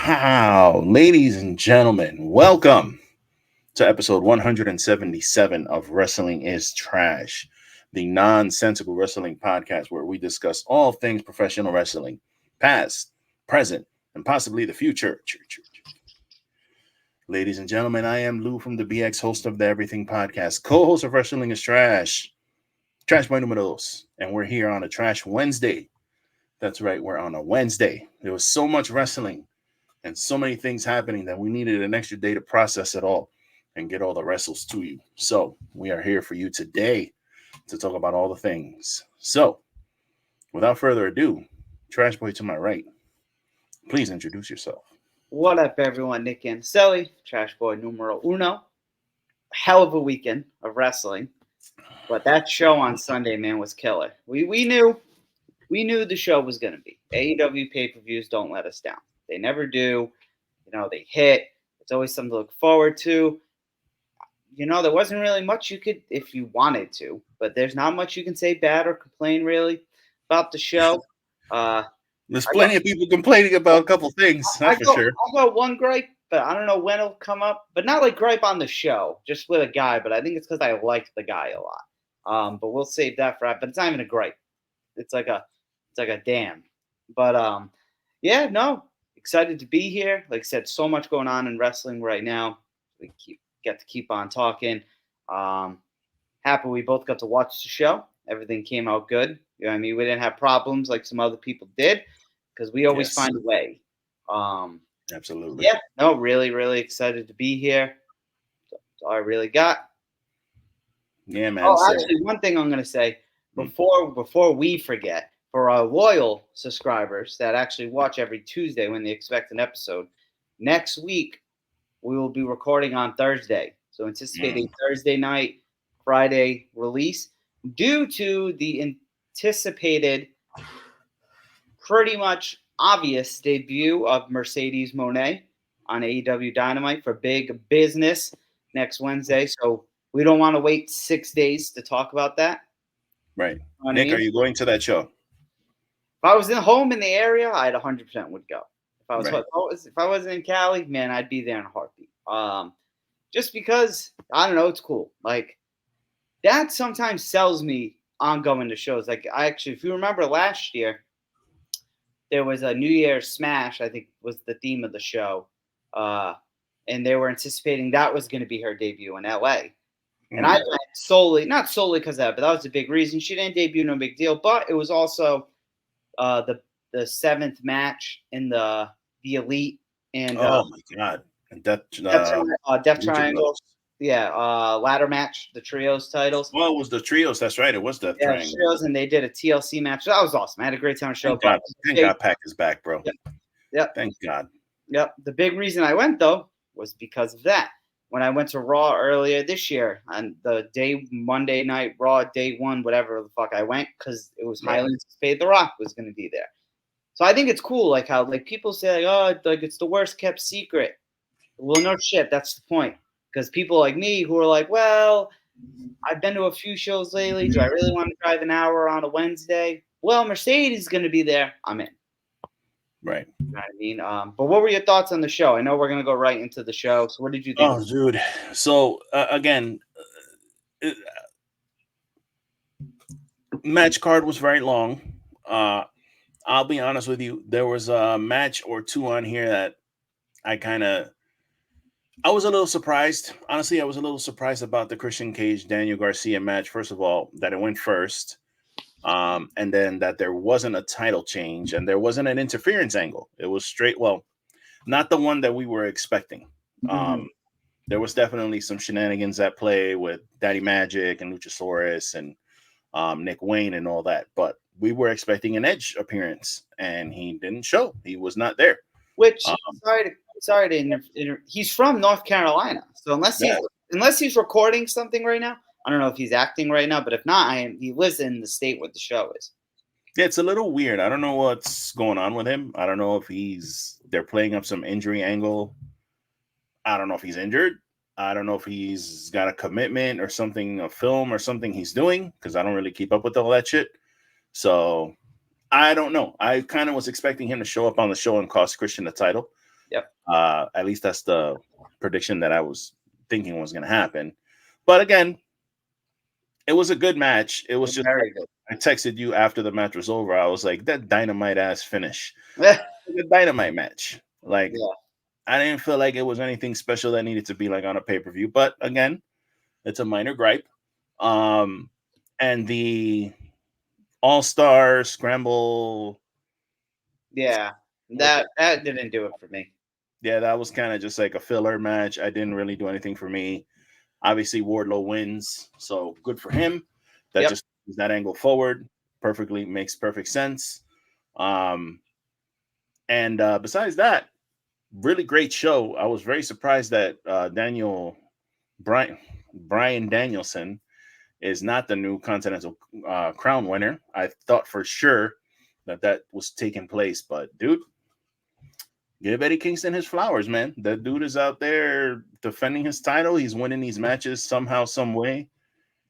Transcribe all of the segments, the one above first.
Wow, ladies and gentlemen, welcome to episode 177 of Wrestling is Trash, the nonsensical wrestling podcast where we discuss all things professional wrestling, past, present, and possibly the future. Ladies and gentlemen, I am Lou from the BX, host of the Everything Podcast, co-host of Wrestling is Trash, Trash Boy Número Dos, and we're here on a Trash Wednesday. That's right, we're on a Wednesday. There was so much wrestling and so many things happening that we needed an extra day to process it all and get all the wrestles to you. So we are here for you today to talk about all the things. So without further ado, Trash Boy to my right, please introduce yourself. What up, everyone? Nick and Selly, Trash Boy Numero Uno. Hell of a weekend of wrestling, but that show on Sunday, man, was killer. We knew the show was going to be. AEW pay-per-views don't let us down. They never do. They hit. It's always something to look forward to. There wasn't really much you could, if you wanted to, but there's not much you can say bad or complain really about the show. There's plenty of people complaining about a couple things, that's for sure. I got one gripe, but I don't know when it'll come up. But not like gripe on the show, just with a guy. But I think it's because I liked the guy a lot. But we'll save that for. But it's not even a gripe. It's like a damn. But excited to be here. Like I said, so much going on in wrestling right now. We get to keep on talking. Happy we both got to watch the show. Everything came out good. We didn't have problems like some other people did because we always find a way. Absolutely. Yeah. No, really, really excited to be here. That's all I really got. Yeah, man. Oh, actually, one thing I'm going to say before we forget, for our loyal subscribers that actually watch every Tuesday when they expect an episode, next week we will be recording on Thursday. So anticipating Thursday night, Friday release due to the anticipated, pretty much obvious debut of Mercedes Moné on AEW Dynamite for Big Business next Wednesday. So we don't want to wait 6 days to talk about that. Right. Nick, are you going to that show? If I was in home in the area, I'd 100% would go. If I wasn't in Cali, man, I'd be there in a heartbeat. Just because, I don't know, it's cool. Like, that sometimes sells me on going to shows. Like, if you remember last year, there was a New Year's Smash, I think was the theme of the show. And they were anticipating that was going to be her debut in LA. And I went not solely because of that, but that was a big reason. She didn't debut, no big deal. But it was also the seventh match in the Elite and oh my god, and Death Triangle, ladder match, the trios titles. Well, it was the trios. That's right, it was Death Triangle. Trios, and they did a TLC match. That was awesome. I had a great time. Thank God, Pac is back, bro. Yep. Thank God. Yep. The big reason I went though was because of that. When I went to Raw earlier this year, on the Monday night Raw, day one, whatever the fuck I went, because it was highly anticipated The Rock was going to be there. So I think it's cool, like how like people say, like it's the worst kept secret. Well, no shit, that's the point. Because people like me who are like, well, I've been to a few shows lately. Do I really want to drive an hour on a Wednesday? Well, Mercedes is going to be there. I'm in. Right. You know what I mean? But what were your thoughts on the show? I know we're going to go right into the show. So what did you think? Oh, dude. So, again, match card was very long. I'll be honest with you. There was a match or two on here that I was a little surprised. Honestly, I was a little surprised about the Christian Cage, Daniel Garcia match. First of all, that it went first. And then that there wasn't a title change and there wasn't an interference angle. It was straight. Well, not the one that we were expecting. There was definitely some shenanigans at play with Daddy Magic and Luchasaurus and Nick Wayne and all that. But we were expecting an Edge appearance and he didn't show. He was not there. Which, sorry to he's from North Carolina. So unless he's recording something right now, I don't know if he's acting right now, but if not, he lives in the state where the show is. Yeah, it's a little weird. I don't know what's going on with him. I don't know if they're playing up some injury angle. I don't know if he's injured. I don't know if he's got a commitment or something, a film or something he's doing, because I don't really keep up with all that shit. So I don't know. I kind of was expecting him to show up on the show and cost Christian the title. Yep. At least that's the prediction that I was thinking was going to happen. But again, it was a good match. It was just Very good. I texted you after the match was over. I was like, that dynamite ass finish. Yeah. The dynamite match. Like, I didn't feel like it was anything special that needed to be like on a pay-per-view. But again, it's a minor gripe. And the All-Star Scramble. Yeah. That didn't do it for me. Yeah, that was kind of just like a filler match. I didn't really do anything for me. Obviously, Wardlow wins, so good for him. That just moves that angle forward. Makes perfect sense. And besides that, really great show. I was very surprised that Brian Danielson is not the new Continental Crown winner. I thought for sure that was taking place, but dude, give Eddie Kingston his flowers, man. That dude is out there defending his title. He's winning these matches somehow, some way.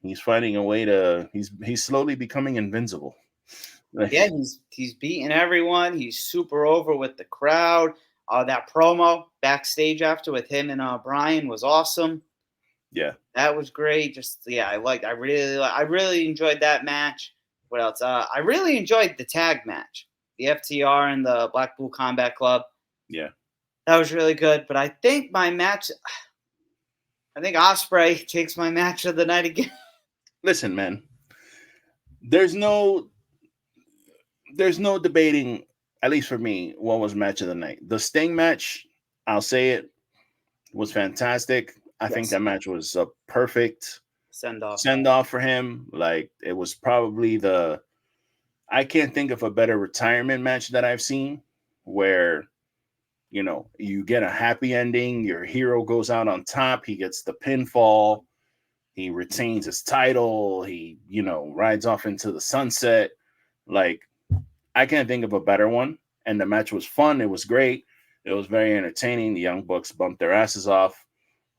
He's finding a way to. He's slowly becoming invincible. Yeah, he's beating everyone. He's super over with the crowd. That promo backstage after with him and Brian was awesome. Yeah, that was great. Just I really enjoyed that match. What else? I really enjoyed the tag match, the FTR and the Blackpool Combat Club. Yeah, that was really good. But I think Ospreay takes my match of the night again. Listen, man. There's no debating, at least for me, what was match of the night. The Sting match, I'll say it, was fantastic. I think that match was a perfect send off for him. Like, it was probably I can't think of a better retirement match that I've seen where, you get a happy ending. Your hero goes out on top. He gets the pinfall. He retains his title. He, rides off into the sunset. Like, I can't think of a better one. And the match was fun. It was great. It was very entertaining. The Young Bucks bumped their asses off.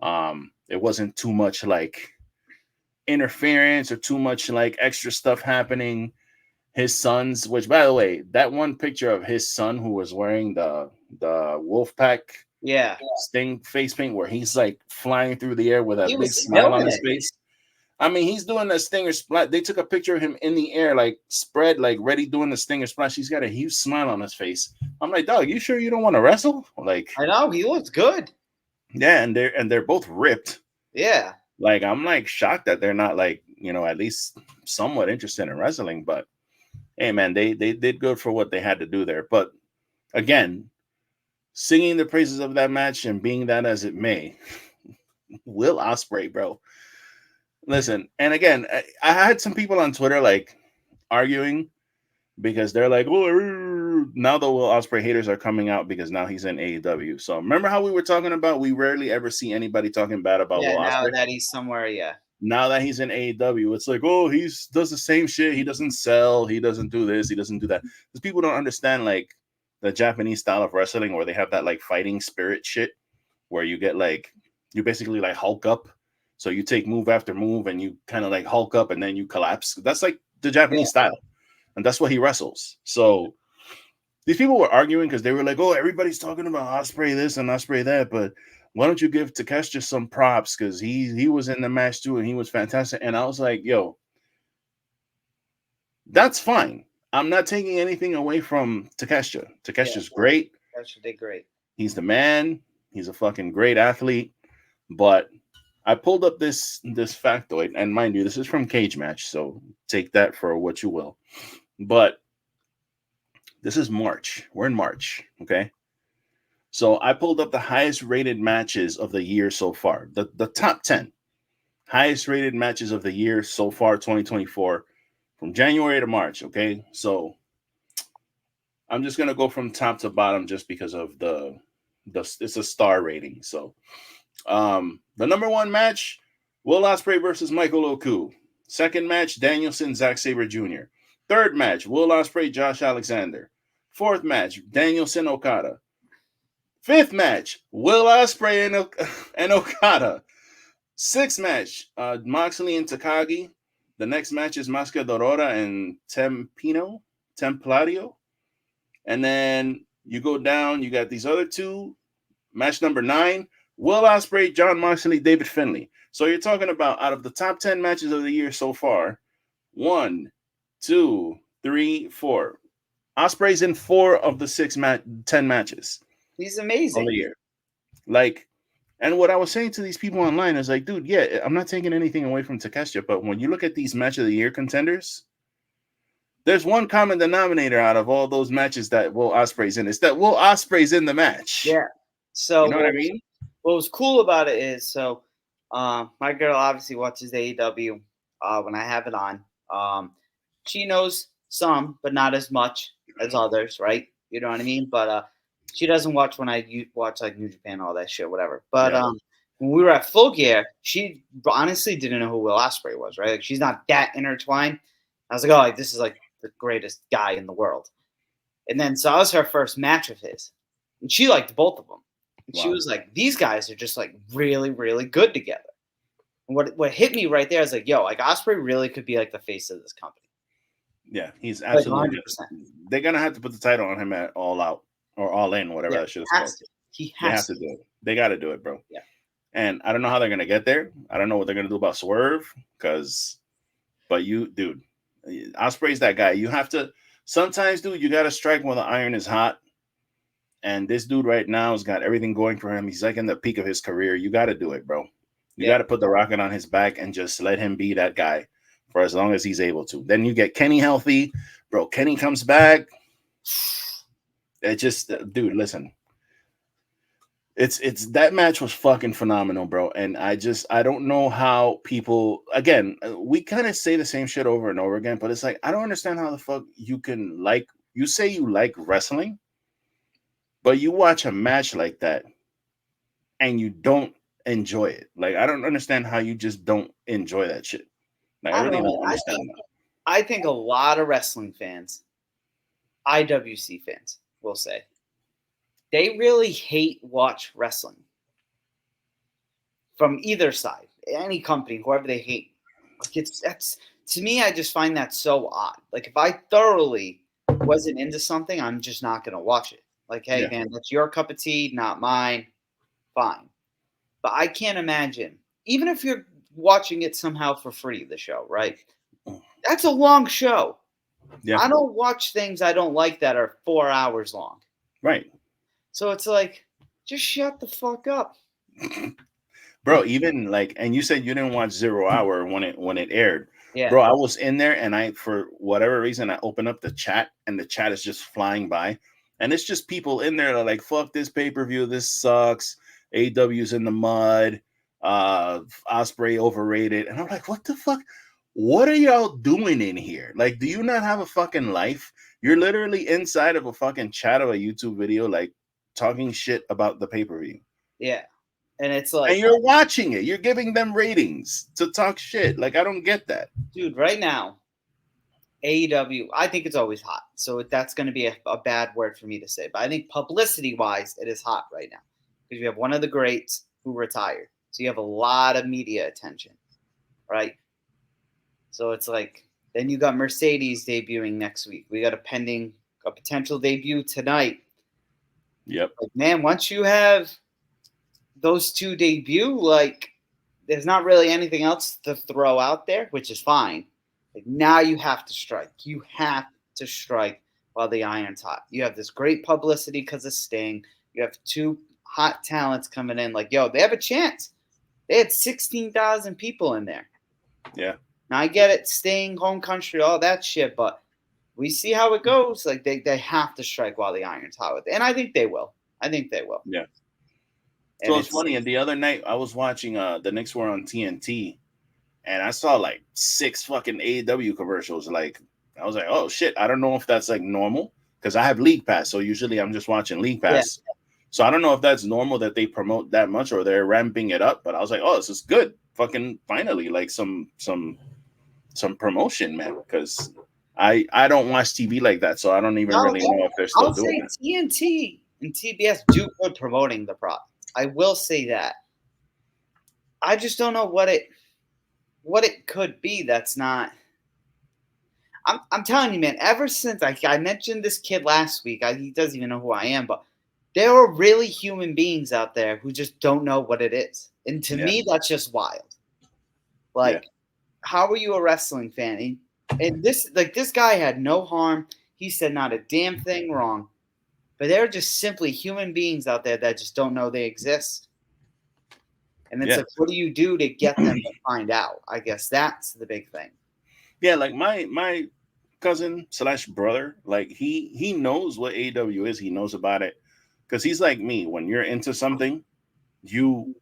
It wasn't too much like interference or too much like extra stuff happening. His sons, which by the way, that one picture of his son who was wearing the Wolfpack Sting face paint where he's like flying through the air with a big smile on his face. I mean, he's doing the Stinger splash. They took a picture of him in the air, like spread, like ready doing the Stinger splash. He's got a huge smile on his face. I'm like, dog, you sure you don't want to wrestle? Like, I know, he looks good. Yeah, and they're both ripped. Yeah. Like, I'm like shocked that they're not like, at least somewhat interested in wrestling. But hey, man, they did good for what they had to do there. But again, singing the praises of that match and being that as it may, Will Ospreay, bro. Listen, and again, I had some people on Twitter like arguing because they're like, oh, now the Will Ospreay haters are coming out because now he's in AEW. So remember how we were talking about we rarely ever see anybody talking bad about Will Ospreay? Now that he's somewhere, Now that he's in AEW, it's like, oh, he does the same shit. He doesn't sell. He doesn't do this. He doesn't do that. Because people don't understand like the Japanese style of wrestling where they have that like fighting spirit shit where you get like, you basically like Hulk up. So you take move after move and you kind of like Hulk up and then you collapse. That's like the Japanese style. And that's what he wrestles. So these people were arguing because they were like, oh, everybody's talking about Ospreay this and Ospreay that. But why don't you give Takeshita some props? Because he was in the match too and he was fantastic. And I was like, yo, that's fine. I'm not taking anything away from Takeshita. Takeshita's great. Takeshita did great. He's the man. He's a fucking great athlete. But I pulled up this factoid, and mind you, this is from Cage Match, so take that for what you will. But this is March. We're in March, okay? So I pulled up the highest rated matches of the year so far. The top 10 highest rated matches of the year so far, 2024, from January to March, okay? So I'm just going to go from top to bottom just because of it's a star rating. So the number one match, Will Ospreay versus Michael Oku. Second match, Danielson, Zack Sabre Jr. Third match, Will Ospreay, Josh Alexander. Fourth match, Danielson, Okada. Fifth match, Will Ospreay and Okada. Sixth match, Moxley and Takagi. The next match is Máscara Dorada and Templario. And then you go down, you got these other two Match number 9, Will Ospreay, John Moxley, David Finlay. So you're talking about out of the top 10 matches of the year so far, 1, 2, 3, 4. Ospreay's in 4 of the 10 matches. He's amazing. All the year. Like, and what I was saying to these people online is like, dude, yeah, I'm not taking anything away from Takeshita, but when you look at these match of the year contenders, there's one common denominator out of all those matches that Will Ospreay's in. It's that Will Ospreay's in the match. Yeah. So you know what I mean? What was cool about it is, so my girl obviously watches AEW when I have it on. She knows some, but not as much as others, right? You know what I mean? But she doesn't watch when I watch like New Japan, all that shit, whatever. But when we were at Full Gear, she honestly didn't know who Will Ospreay was, right? Like, she's not that intertwined. I was like, oh, like, this is like the greatest guy in the world. And then so that was her first match of his. And she liked both of them. And she was like, these guys are just like really, really good together. And what hit me right there is like, yo, like Ospreay really could be like the face of this company. Yeah, he's absolutely. Like 100%. They're gonna have to put the title on him at All Out or All In, whatever that shit is called. He has to do it. They got to do it, bro. Yeah. And I don't know how they're gonna get there. I don't know what they're gonna do about Swerve, but dude, Ospreay's that guy. You have to sometimes, dude. You got to strike when the iron is hot. And this dude right now has got everything going for him. He's like in the peak of his career. You got to do it, bro. You got to put the rocket on his back and just let him be that guy for as long as he's able to. Then you get Kenny healthy, bro. Kenny comes back. It just, dude, listen. It's that match was fucking phenomenal, bro. And I don't know how people, again, we kind of say the same shit over and over again, but it's like, I don't understand how the fuck you can you say you like wrestling, but you watch a match like that and you don't enjoy it. Like, I don't understand how you just don't enjoy that shit. Like, I really don't understand that. I think a lot of wrestling fans, IWC fans, will say, they really watch wrestling from either side, any company, whoever they hate. Like, that's to me, I just find that so odd. Like, if I thoroughly wasn't into something, I'm just not going to watch it. Like, hey, man, that's your cup of tea, not mine. Fine. But I can't imagine, even if you're watching it somehow for free, the show, right? That's a long show. Yeah. I don't watch things I don't like that are 4 hours long. Right. So it's like, just shut the fuck up. Bro, even like, and you said you didn't watch 0 Hour when it aired. Yeah. Bro, I was in there and for whatever reason, I opened up the chat and the chat is just flying by. And it's just people in there that are like, fuck this pay-per-view, this sucks. AW's in the mud. Ospreay overrated. And I'm like, what the fuck? What are y'all doing in here? Like, do you not have a fucking life? You're literally inside of a fucking chat of a YouTube video, like talking shit about the pay-per-view. Yeah. And it's like, and you're watching it. You're giving them ratings to talk shit. Like, I don't get that. Dude, right now, AEW, I think it's always hot. So that's going to be a bad word for me to say. But I think publicity-wise, it is hot right now. Because you have one of the greats who retired. So you have a lot of media attention, right? So it's like, then you got Mercedes debuting next week. We got a potential debut tonight. Yep. Like, man, once you have those two debut, like, there's not really anything else to throw out there, which is fine. Like, now you have to strike. You have to strike while the iron's hot. You have this great publicity because of Sting. You have two hot talents coming in. Like, yo, they have a chance. They had 16,000 people in there. Yeah. Now, I get it, Sting, home country, all that shit, but we see how it goes. Like, they have to strike while the iron's hot. And I think they will. Yeah. So it's funny. And the other night, I was watching the Knicks were on TNT, and I saw like 6 fucking AEW commercials. Like, I was like, oh shit, I don't know if that's like normal because I have League Pass, so usually I'm just watching League Pass. Yeah. So I don't know if that's normal that they promote that much or they're ramping it up. But I was like, oh, this is good. Fucking finally, like some promotion, man. Because I don't watch TV like that, so I don't even really know if they're still doing it. TNT and TBS do good promoting the product. I will say that. I just don't know what it could be that's not. I'm telling you, man, ever since I mentioned this kid last week, he doesn't even know who I am, but there are really human beings out there who just don't know what it is. And to me, that's just wild. Like, how are you a wrestling fan? And this guy had no harm. He said not a damn thing wrong. But there are just simply human beings out there that just don't know they exist. And it's like, what do you do to get them to find out? I guess that's the big thing. Yeah, like my cousin / brother, like he knows what AEW is. He knows about it because he's like me. When you're into something, you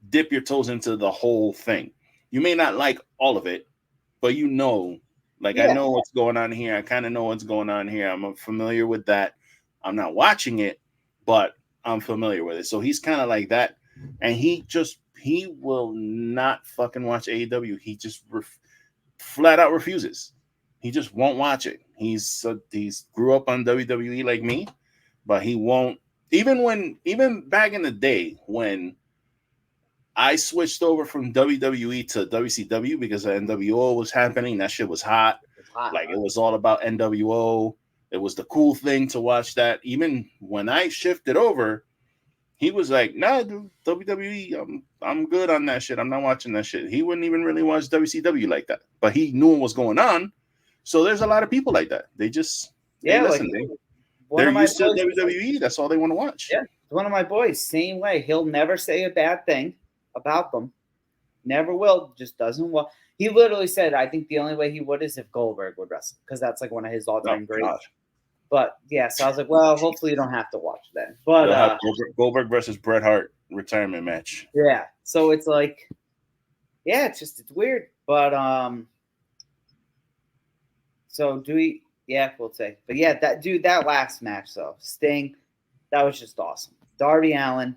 dip your toes into the whole thing. You may not like all of it, but you know, like I know what's going on here. I kind of know what's going on here. I'm familiar with that. I'm not watching it, but I'm familiar with it. So he's kind of like that. And he will not fucking watch AEW. He just flat out refuses. He just won't watch it. He's grew up on WWE like me, but he won't. Even back in the day when I switched over from WWE to WCW because the NWO was happening, that shit was hot. Like it was all about NWO. It was the cool thing to watch that. Even when I shifted over, he was like, "Nah, dude, WWE, I'm good on that shit. I'm not watching that shit." He wouldn't even really watch WCW like that, but he knew what was going on. So there's a lot of people like that. They just listen. They're used to WWE. That's all they want to watch. Yeah, one of my boys, same way. He'll never say a bad thing about them. Never will. Just doesn't want. He literally said, "I think the only way he would is if Goldberg would wrestle because that's like one of his all-time greats." But yeah, so I was like, well, hopefully you don't have to watch then. But Goldberg versus Bret Hart retirement match. Yeah. So it's like, yeah, it's weird. But so do we? Yeah, we'll say. But yeah, that last match though, Sting, that was just awesome. Darby Allin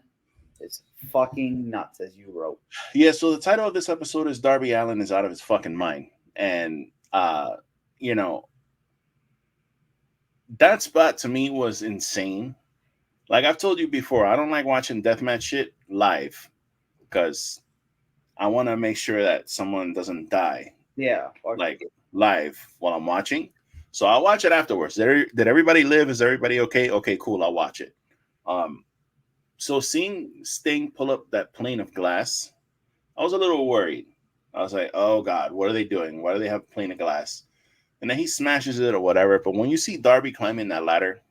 is fucking nuts, as you wrote. Yeah. So the title of this episode is Darby Allin is out of his fucking mind, and you know. That spot to me was insane. Like I've told you before, I don't like watching deathmatch shit live because I want to make sure that someone doesn't die. Yeah. Like live while I'm watching. So I'll watch it afterwards. Did everybody live? Is everybody okay? Okay, cool. I'll watch it. So seeing Sting pull up that plane of glass, I was a little worried. I was like, oh God, what are they doing? Why do they have a plane of glass? And then he smashes it or whatever. But when you see Darby climbing that ladder,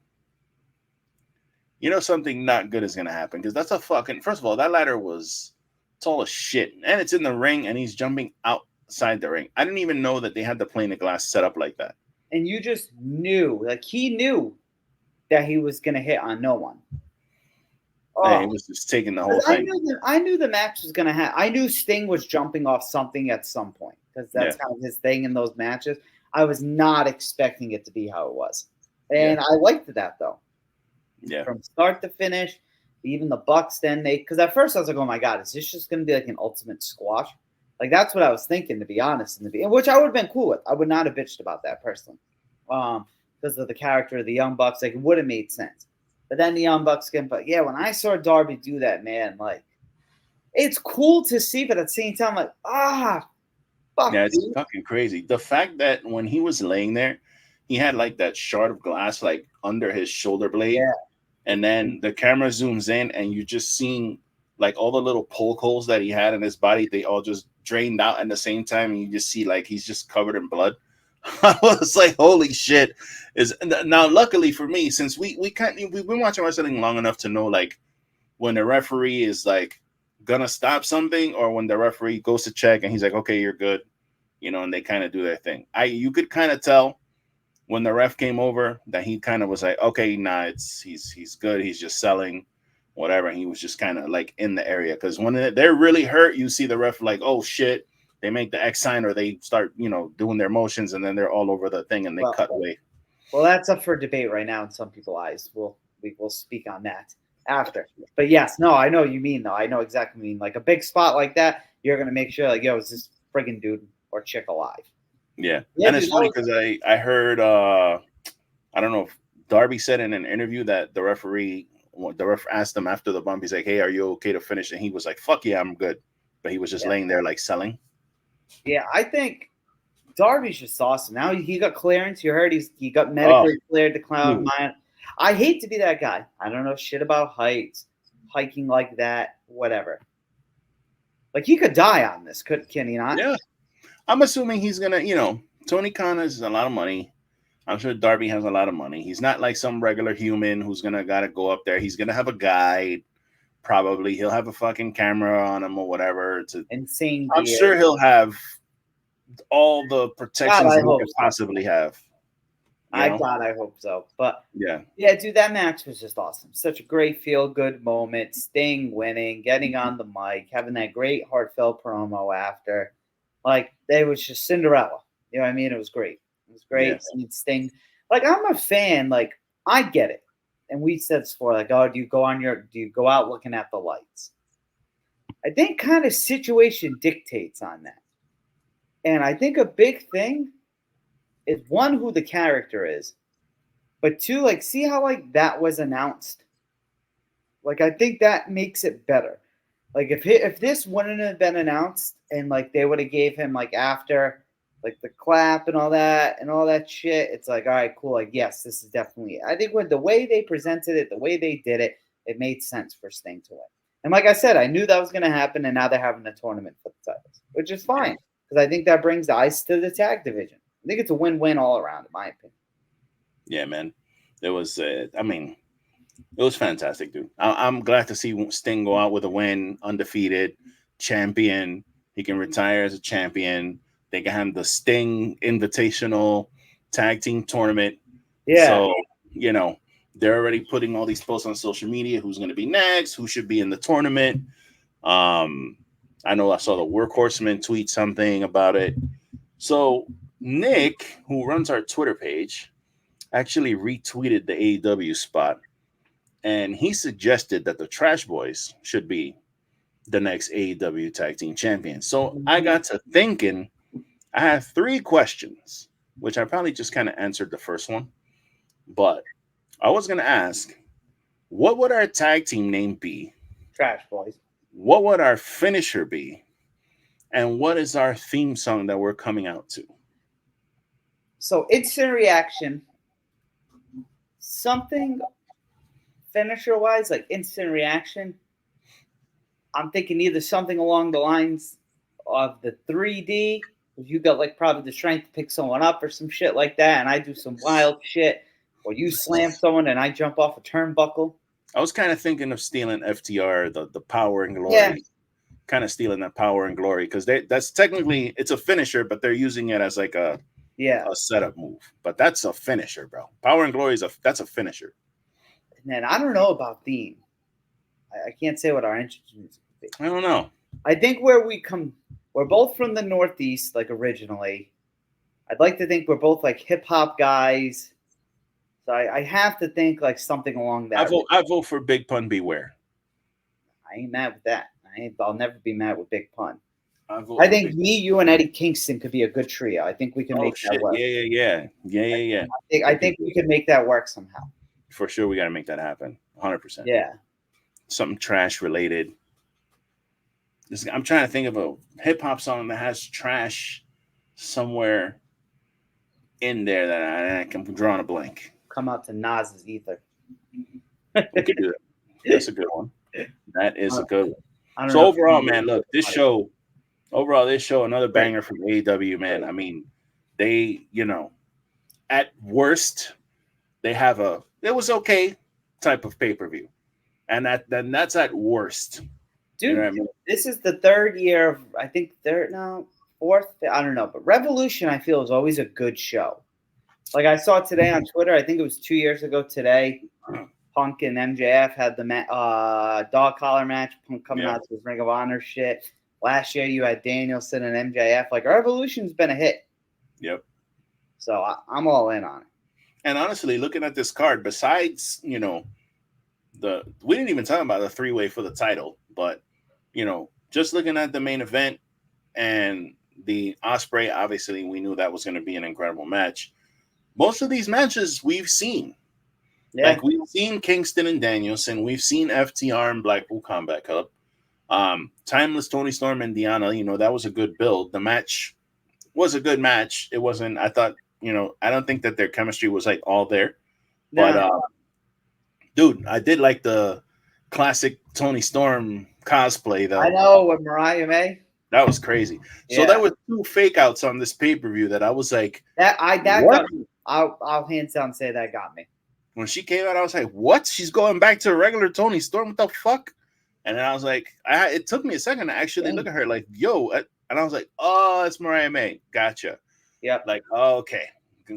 you know something not good is going to happen. Because that's first of all, that ladder was tall as shit. And it's in the ring and he's jumping outside the ring. I didn't even know that they had the plane of glass set up like that. And you just knew, like he knew that he was going to hit on no one. Oh, he was just taking the whole thing. I knew the match was going to happen. I knew Sting was jumping off something at some point. Because that's kind of his thing in those matches. I was not expecting it to be how it was. And I liked that, though. Yeah. From start to finish, even the Bucks then, because at first I was like, oh, my God, is this just going to be like an ultimate squash? Like, that's what I was thinking, to be honest, which I would have been cool with. I would not have bitched about that personally. Because of the character of the Young Bucks, like, it would have made sense. But then the Young Bucks but yeah, when I saw Darby do that, man, like, it's cool to see, but at the same time, like, fuck, yeah, it's fucking crazy. The fact that when he was laying there, he had like that shard of glass like under his shoulder blade, and then the camera zooms in, and you're just seeing like all the little poke holes that he had in his body. They all just drained out at the same time, and you just see like he's just covered in blood. I was like, holy shit! Now, luckily for me, since we've been watching wrestling long enough to know like when the referee is like gonna stop something, or when the referee goes to check and he's like, okay, you're good, you know, and they kind of do their thing. You could kind of tell when the ref came over that he kind of was like, okay, nah, he's good, he's just selling whatever, and he was just kind of like in the area, because when they're really hurt, you see the ref like, oh shit, they make the X sign, or they start, you know, doing their motions, and then they're all over the thing and they cut away. Well, that's up for debate right now in some people's eyes. We will speak on that after. But yes, no, I know what you mean, though. I know exactly what you mean. Like a big spot like that, you're going to make sure, like, yo, is this friggin' dude or chick alive? Yeah. And it's funny because I heard, I don't know if Darby said in an interview that the ref asked him after the bump, he's like, hey, are you okay to finish? And he was like, fuck yeah, I'm good. But he was just laying there like selling. Yeah, I think Darby's just awesome. Now he got clearance. You heard he got medically cleared to climb mine. I hate to be that guy. I don't know shit about heights, hiking like that, whatever. Like, he could die on this, can he not? Yeah. I'm assuming he's going to, Tony Khan has a lot of money. I'm sure Darby has a lot of money. He's not like some regular human who's going to got to go up there. He's going to have a guide. Probably he'll have a fucking camera on him or whatever. Insane. I'm sure he'll have all the protections he could possibly have. I hope so. But yeah, dude, that match was just awesome. Such a great feel-good moment. Sting winning, getting on the mic, having that great heartfelt promo after. Like, they was just Cinderella. You know what I mean? It was great. It was great. Yeah. Sting. Like, I'm a fan. Like, I get it. And we said this before, like, oh, do you go out looking at the lights? I think kind of situation dictates on that. And I think a big thing is, one, who the character is, but two, like, see how like that was announced. Like, I think that makes it better. Like, if this wouldn't have been announced and like they would have gave him like after like the clap and all that shit, it's like, all right, cool. Like, yes, this is definitely it. I think with the way they presented it, the way they did it, it made sense for Sting to win. And like I said, I knew that was going to happen, and now they're having a tournament for the titles, which is fine because I think that brings eyes to the tag division. I think it's a win-win all around, in my opinion. Yeah, man. It was, it was fantastic, dude. I'm glad to see Sting go out with a win, undefeated, champion. He can retire as a champion. They can have the Sting Invitational Tag Team Tournament. Yeah. So, they're already putting all these posts on social media. Who's going to be next? Who should be in the tournament? I know I saw the Workhorseman tweet something about it. So Nick, who runs our Twitter page, actually retweeted the AEW spot. And he suggested that the TrashBoyz should be the next AEW Tag Team Champions. So I got to thinking, I have 3 questions, which I probably just kind of answered the first one. But I was going to ask, what would our tag team name be? TrashBoyz. What would our finisher be? And what is our theme song that we're coming out to? So instant reaction, something finisher-wise, like instant reaction, I'm thinking either something along the lines of the 3D, if you got like probably the strength to pick someone up or some shit like that, and I do some wild shit, or you slam someone and I jump off a turnbuckle. I was kind of thinking of stealing FTR, the Power and Glory. Yeah. Kind of stealing that Power and Glory, because that's technically, it's a finisher, but they're using it as like a setup move. But that's a finisher, bro. Power and Glory that's a finisher. And then I don't know about theme. I can't say what our entrance music would be. I don't know. I think we're both from the Northeast, like originally. I'd like to think we're both like hip hop guys. So I have to think like something along that. I vote for Big Pun Beware. I ain't mad with that. I'll never be mad with Big Pun. I think me, you, and Eddie Kingston could be a good trio. I think we can make that work. Yeah. I think we could make that work somehow. For sure, we got to make that happen. 100%. Yeah. Something trash related. I'm trying to think of a hip hop song that has trash somewhere in there that I can draw on a blank. Come out to Nas's Ether. We could do that. That's a good one. That is a good one. So overall, man, look, this show, another banger from AEW, man. I mean, they, at worst, they have it was okay type of pay-per-view. And that's at worst. Dude, This is the 3rd year of, I think, 4th, I don't know. But Revolution, I feel, is always a good show. Like I saw today on Twitter, I think it was 2 years ago today, Punk and MJF had the dog collar match. Punk coming out to his Ring of Honor shit. Last year, you had Danielson and MJF. Like, Revolution's been a hit. Yep. So I'm all in on it. And honestly, looking at this card, besides, we didn't even talk about the 3-way for the title, but, just looking at the main event and the Ospreay, obviously, we knew that was going to be an incredible match. Most of these matches we've seen. Yeah. Like, we've seen Kingston and Danielson. We've seen FTR and Blackpool Combat Club. Timeless Tony Storm and Deanna, that was a good build. The match was a good match. It wasn't, I thought, I don't think that their chemistry was like all there. No. Dude, I did like the classic Tony Storm cosplay though. I know with Mariah May. That was crazy. So there was 2 fake outs on this pay-per-view that I was like, that what? got me. I'll hands down say that got me. When she came out, I was like, what? She's going back to regular Tony Storm? What the fuck? And then I was like, it took me a second to actually look at her like, yo. And I was like, oh, it's Mariah May. Gotcha. Yep. Like, oh, okay.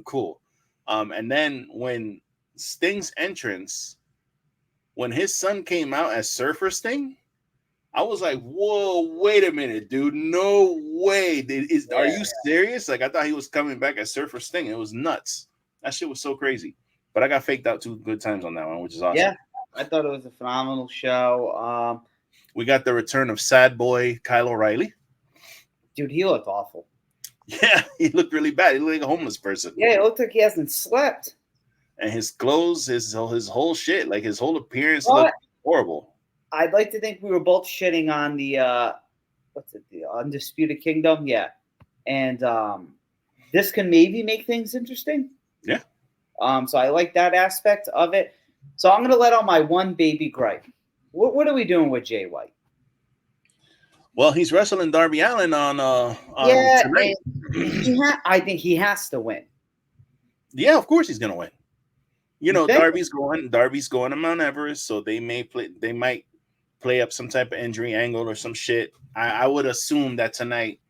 Cool. And then when Sting's entrance, when his son came out as Surfer Sting, I was like, whoa, wait a minute, dude. No way. Are you serious? Like, I thought he was coming back as Surfer Sting. It was nuts. That shit was so crazy. But I got faked out 2 good times on that one, which is awesome. Yeah, I thought it was a phenomenal show. We got the return of sad boy Kyle O'Reilly. Dude, he looked awful. Yeah, he looked really bad. He looked like a homeless person. Yeah, it looked like he hasn't slept. And his clothes, his whole shit, like his whole appearance looked horrible. I'd like to think we were both shitting on the the Undisputed Kingdom, yeah. And this can maybe make things interesting. Yeah. So I like that aspect of it. So I'm gonna let out my one baby gripe. What are we doing with Jay White? Well, he's wrestling Darby Allin on tonight. I think he has to win. Yeah, of course he's gonna win. You know, Darby's going to Mount Everest, so they might play up some type of injury angle or some shit. I would assume that tonight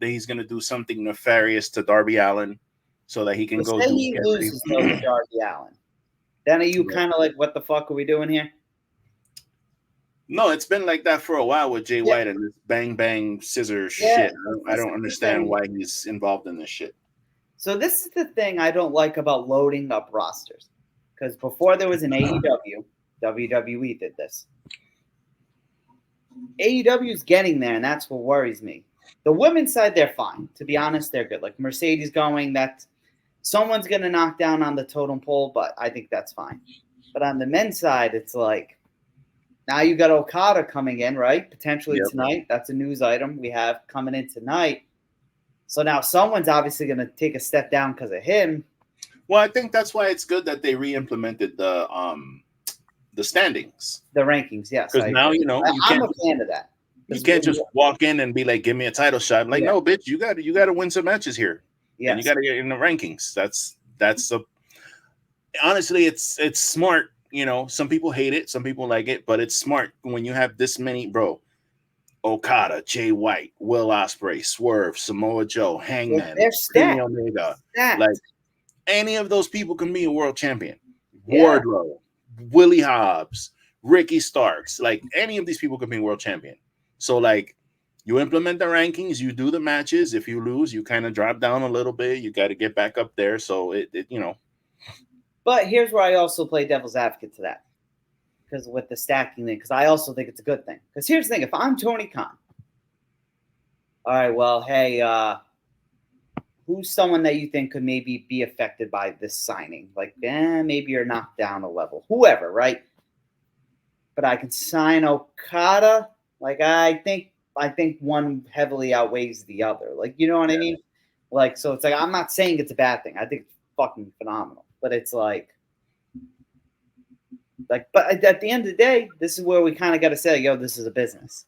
that he's gonna do something nefarious to Darby Allin so that he can go. Say he loses to Darby Allin. Then are you kind of like, what the fuck are we doing here? No, it's been like that for a while with Jay White and this bang bang scissors shit. I don't understand why he's involved in this shit. So this is the thing I don't like about loading up rosters. Because before there was an AEW, WWE did this. AEW is getting there, and that's what worries me. The women's side, they're fine. To be honest, they're good. Like Mercedes going, that someone's going to knock down on the totem pole, but I think that's fine. But on the men's side, it's like, now you got Okada coming in, right? Potentially tonight. That's a news item we have coming in tonight. So now someone's obviously going to take a step down because of him. Well, I think that's why it's good that they re-implemented the standings. The rankings, yes. Because now, you know, I'm a fan of that. You can't just walk in and be like, give me a title shot. I'm like, no, bitch, you got to win some matches here. Yeah. And you got to get in the rankings. Honestly, it's smart. You know, some people hate it, some people like it, but it's smart when you have this many, bro. Okada, Jay White, Will Ospreay, Swerve, Samoa Joe, Hangman, Kenny Omega. Like any of those people can be a world champion. Yeah. Wardlow, Willie Hobbs, Ricky Starks, like any of these people can be world champion. So like you implement the rankings, you do the matches. If you lose, you kind of drop down a little bit. You got to get back up there. So it you know. But here's where I also play devil's advocate to that. Because with the stacking thing, because I also think it's a good thing. Because here's the thing, if I'm Tony Khan, all right, well, hey, who's someone that you think could maybe be affected by this signing? Like, maybe you're knocked down a level. Whoever, right? But I can sign Okada. Like, I think one heavily outweighs the other. Like, you know what I mean? Like, so it's like, I'm not saying it's a bad thing. I think it's fucking phenomenal. But it's like, but at the end of the day, this is where we kind of got to say, yo, this is a business.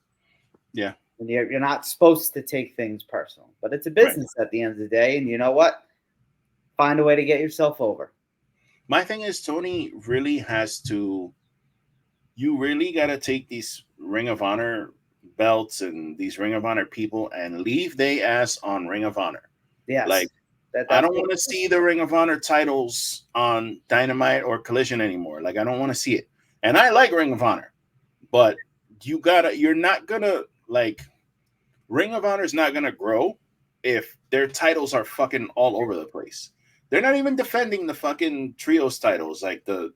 Yeah. And you're not supposed to take things personal, but it's a business at the end of the day. And you know what? Find a way to get yourself over. My thing is, Tony really has to, you really got to take these Ring of Honor belts and these Ring of Honor people and leave they ass on Ring of Honor. Yeah. Like, I don't want to see the Ring of Honor titles on Dynamite or Collision anymore. Like, I don't want to see it. And I like Ring of Honor, but you're not going to, like, Ring of Honor is not going to grow if their titles are fucking all over the place. They're not even defending the fucking trios titles, like the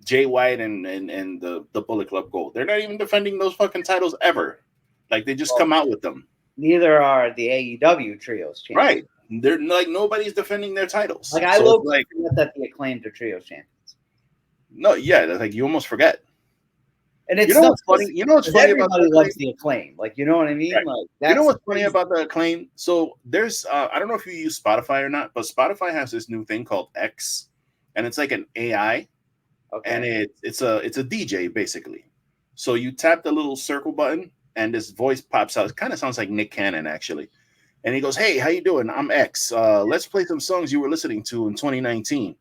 Jay White and the Bullet Club Gold. They're not even defending those fucking titles ever. Like, they just come out with them. Neither are the AEW trios champions. Right. They're like, nobody's defending their titles. Like, I look like that the Acclaimed are trios champions. No, yeah, like you almost forget. And it's what's funny? You know what's funny about everybody loves the Acclaim. Like, you know what I mean? Right. Like, you know what's funny about the Acclaim? So there's I don't know if you use Spotify or not, but Spotify has this new thing called X, and it's like an AI. Okay. And it's a DJ basically. So you tap the little circle button, and this voice pops out. It kind of sounds like Nick Cannon actually. And he goes, "Hey, how you doing? I'm X. Let's play some songs you were listening to in 2019."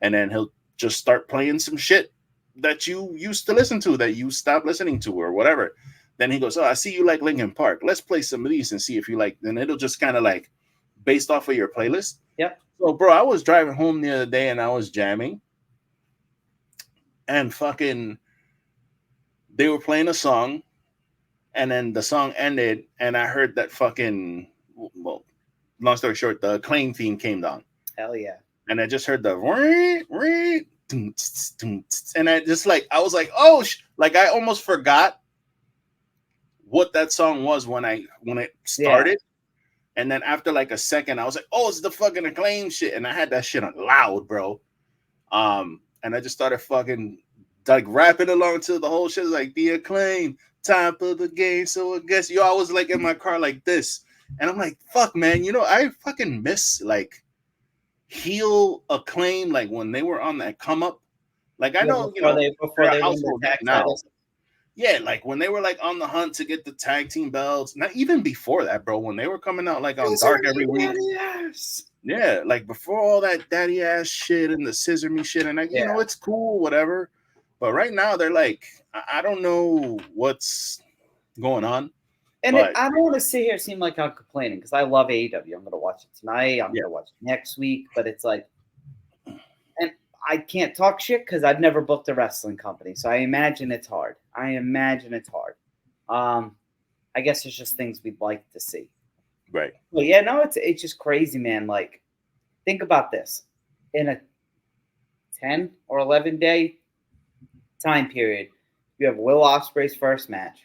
And then he'll just start playing some shit that you used to listen to that you stopped listening to or whatever. Then he goes, "Oh, I see you like Linkin Park. Let's play some of these and see if you like." And it'll just kind of like based off of your playlist. Yep. So, bro, I was driving home the other day and I was jamming, and fucking they were playing a song, and then the song ended, and I heard that fucking, well, long story short, the Acclaim theme came down. Hell yeah. And I just heard the and I just like, I was like, oh, like I almost forgot what that song was when it started. Yeah. And then after like a second, I was like, oh, it's the fucking Acclaim shit. And I had that shit on loud, bro. And I just started fucking like rapping along to the whole shit, like the Acclaim, top of the game. So I guess I was like in my car like this. And I'm like, fuck, man, I fucking miss like heel Acclaim, like when they were on that come up. Like I know, before they won the tag titles. Yeah, like when they were like on the hunt to get the tag team belts. Not even before that, bro. When they were coming out like on Dark every week. Yes. Yeah, like before all that daddy ass shit and the scissor me shit, and you know, it's cool, whatever. But right now they're like, I don't know what's going on. And I don't want to sit here seem like I'm complaining because I love AEW. I'm going to watch it tonight. I'm going to watch it next week. But it's like, and I can't talk shit because I've never booked a wrestling company. So I imagine it's hard. I guess it's just things we'd like to see. Right. Well, yeah, no, it's just crazy, man. Like, think about this. In a 10 or 11 day time period, you have Will Ospreay's first match,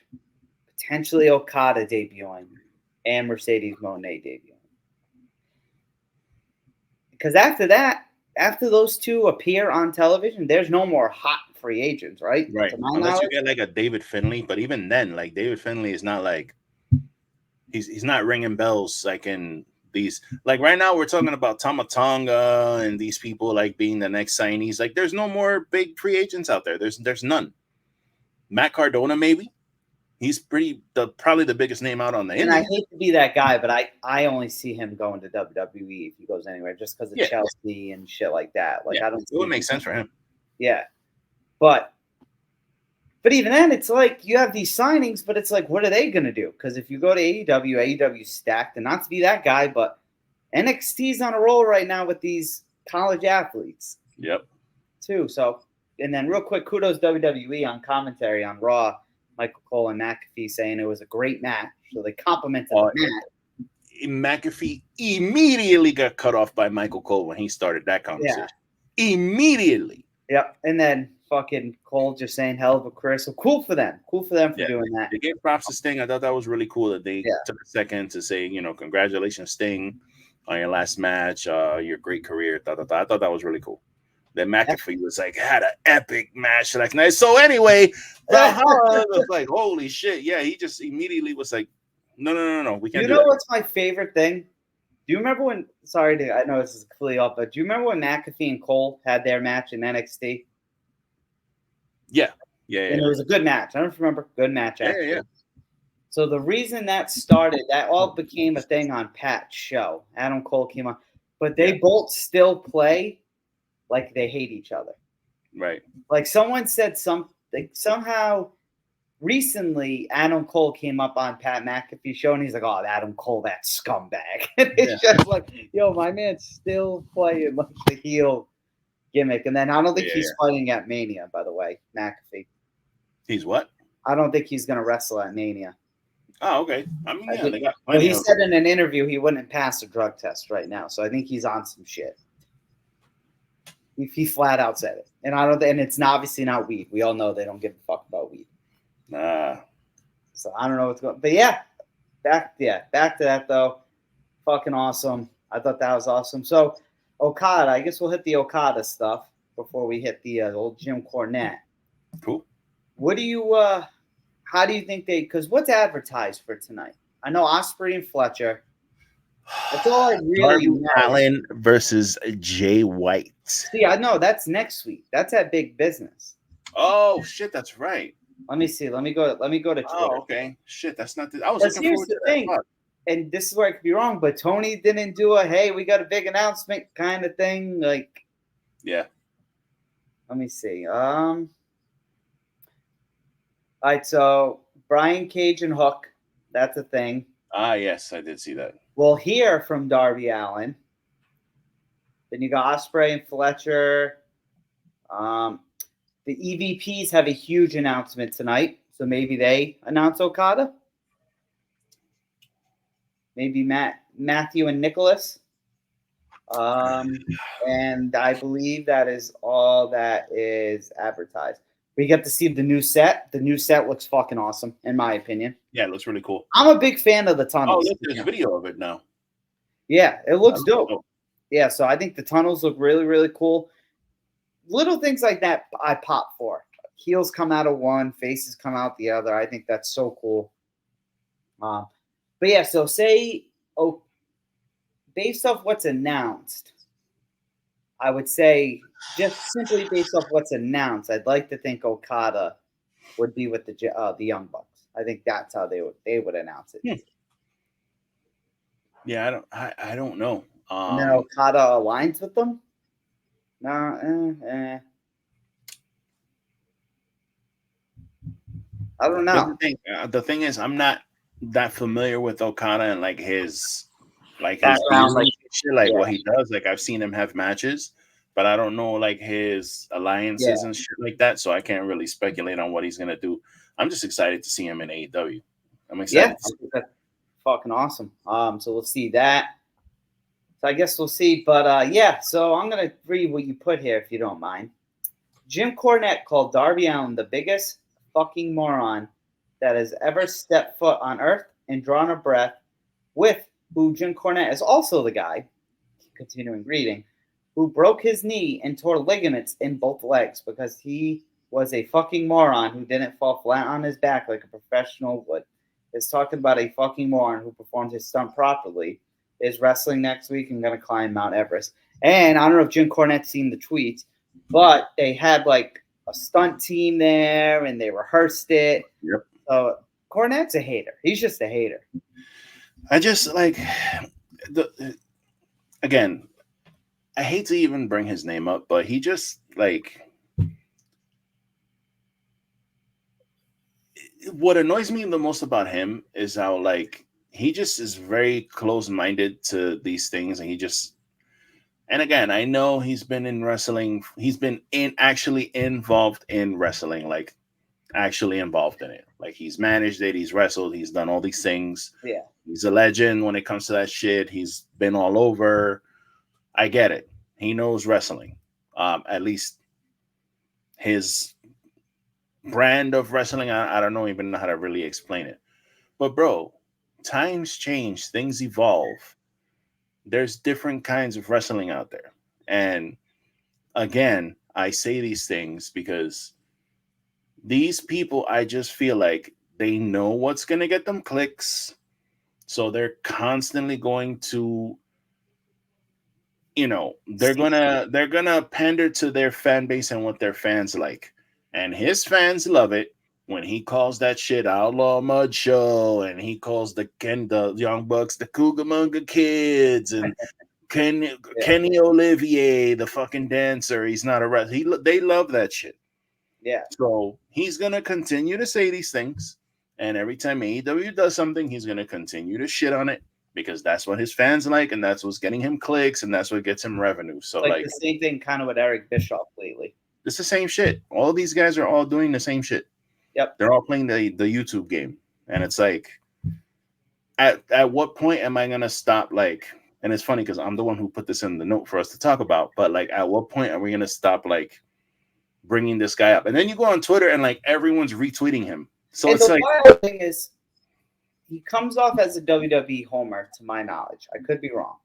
potentially Okada debuting, and Mercedes Moné debuting. Because after that, after those two appear on television, there's no more hot free agents, right? Right. Unless you get like a David Finlay, but even then, like David Finlay is not like he's not ringing bells like in these. Like right now, we're talking about Tama Tonga and these people like being the next signees. Like there's no more big free agents out there. There's none. Matt Cardona, maybe. He's probably the biggest name out on the And I hate to be that guy, but I only see him going to WWE if he goes anywhere, just because of Chelsea and shit like that. Like I don't. It would make sense for him. Yeah, but even then, it's like you have these signings, but it's like, what are they gonna do? Because if you go to AEW's stacked, and not to be that guy, but NXT's on a roll right now with these college athletes. Yep. Too. So, and then real quick, kudos WWE on commentary on Raw. Michael Cole and McAfee saying it was a great match. So they complimented the match. McAfee immediately got cut off by Michael Cole when he started that conversation. Yeah. Immediately. Yep. And then fucking Cole just saying hell of a career. So cool for them. Cool for them for doing that. They gave props to Sting. I thought that was really cool that they took a second to say, congratulations, Sting, on your last match, your great career. I thought that was really cool. Then McAfee was like, had an epic match like night. So anyway, Valhalla was like, holy shit. Yeah, he just immediately was like, no, we can't do that. You know what's my favorite thing? Do you remember when, I know this is completely off, but do you remember when McAfee and Cole had their match in NXT? Yeah. And it was a good match. I don't remember. Good match, actually. Yeah. So the reason that started, that all became a thing on Pat's show. Adam Cole came on. But they both still play like they hate each other. Right. Like someone said something, somehow recently Adam Cole came up on Pat McAfee's show and he's like, oh, Adam Cole, that scumbag. And it's just like, yo, my man's still playing like the heel gimmick. And then I don't think he's fighting at Mania, by the way, McAfee. He's what? I don't think he's going to wrestle at Mania. Oh, okay. I mean, they got he said in an interview he wouldn't pass a drug test right now. So I think he's on some shit. He flat out said it. And it's obviously not weed. We all know they don't give a fuck about weed. Nah. So I don't know what's going on. But back to that though. Fucking awesome. I thought that was awesome. So Okada, I guess we'll hit the Okada stuff before we hit the old Jim Cornette. Cool. What do you how do you think because what's advertised for tonight? I know Ospreay and Fletcher. That's all I really Darby know. Allin versus Jay White. See, I know that's next week. That's at Big Business. Oh shit, that's right. Let me see. Let me go to Twitter. Oh, okay. Shit, that's not. I was Because looking here's forward the to thing, that. and this is where I could be wrong, but Tony didn't do a hey, we got a big announcement kind of thing. Like, Yeah. let me see. All right, so Brian Cage and Hook, that's a thing. Ah, yes, I did see that. We'll hear from Darby Allin. Then you got Ospreay and Fletcher. The EVPs have a huge announcement tonight, so maybe they announce Okada. Maybe Matthew and Nicholas. And I believe that is all that is advertised. We get to see the new set. The new set looks fucking awesome, in my opinion. Yeah, it looks really cool. I'm a big fan of the Oh, tunnels. look, there's video of it now. Yeah, it looks dope. Yeah, so I think the tunnels look really, really cool. Little things like that I pop for. Heels come out of one, faces come out the other. I think that's so cool. But yeah, so based off what's announced, I would say just simply based off what's announced, I'd like to think Okada would be with the Young Bucks. I think that's how they would announce it. Yeah, I don't know. And then Okada aligns with them. No, I don't know. The thing is, I'm not that familiar with Okada and like his background, shit, what he does. Like I've seen him have matches, but I don't know like his alliances and shit like that. So I can't really speculate on what he's gonna do. I'm just excited to see him in AEW. I'm excited. Yeah, that's fucking awesome. So we'll see that. So I guess we'll see. But yeah, so I'm gonna read what you put here if you don't mind. Jim Cornette called Darby Allin the biggest fucking moron that has ever stepped foot on earth and drawn a breath, with who Jim Cornette is also the guy, continuing reading, who broke his knee and tore ligaments in both legs because he was a fucking moron who didn't fall flat on his back like a professional would. Is talking about a fucking moron who performed his stunt properly, is wrestling next week and going to climb Mount Everest. And I don't know if Jim Cornette's seen the tweets, but they had like a stunt team there and they rehearsed it. Yep. So Cornette's a hater. He's just a hater. I just like again, I hate to even bring his name up, but he just like what annoys me the most about him is how like he just is very close-minded to these things, and he just, and again, I know he's been in wrestling, he's been actually involved in wrestling, like actually involved in it. Like he's managed it, he's wrestled, he's done all these things. Yeah. He's a legend when it comes to that shit. He's been all over. I get it. He knows wrestling. At least his brand of wrestling, I don't know even know how to really explain it. But bro, times change, things evolve. There's different kinds of wrestling out there. And again, I say these things because these people, I just feel like they know what's going to get them clicks. So they're constantly going to, you know, they're gonna pander to their fan base and what their fans like. And his fans love it when he calls that shit Outlaw Mud Show, and he calls the Young Bucks the Cucamonga Kids, and Kenny Olivier, the fucking dancer. He's not a wrestler. They love that shit. Yeah. So he's gonna continue to say these things, and every time AEW does something, he's gonna continue to shit on it because that's what his fans like, and that's what's getting him clicks, and that's what gets him revenue. So like the same thing kind of with Eric Bischoff lately. It's the same shit. All these guys are all doing the same shit. Yep. They're all playing the YouTube game. And it's like, at what point am I going to stop? Like, and it's funny because I'm the one who put this in the note for us to talk about. But like, at what point are we going to stop like bringing this guy up? And then you go on Twitter and like everyone's retweeting him. So and it's the wild thing is, he comes off as a WWE homer, to my knowledge. I could be wrong.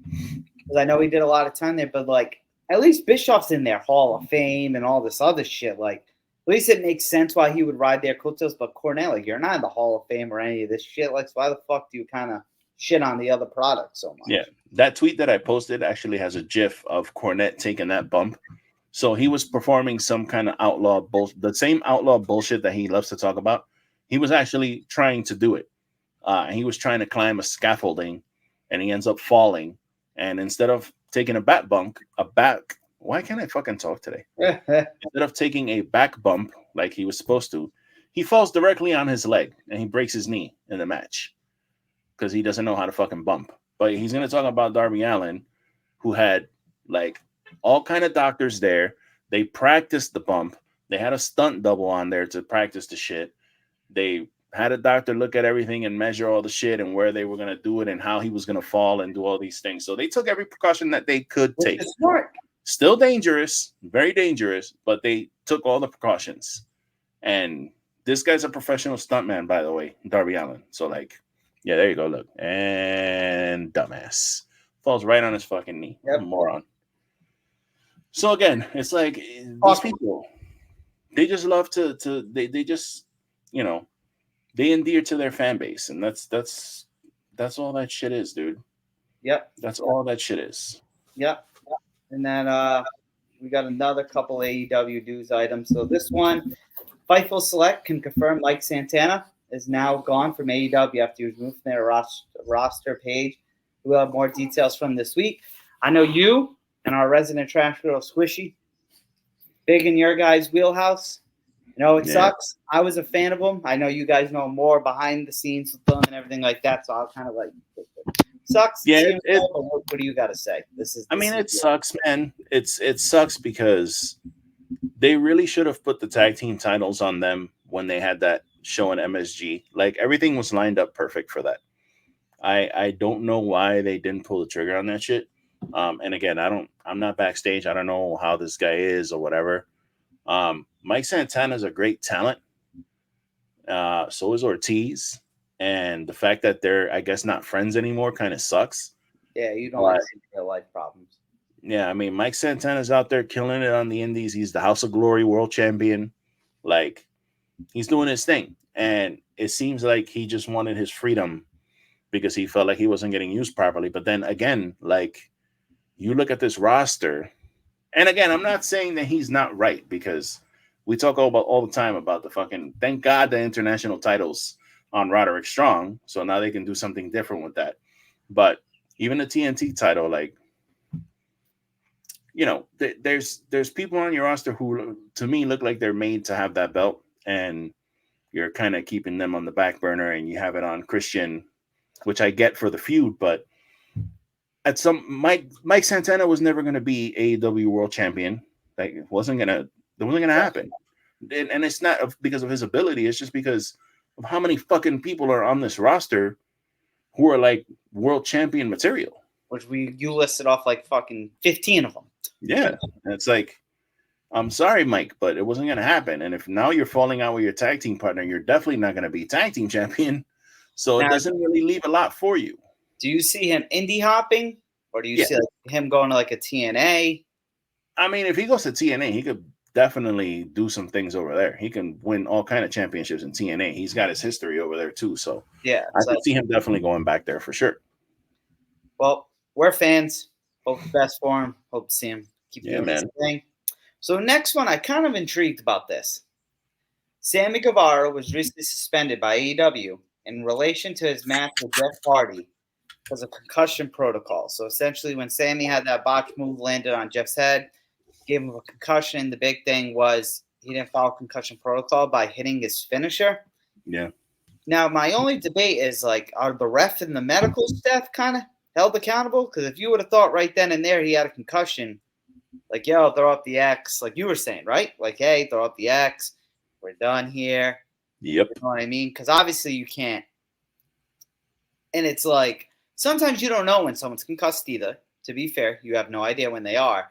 Because I know he did a lot of time there, but like, at least Bischoff's in their Hall of Fame and all this other shit. Like, at least it makes sense why he would ride their coattails. But Cornette, like, you're not in the Hall of Fame or any of this shit. Like, so why the fuck do you kind of shit on the other product so much. Yeah, that tweet that I posted actually has a GIF of Cornette taking that bump. So he was performing some kind of outlaw bullshit, the same outlaw bullshit that he loves to talk about. He was actually trying to do it. He was trying to climb a scaffolding, and he ends up falling. And instead of taking a why can't I fucking talk today? Instead of taking a back bump like he was supposed to, he falls directly on his leg, and he breaks his knee in the match because he doesn't know how to fucking bump. But he's going to talk about Darby Allin, who had like all kind of doctors there. They practiced the bump. They had a stunt double on there to practice the shit. They had a doctor look at everything and measure all the shit and where they were going to do it and how he was going to fall and do all these things. So they took every precaution that they could take. Still dangerous, very dangerous, but they took all the precautions. And this guy's a professional stuntman, by the way, Darby Allin. So like, yeah, there you go. Look, and dumbass falls right on his fucking knee. Yep. Moron. So again, it's like these people, they just love they just, you know, they endear to their fan base, and that's all that shit is, dude. Yep. That's all that shit is. Yep. And then we got another couple AEW news items. So this one, Fightful Select can confirm Mike Santana is now gone from AEW after he was moved from their roster page. We'll have more details from this week. I know you and our resident trash girl Squishy, big in your guys' wheelhouse. You know, it sucks. I was a fan of him. I know you guys know more behind the scenes with them and everything like that, so I'll kind of like sucks. Yeah, what do you got to say? It sucks, man. It sucks because they really should have put the tag team titles on them when they had that show in MSG. Like everything was lined up perfect for that. I don't know why they didn't pull the trigger on that shit. And again, I'm not backstage. I don't know how this guy is or whatever. Mike Santana is a great talent. So is Ortiz. And the fact that they're, I guess, not friends anymore kind of sucks. Yeah, you don't like real life problems. Yeah, I mean, Mike Santana's out there killing it on the indies. He's the House of Glory world champion. Like, he's doing his thing. And it seems like he just wanted his freedom because he felt like he wasn't getting used properly. But then again, like, you look at this roster, and again, I'm not saying that he's not right because we talk all the time about the fucking, thank God the international titles on Roderick Strong, so now they can do something different with that. But even the TNT title, like, you know, there's people on your roster who, to me, look like they're made to have that belt, and you're kind of keeping them on the back burner, and you have it on Christian, which I get for the feud, but at some Mike Santana was never going to be AEW World Champion. Like, it wasn't gonna happen, and it's not because of his ability. It's just because of how many fucking people are on this roster who are like world champion material. Which you listed off like fucking 15 of them. Yeah, and it's like, I'm sorry, Mike, but it wasn't going to happen. And if now you're falling out with your tag team partner, you're definitely not going to be tag team champion. So now, it doesn't really leave a lot for you. Do you see him indie hopping, or do you see like him going to like a TNA? I mean, if he goes to TNA, he could definitely do some things over there. He can win all kind of championships in TNA. He's got his history over there too. So yeah, I can see him definitely going back there for sure. Well, we're fans. Hope the best for him. Hope to see him keep doing his thing. So next one, I kind of intrigued about this. Sammy Guevaras was recently suspended by AEW in relation to his match with Jeff Hardy because of concussion protocol. So essentially, when Sammy had that botch move landed on Jeff's head, gave him a concussion. The big thing was he didn't follow concussion protocol by hitting his finisher. Yeah. Now, my only debate is, like, are the ref and the medical staff kind of held accountable? Because if you would have thought right then and there he had a concussion, like, yo, throw up the X, like you were saying, right? Like, hey, throw up the X. We're done here. Yep. You know what I mean? Because obviously you can't. And it's like, sometimes you don't know when someone's concussed either. To be fair, you have no idea when they are.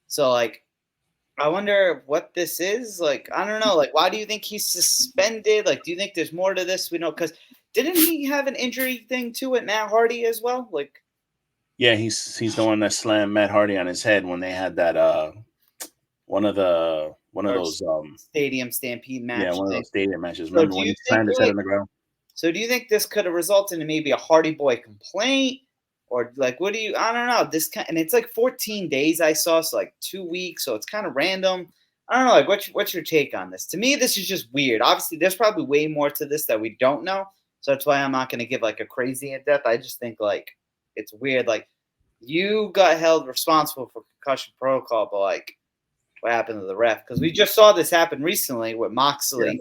So, like, I wonder what this is. Like, I don't know. Like, why do you think he's suspended? Like, do you think there's more to this? We know, because didn't he have an injury thing too at Matt Hardy as well? Like, yeah, he's the one that slammed Matt Hardy on his head when they had that one of those stadium stampede matches. Yeah, one of those stadium matches. Remember when he slammed his head on the ground? So do you think this could have resulted in maybe a Hardy Boy complaint? Or like, what do you? I don't know. This kind, and it's like 14 days I saw, so like 2 weeks, so it's kind of random. I don't know. Like, what's your take on this? To me, this is just weird. Obviously, there's probably way more to this that we don't know, so that's why I'm not going to give like a crazy in depth. I just think like it's weird. Like, you got held responsible for concussion protocol, but like, what happened to the ref? Because we just saw this happen recently with Moxley.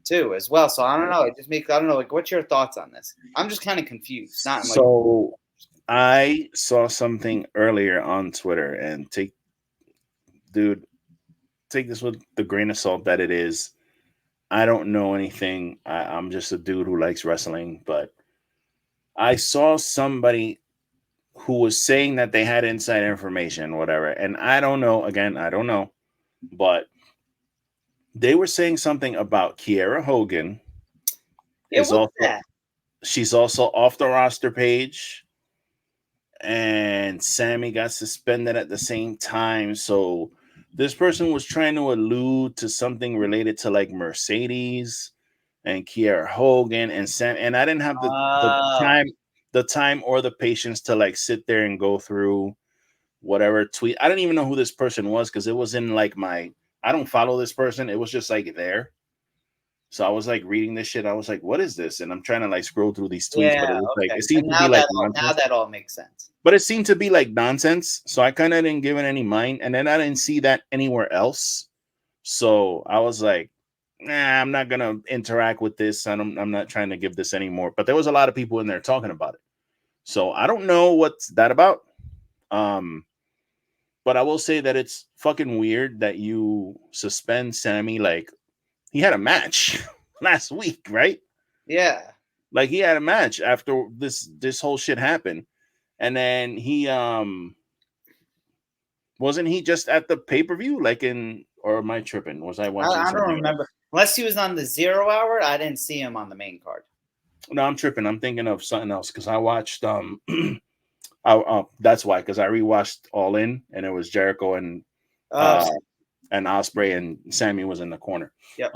Too as well. So I don't know. It just makes I don't know. Like, what's your thoughts on this? I'm just kind of confused. So I saw something earlier on Twitter, and take this with the grain of salt that it is. I don't know anything. I'm just a dude who likes wrestling, but I saw somebody who was saying that they had inside information, whatever. And I don't know. Again, I don't know, but they were saying something about Kiera Hogan. She's also off the roster page, and Sammy got suspended at the same time. So this person was trying to allude to something related to like Mercedes and Kiera Hogan and Sam. And I didn't have the time or the patience to like sit there and go through whatever tweet. I didn't even know who this person was because it was in like I don't follow this person. It was just like there. So I was like reading this shit. I was like, what is this? And I'm trying to like scroll through these tweets. Yeah, but it was okay. like it seemed to be like nonsense. Now that all makes sense. But it seemed to be like nonsense. So I kind of didn't give it any mind. And then I didn't see that anywhere else. So I was like, nah, I'm not gonna interact with this. I'm not trying to give this anymore. But there was a lot of people in there talking about it. So I don't know what's that about. But I will say that it's fucking weird that you suspend Sammy. Like, he had a match last week, right? Yeah. Like, he had a match after this whole shit happened. And then he wasn't he just at the pay-per-view? Like or am I tripping? Was I watching? I don't remember. Unless he was on the 0 hour, I didn't see him on the main card. No, I'm tripping. I'm thinking of something else because I watched that's why, because I rewatched All In, and it was Jericho and Ospreay, and Sammy was in the corner. Yep.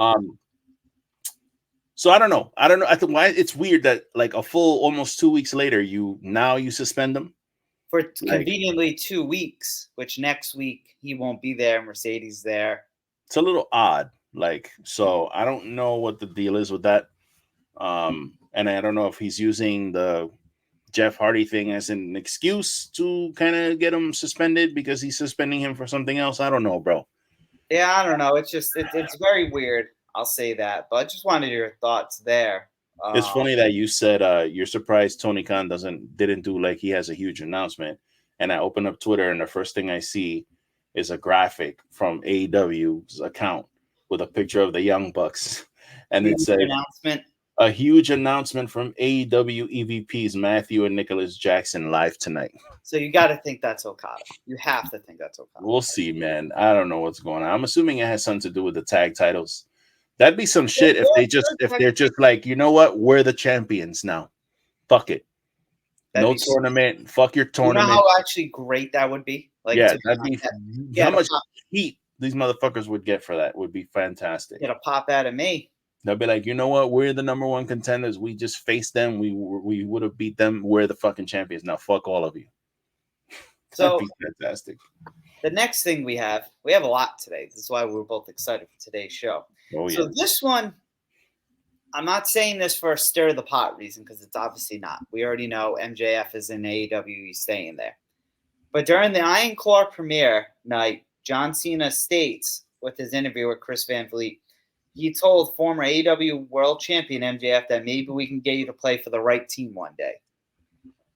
So I don't know. I think why it's weird that like a full almost 2 weeks later you suspend them for conveniently 2 weeks, which next week he won't be there. Mercedes there. It's a little odd. Like, so I don't know what the deal is with that. And I don't know if he's using the Jeff Hardy thing as an excuse to kind of get him suspended because he's suspending him for something else. I don't know, bro. Yeah, I don't know. It's just it's very weird. I'll say that, but I just wanted your thoughts there. It's funny that you said you're surprised Tony Khan didn't do like he has a huge announcement. And I open up Twitter, and the first thing I see is a graphic from AEW's account with a picture of the Young Bucks, and it said a huge announcement from AEW EVPs Matthew and Nicholas Jackson live tonight. So you got to think that's Okada. You have to think that's Okada. We'll see, man. I don't know what's going on. I'm assuming it has something to do with the tag titles. That'd be some shit if they're just like, you know what, we're the champions now. Fuck it. No tournament. Fuck your tournament. You know how actually great that would be? Like, yeah, that'd be how much heat these motherfuckers would get for that would be fantastic. Get a pop out of me. They'll be like, you know what? We're the number one contenders. We just faced them. We would have beat them. We're the fucking champions. Now fuck all of you. So that'd be fantastic. The next thing we have a lot today. This is why we're both excited for today's show. Oh, yeah. So this one, I'm not saying this for a stir the pot reason because it's obviously not. We already know MJF is in AEW. He's staying there. But during the Iron Claw premiere night, John Cena states with his interview with Chris Van Vliet, he told former AEW World Champion MJF that maybe we can get you to play for the right team one day.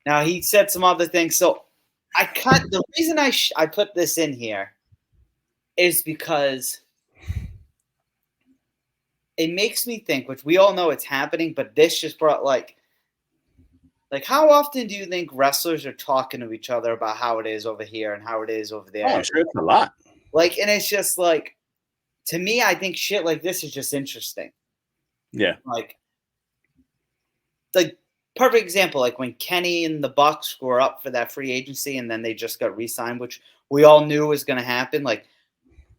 Now, he said some other things. So the reason I put this in here is because it makes me think, which we all know it's happening, but this just brought like how often do you think wrestlers are talking to each other about how it is over here and how it is over there? Oh, I'm sure it's a lot. Like, and it's just like, to me, I think shit like this is just interesting. Yeah. Like perfect example, like when Kenny and the Bucks were up for that free agency and then they just got re-signed, which we all knew was going to happen. Like,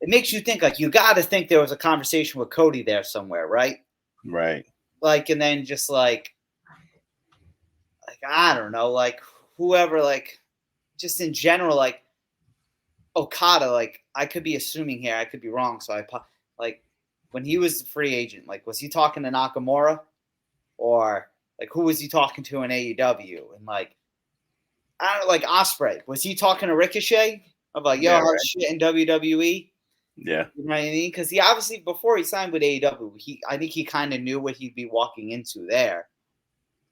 it makes you think, like, you got to think there was a conversation with Cody there somewhere, right? Right. like, and then just like I don't know, like whoever, like just in general, like Okada, like I could be assuming here, I could be wrong. So like when he was a free agent, like was he talking to Nakamura, or like who was he talking to in AEW? And like I don't know, like Ospreay, was he talking to Ricochet about yo, how's shit in WWE? Yeah, you know what I mean? Because he obviously before he signed with AEW, I think he kind of knew what he'd be walking into there.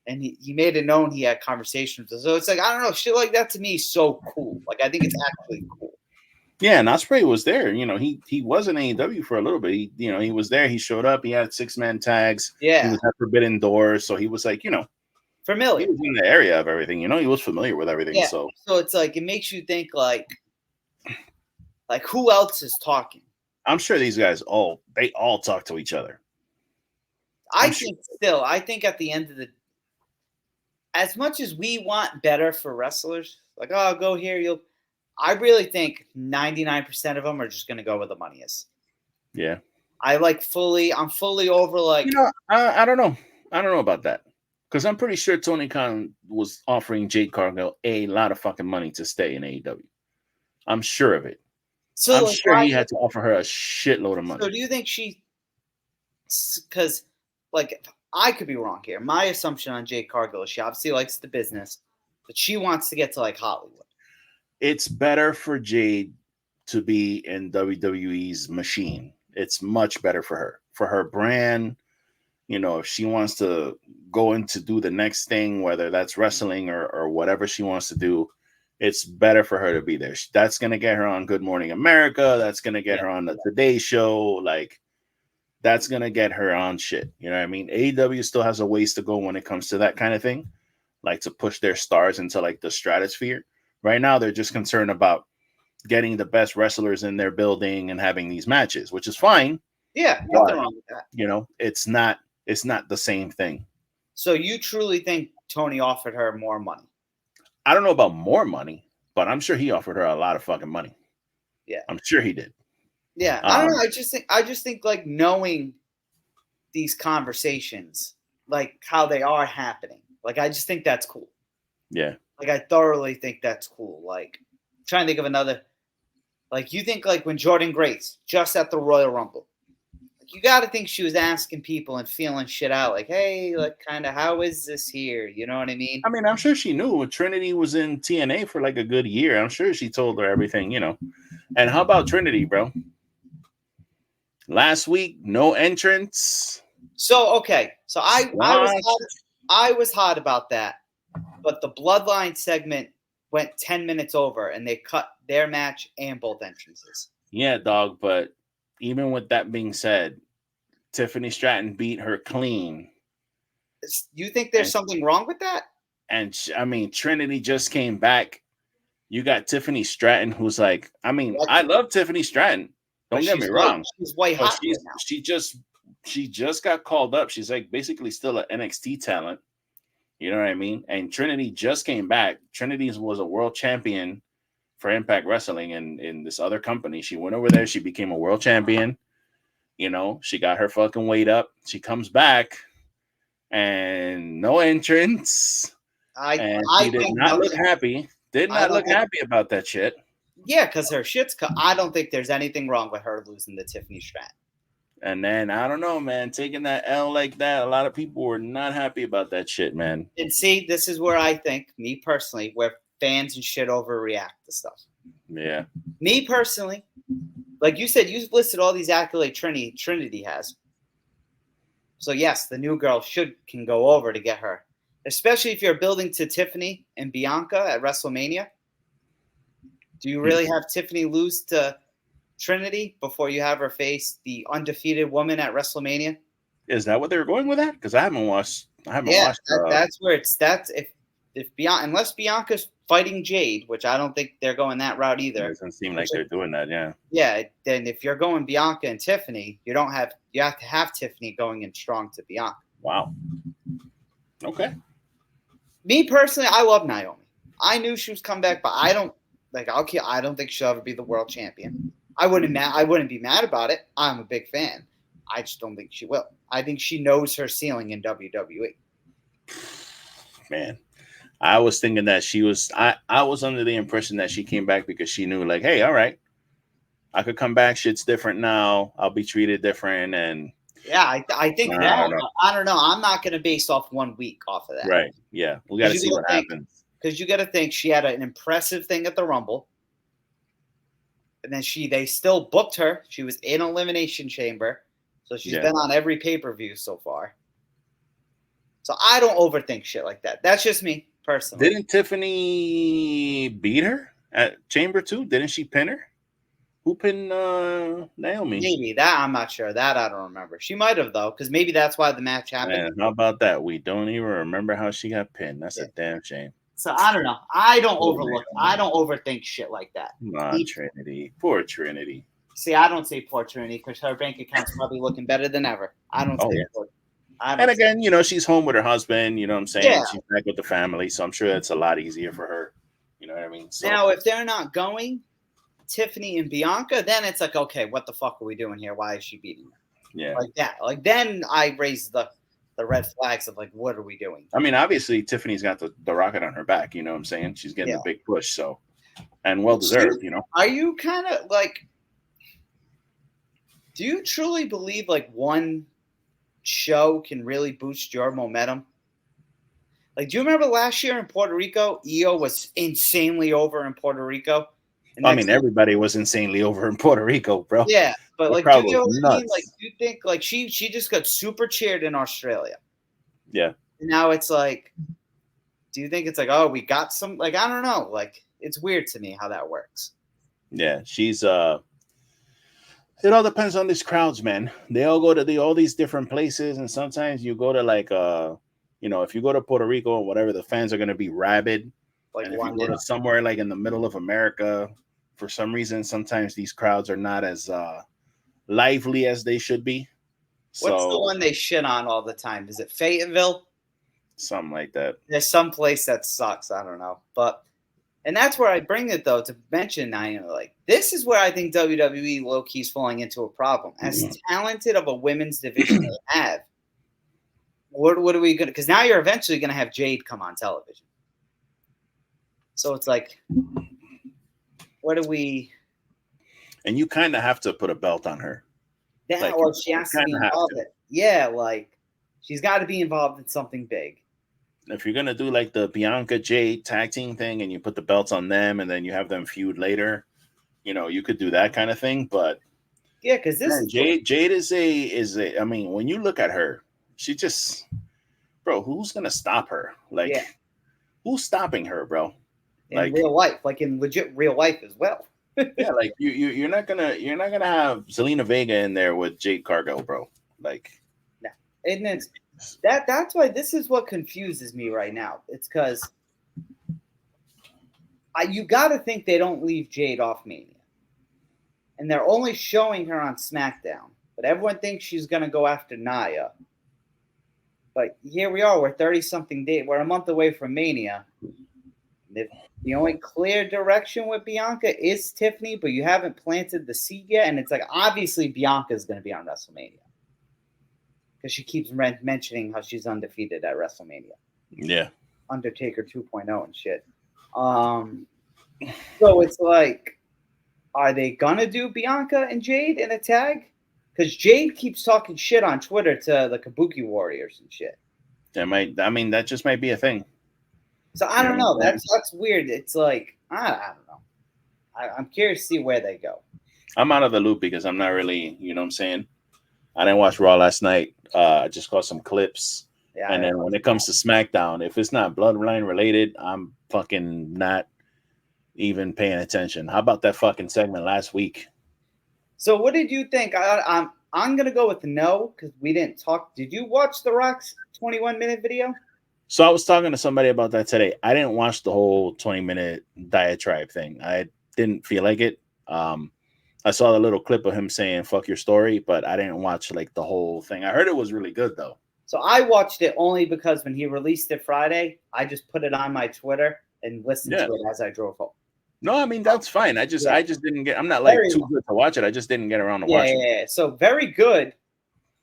And he made it known he had conversations. So it's like, I don't know, shit like that to me is so cool. Like, I think it's actually cool. Yeah, and Ospreay was there. You know, he was in AEW for a little bit. He was there. He showed up. He had 6-man tags. Yeah. He was at Forbidden Doors. So he was like, familiar. He was in the area of everything. He was familiar with everything. Yeah. So it's like, it makes you think like who else is talking? I'm sure these guys all talk to each other. I think at the end of the, as much as we want better for wrestlers, like, oh, go here, I really think 99% of them are just going to go where the money is. Yeah. I'm fully over, like, I don't know. I don't know about that. Because I'm pretty sure Tony Khan was offering Jade Cargill a lot of fucking money to stay in AEW. I'm sure of it. So I'm sure he had to offer her a shitload of money. So do you think because, like, I could be wrong here. My assumption on Jade Cargill is she obviously likes the business, but she wants to get to, like, Hollywood. It's better for Jade to be in WWE's machine. It's much better for her brand. If she wants to go in to do the next thing, whether that's wrestling or whatever she wants to do, it's better for her to be there. That's going to get her on Good Morning America. That's going to get her on the Today Show. Like, that's going to get her on shit. You know what I mean? AEW still has a ways to go when it comes to that kind of thing, like to push their stars into like the stratosphere. Right now, they're just concerned about getting the best wrestlers in their building and having these matches, which is fine. Yeah, nothing wrong with that. It's not the same thing. So you truly think Tony offered her more money? I don't know about more money, but I'm sure he offered her a lot of fucking money. Yeah, I'm sure he did. Yeah, I don't know. I just think like knowing these conversations, like how they are happening, like I just think that's cool. Yeah. Like I thoroughly think that's cool. Like I'm trying to think of another. Like you think like when Jordan Grace just at the Royal Rumble, like you got to think she was asking people and feeling shit out. Like, hey, like kind of how is this here? You know what I mean? I mean, I'm sure she knew. Trinity was in TNA for like a good year. I'm sure she told her everything. And how about Trinity, bro? Last week, no entrance. So okay, so I was hot about that, but the Bloodline segment went 10 minutes over, and they cut their match and both entrances. Yeah, dog. But even with that being said, Tiffany Stratton beat her clean. You think there's something wrong with that? And I mean, Trinity just came back. You got Tiffany Stratton, who's like, I mean, I love Tiffany Stratton. Don't get me wrong. She's white hot right now. She just got called up. She's like basically still an NXT talent. You know what I mean? And Trinity just came back. Trinity was a world champion for Impact Wrestling in this other company. She went over there. She became a world champion. She got her fucking weight up. She comes back and no entrance. She did not look happy. Did not look happy about that shit. Yeah, because her shit's cut. I don't think there's anything wrong with her losing to Tiffany Stratton. And then, I don't know, man, taking that L like that, a lot of people were not happy about that shit, man. And see, this is where I think, me personally, where fans and shit overreact to stuff. Yeah. Me personally, like you said, you've listed all these accolades Trinity has. So, yes, the new girl can go over to get her. Especially if you're building to Tiffany and Bianca at WrestleMania. Do you really have Tiffany lose to Trinity before you have her face the undefeated woman at WrestleMania? Is that what they were going with that? Because I haven't watched. That's where if Bianca, unless Bianca's fighting Jade, which I don't think they're going that route either. It doesn't seem like they're doing that. Yeah. Yeah. Then if you're going Bianca and Tiffany, you have to have Tiffany going in strong to Bianca. Wow. Okay. Me personally, I love Naomi. I knew she was coming back, but I don't. I don't think she'll ever be the world champion. I wouldn't be mad about it. I'm a big fan. I just don't think she will. I think she knows her ceiling in WWE. Man, I was thinking that she was. I was under the impression that she came back because she knew, like, hey, all right, I could come back. Shit's different now. I'll be treated different, and yeah, I think I that. don't know. I don't know. I'm not going to base off 1 week off of that. Right? Yeah, we got to see what happens. Because you got to think she had an impressive thing at the Rumble, and then they still booked her. She was in Elimination Chamber, so she's been on every pay-per-view so far. So I don't overthink shit like that. That's just me personally. Didn't Tiffany beat her at Chamber 2? Didn't she pin her? Who pinned Naomi? Maybe that I'm not sure. That I don't remember. She might have though, because maybe that's why the match happened. Man, how about that? We don't even remember how she got pinned. That's a damn shame. So I don't know. I don't overthink shit like that. Trinity. Poor Trinity. See, I don't say poor Trinity because her bank account's probably looking better than ever. I don't say poor. And again, she's home with her husband. You know what I'm saying? Yeah. She's back with the family, so I'm sure it's a lot easier for her. You know what I mean? So, now, if they're not going, Tiffany and Bianca, then it's like, okay, what the fuck are we doing here? Why is she beating her? Yeah. Like that. Like then I raise the red flags of like, what are we doing? I mean, obviously Tiffany's got the rocket on her back, you know what I'm saying? She's getting a big push, so, and well deserved, Are you kind of like, do you truly believe like one show can really boost your momentum? Like, do you remember last year in Puerto Rico, EO was insanely over in Puerto Rico? I mean, everybody was insanely over in Puerto Rico, bro. Yeah, but like, do you know what I mean? Like, do you think like she just got super cheered in Australia? Yeah. And now it's like, do you think it's like, oh, we got some? Like, I don't know. Like, it's weird to me how that works. Yeah, she's it all depends on these crowds, man. They all go to all these different places, and sometimes you go to like if you go to Puerto Rico or whatever, the fans are gonna be rabid. Like, and if you go to somewhere like in the middle of America, for some reason, sometimes these crowds are not as lively as they should be. What's the one they shit on all the time? Is it Fayetteville? Something like that. There's some place that sucks. I don't know. And that's where I bring it, though, to mention, like, this is where I think WWE low-key is falling into a problem. As talented of a women's division they have, what are we going to – because now you're eventually going to have Jade come on television. So it's like, what do we – And you kind of have to put a belt on her. Yeah, like, or she has to be involved in it. Yeah, like, she's got to be involved in something big. If you're gonna do like the Bianca Jade tag team thing, and you put the belts on them, and then you have them feud later, you could do that kind of thing. But yeah, because Jade is a. I mean, when you look at her, she just, bro, who's gonna stop her? Like, who's stopping her, bro? In real life, like in legit real life as well. Yeah, like you're not gonna have Zelina Vega in there with Jade Cargill, bro. Like, no, and it's. That's why this is what confuses me right now. It's because you got to think they don't leave Jade off Mania. And they're only showing her on SmackDown. But everyone thinks she's going to go after Nia. But here we are. We're 30-something days. We're a month away from Mania. The only clear direction with Bianca is Tiffany, but you haven't planted the seed yet. And it's like, obviously, Bianca's going to be on WrestleMania. Because she keeps mentioning how she's undefeated at WrestleMania. Yeah. Undertaker 2.0 and shit. So it's like, are they going to do Bianca and Jade in a tag? Because Jade keeps talking shit on Twitter to the Kabuki Warriors and shit. That just might be a thing. So I don't know. That's weird. It's like, I don't know. I'm curious to see where they go. I'm out of the loop because I'm not really, you know what I'm saying? I didn't watch Raw last night. I just caught some clips. Yeah, and then when it comes to SmackDown, if it's not Bloodline related, I'm fucking not even paying attention. How about that fucking segment last week? So what did you think? I'm going to go with no because we didn't talk. Did you watch The Rock's 21-minute video? So I was talking to somebody about that today. I didn't watch the whole 20-minute diatribe thing. I didn't feel like it. I saw the little clip of him saying, fuck your story, but I didn't watch like the whole thing. I heard it was really good though. So I watched it only because when he released it Friday, I just put it on my Twitter and listened to it as I drove home. No, I mean, that's fine. I just didn't get, I'm not like too good to watch it. I just didn't get around to watching it. Yeah. So very good.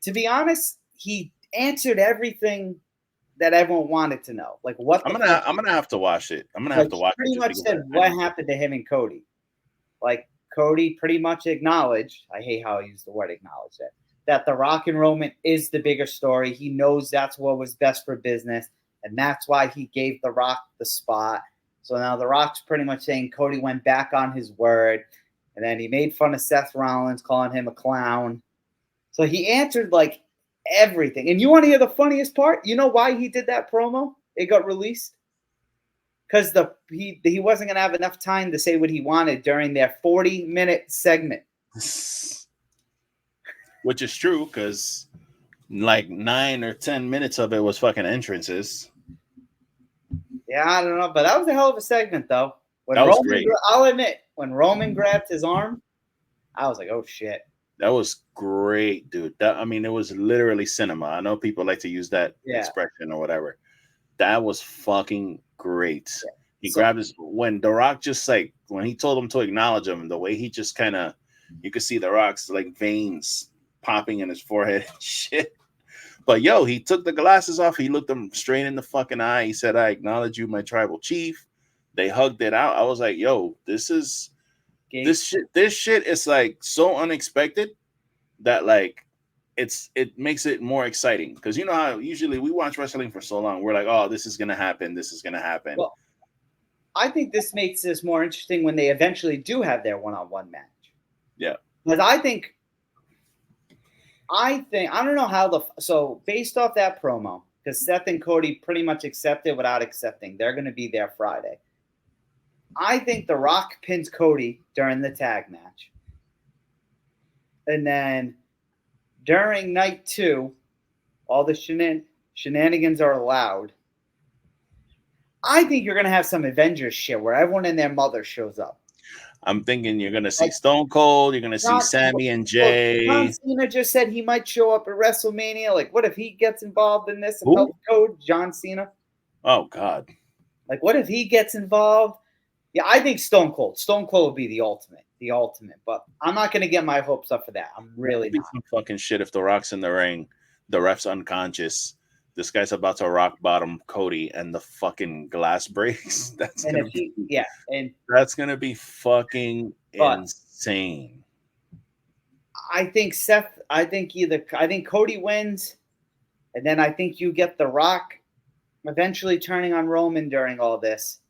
to be honest, he answered everything that everyone wanted to know. Like what I'm gonna have to watch it. I'm gonna have to watch it. Pretty much said what happened to him and Cody. Like Cody pretty much acknowledged. I hate how I use the word acknowledge it. That the Rock and Roman is the bigger story. He knows that's what was best for business, and that's why he gave The Rock the spot. So now The Rock's pretty much saying Cody went back on his word, and then he made fun of Seth Rollins, calling him a clown. So he answered like everything. And you want to hear the funniest part? You know why he did that promo? It got released because he wasn't going to have enough time to say what he wanted during their 40-minute segment. Which is true, because like 9 or 10 minutes of it was fucking entrances. Yeah, I don't know, but that was a hell of a segment, though. That was great. I'll admit, when Roman grabbed his arm, I was like, "Oh shit!" That was great, dude. It was literally cinema. I know people like to use that expression or whatever. That was fucking great. Yeah. He grabbed his when The Rock just like when he told him to acknowledge him, the way he just kind of you could see The Rock's like veins popping in his forehead and shit. But yo, he took the glasses off. He looked him straight in the fucking eye. He said, "I acknowledge you, my tribal chief." They hugged it out. I was like, yo, this shit is like so unexpected that like it makes it more exciting. Because you know how usually we watch wrestling for so long, we're like, oh, this is gonna happen. This is gonna happen. Well, I think this makes this more interesting when they eventually do have their one-on-one match. Yeah. Because I don't know how so based off that promo, because Seth and Cody pretty much accepted without accepting. They're going to be there Friday. I think The Rock pins Cody during the tag match. And then during night 2, all the shenanigans are allowed. I think you're going to have some Avengers shit where everyone and their mother shows up. I'm thinking you're going to see Stone Cold. You're going to see Sammy and Jay. John Cena just said he might show up at WrestleMania. Like, what if he gets involved in this and helps Code? John Cena? Oh, God. Like, what if he gets involved? Yeah, I think Stone Cold. Stone Cold would be the ultimate. But I'm not going to get my hopes up for that. I'm really not. Some fucking shit if The Rock's in the ring, the ref's unconscious. This guy's about to rock bottom Cody and the fucking glass breaks. That's gonna be fucking insane. I think Cody wins, and then I think you get The Rock eventually turning on Roman during all this,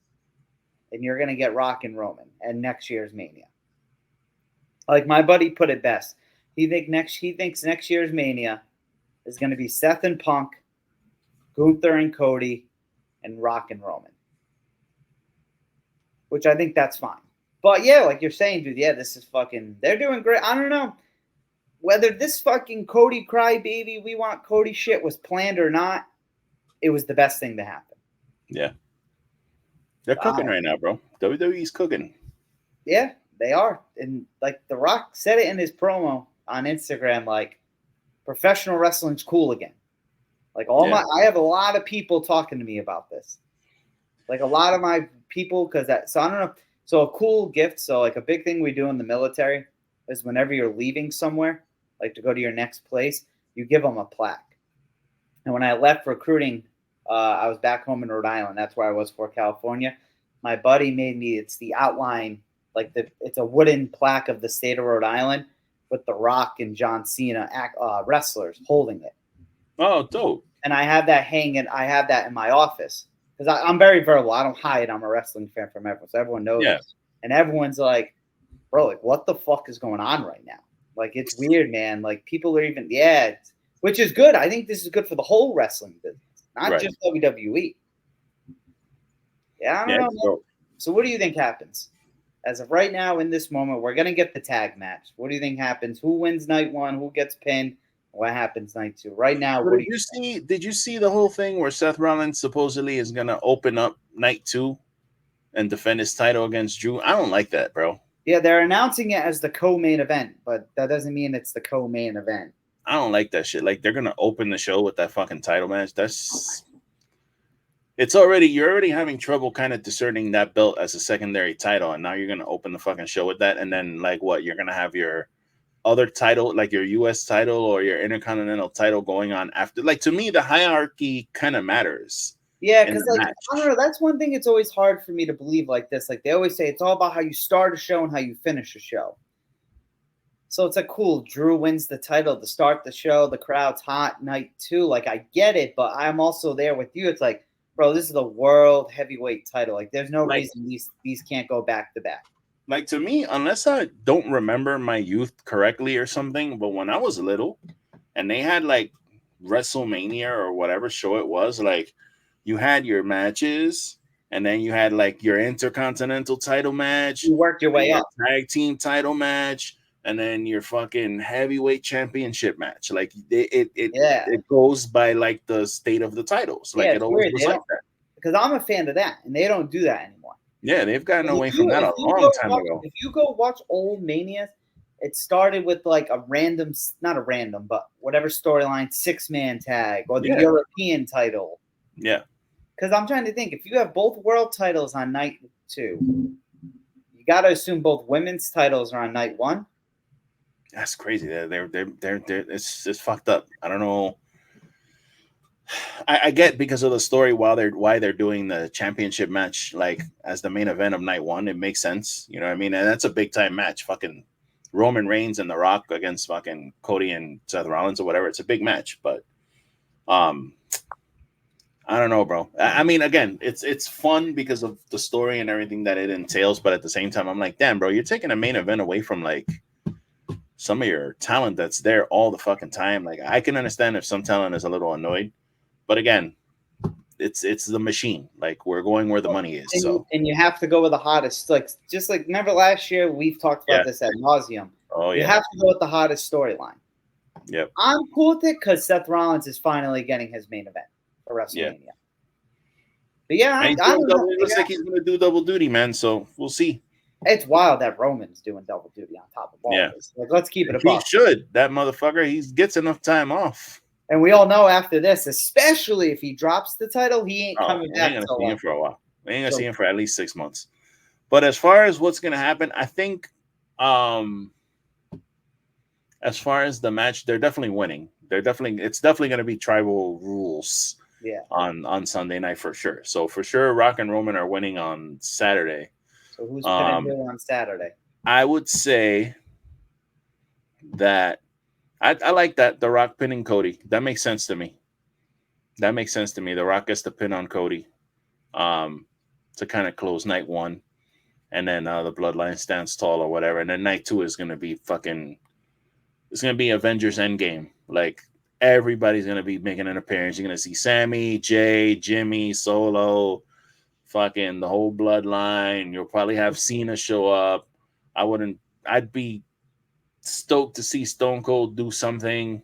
and you're gonna get Rock and Roman and next year's Mania. Like my buddy put it best. He thinks next year's Mania is gonna be Seth and Punk, Gunther and Cody, and Rock and Roman. Which I think that's fine. But yeah, like you're saying, dude, this is fucking, they're doing great. I don't know whether this fucking Cody crybaby, we want Cody shit was planned or not. It was the best thing to happen. Yeah. They're cooking right now, bro. WWE's cooking. Yeah, they are. And like The Rock said it in his promo on Instagram, like professional wrestling's cool again. Like I have a lot of people talking to me about this. Like a lot of my people, I don't know. So a cool gift. So like a big thing we do in the military is whenever you're leaving somewhere, like to go to your next place, you give them a plaque. And when I left recruiting, I was back home in Rhode Island. That's where I was for California. My buddy made me, it's the outline, it's a wooden plaque of the state of Rhode Island with The Rock and John Cena wrestlers holding it. Oh, dope. And I have that hanging. I have that in my office because I'm very verbal. I don't hide. I'm a wrestling fan from everyone. So everyone knows. Yeah. And everyone's like, bro, like, what the fuck is going on right now? Like, it's weird, man. Like, people are even, which is good. I think this is good for the whole wrestling business, not just WWE. Yeah, I don't know. So what do you think happens? As of right now, in this moment, we're going to get the tag match. What do you think happens? Who wins night 1? Who gets pinned? What happens night 2? Right now, did you see the whole thing where Seth Rollins supposedly is going to open up night 2 and defend his title against Drew? I don't like that, bro. Yeah, they're announcing it as the co-main event, but that doesn't mean it's the co-main event. I don't like that shit. Like, they're going to open the show with that fucking title match. You're already having trouble kind of discerning that belt as a secondary title, and now you're going to open the fucking show with that, and then, like, what? You're going to have your other title, like your US title or your Intercontinental title going on after. Like, to me, the hierarchy kind of matters. Yeah, because like I don't know, that's one thing it's always hard for me to believe like this. Like they always say it's all about how you start a show and how you finish a show. So it's like, cool, Drew wins the title to start the show, the crowd's hot, night 2. Like I get it, but I'm also there with you. It's like, bro, this is the world heavyweight title. Like there's no reason these can't go back to back. Like, to me, unless I don't remember my youth correctly or something, but when I was little and they had like WrestleMania or whatever show it was, like you had your matches and then you had like your Intercontinental title match. You worked your way up. Tag team title match. And then your fucking heavyweight championship match. Like it goes by like the state of the titles. Like it always was like that. Because I'm a fan of that, and they don't do that anymore. Yeah, they've gotten away from that a long time ago. If you go watch old Manias, it started with like a random, not a random, but whatever storyline, 6-man tag or the European title. Yeah. Because I'm trying to think, if you have both world titles on night 2, you got to assume both women's titles are on night 1. That's crazy. They're it's fucked up. I don't know. I get because of the story why they're doing the championship match like as the main event of night 1. It makes sense, you know what I mean? And that's a big time match. Fucking Roman Reigns and The Rock against fucking Cody and Seth Rollins or whatever. It's a big match, but I don't know, bro. I mean, again, it's fun because of the story and everything that it entails, but at the same time, I'm like, damn, bro, you're taking a main event away from like some of your talent that's there all the fucking time. Like I can understand if some talent is a little annoyed, but again, it's the machine. Like we're going where the money is. And you have to go with the hottest. Like just like remember last year we've talked about this ad nauseum. Oh yeah, you have to go with the hottest storyline. Yep, I'm cool with it because Seth Rollins is finally getting his main event for WrestleMania. Yeah. But yeah, I don't know. It looks like he's gonna do double duty, man. So we'll see. It's wild that Roman's doing double duty on top of all this. Like, let's keep it a buck. He should. That motherfucker, he gets enough time off. And we all know after this, especially if he drops the title, he ain't coming back. We ain't gonna see him for a while. We ain't gonna see him for at least 6 months. But as far as what's gonna happen, I think as far as the match, they're definitely winning. It's definitely gonna be tribal rules on Sunday night for sure. So for sure, Rock and Roman are winning on Saturday. So who's pinning who on Saturday? I would say that I like that The Rock pinning Cody. That makes sense to me. The Rock gets the pin on Cody to kind of close night 1. And then the Bloodline stands tall or whatever. And then night 2 is going to be it's going to be Avengers Endgame. Like everybody's going to be making an appearance. You're going to see Sammy, Jay, Jimmy, Solo, fucking the whole Bloodline. You'll probably have Cena show up. I'd be stoked to see Stone Cold do something.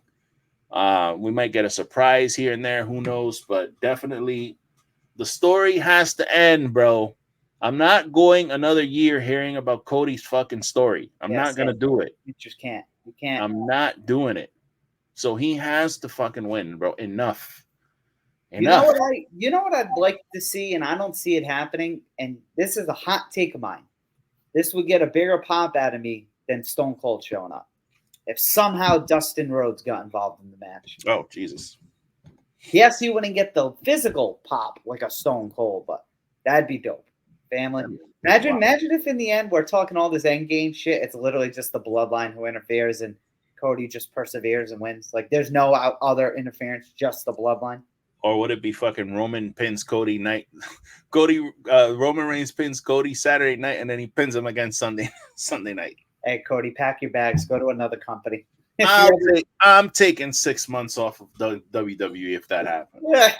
We might get a surprise here and there. Who knows? But definitely the story has to end, bro. I'm not going another year hearing about Cody's fucking story. I'm not going to do it. You just can't. You can't. I'm not doing it. So he has to fucking win, bro. Enough. You know what I'd like to see, and I don't see it happening, and this is a hot take of mine. This would get a bigger pop out of me than Stone Cold showing up. If somehow Dustin Rhodes got involved in the match. Oh, Jesus. Yes, he wouldn't get the physical pop like a Stone Cold, but that'd be dope. Family. Imagine if in the end we're talking all this endgame shit. It's literally just the Bloodline who interferes and Cody just perseveres and wins. Like there's no other interference, just the Bloodline. Or would it be fucking Roman pins Cody night? Roman Reigns pins Cody Saturday night, and then he pins him again Sunday night. Hey, Cody, pack your bags. Go to another company. I'm taking 6 months off of WWE if that happens. Yeah,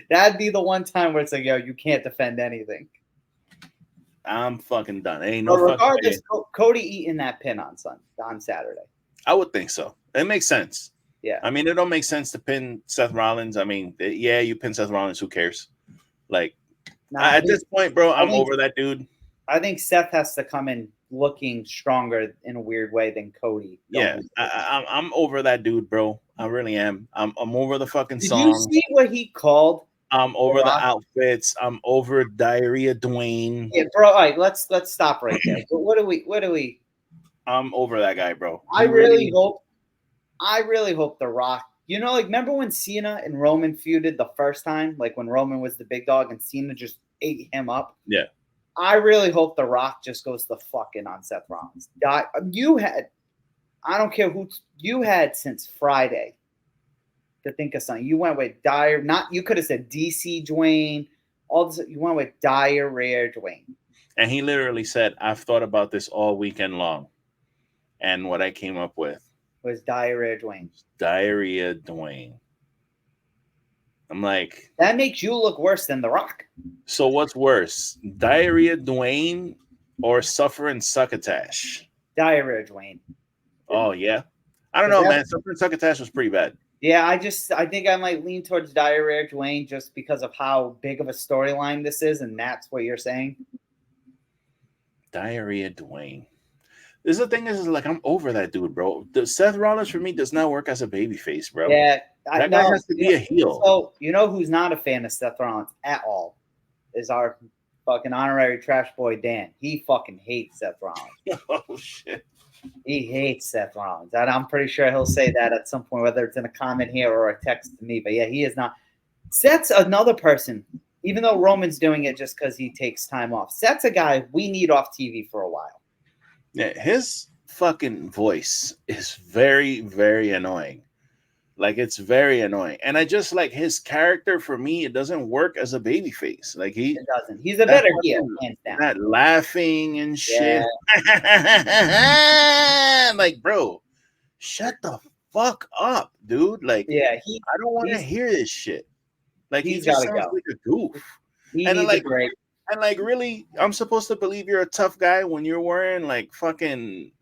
that'd be the one time where it's like, yo, you can't defend anything. I'm fucking done. Ain't no regardless, Cody eating that pin on Saturday. I would think so. It makes sense. Yeah. I mean, it don't make sense to pin Seth Rollins. I mean, you pin Seth Rollins. Who cares? Like, at this point, bro, I'm over that dude. I think Seth has to come in looking stronger in a weird way than Cody. Yeah, I'm over that dude, bro. I really am. I'm over the fucking song. Did you see what he called? I'm over the outfits. I'm over Diarrhea Dwayne. Yeah, bro. All right, let's stop right there. But what do we? I'm over that guy, bro. I really hope The Rock. You know, like remember when Cena and Roman feuded the first time, like when Roman was the big dog and Cena just ate him up. Yeah. I really hope The Rock just goes the fucking on Seth Rollins. I don't care who you had since Friday to think of something. You went with you could have said DC Dwayne. All this, you went with diarrhea Dwayne. And he literally said, I've thought about this all weekend long. And what I came up with was diarrhea Dwayne. Diarrhea Dwayne. I'm like, that makes you look worse than The Rock. So what's worse, Diarrhea Dwayne or Suffering Succotash? Diarrhea Dwayne. Oh yeah, I don't know, man. Suffering Succotash was pretty bad. Yeah, I think I might lean towards Diarrhea Dwayne just because of how big of a storyline this is, and that's what you're saying. Diarrhea Dwayne. This is the thing is like I'm over that dude, bro. The Seth Rollins for me does not work as a babyface, bro. Yeah, that guy has to be a heel. So you know who's not a fan of Seth Rollins at all is our fucking honorary trash boy Dan. He fucking hates Seth Rollins. Oh shit. He hates Seth Rollins. And I'm pretty sure he'll say that at some point, whether it's in a comment here or a text to me. But yeah, he is not. Seth's another person, even though Roman's doing it just because he takes time off. Seth's a guy we need off TV for a while. Yeah, his fucking voice is very, very annoying. Like, it's very annoying. And I just like his character. For me, it doesn't work as a babyface. Like, it doesn't. He's a better heel, hands down. Not laughing and shit. Yeah. Like, bro, shut the fuck up, dude. Like, yeah, I don't want to hear this shit. Like, he just sounds like a goof. And like, great. And like, really, I'm supposed to believe you're a tough guy when you're wearing like fucking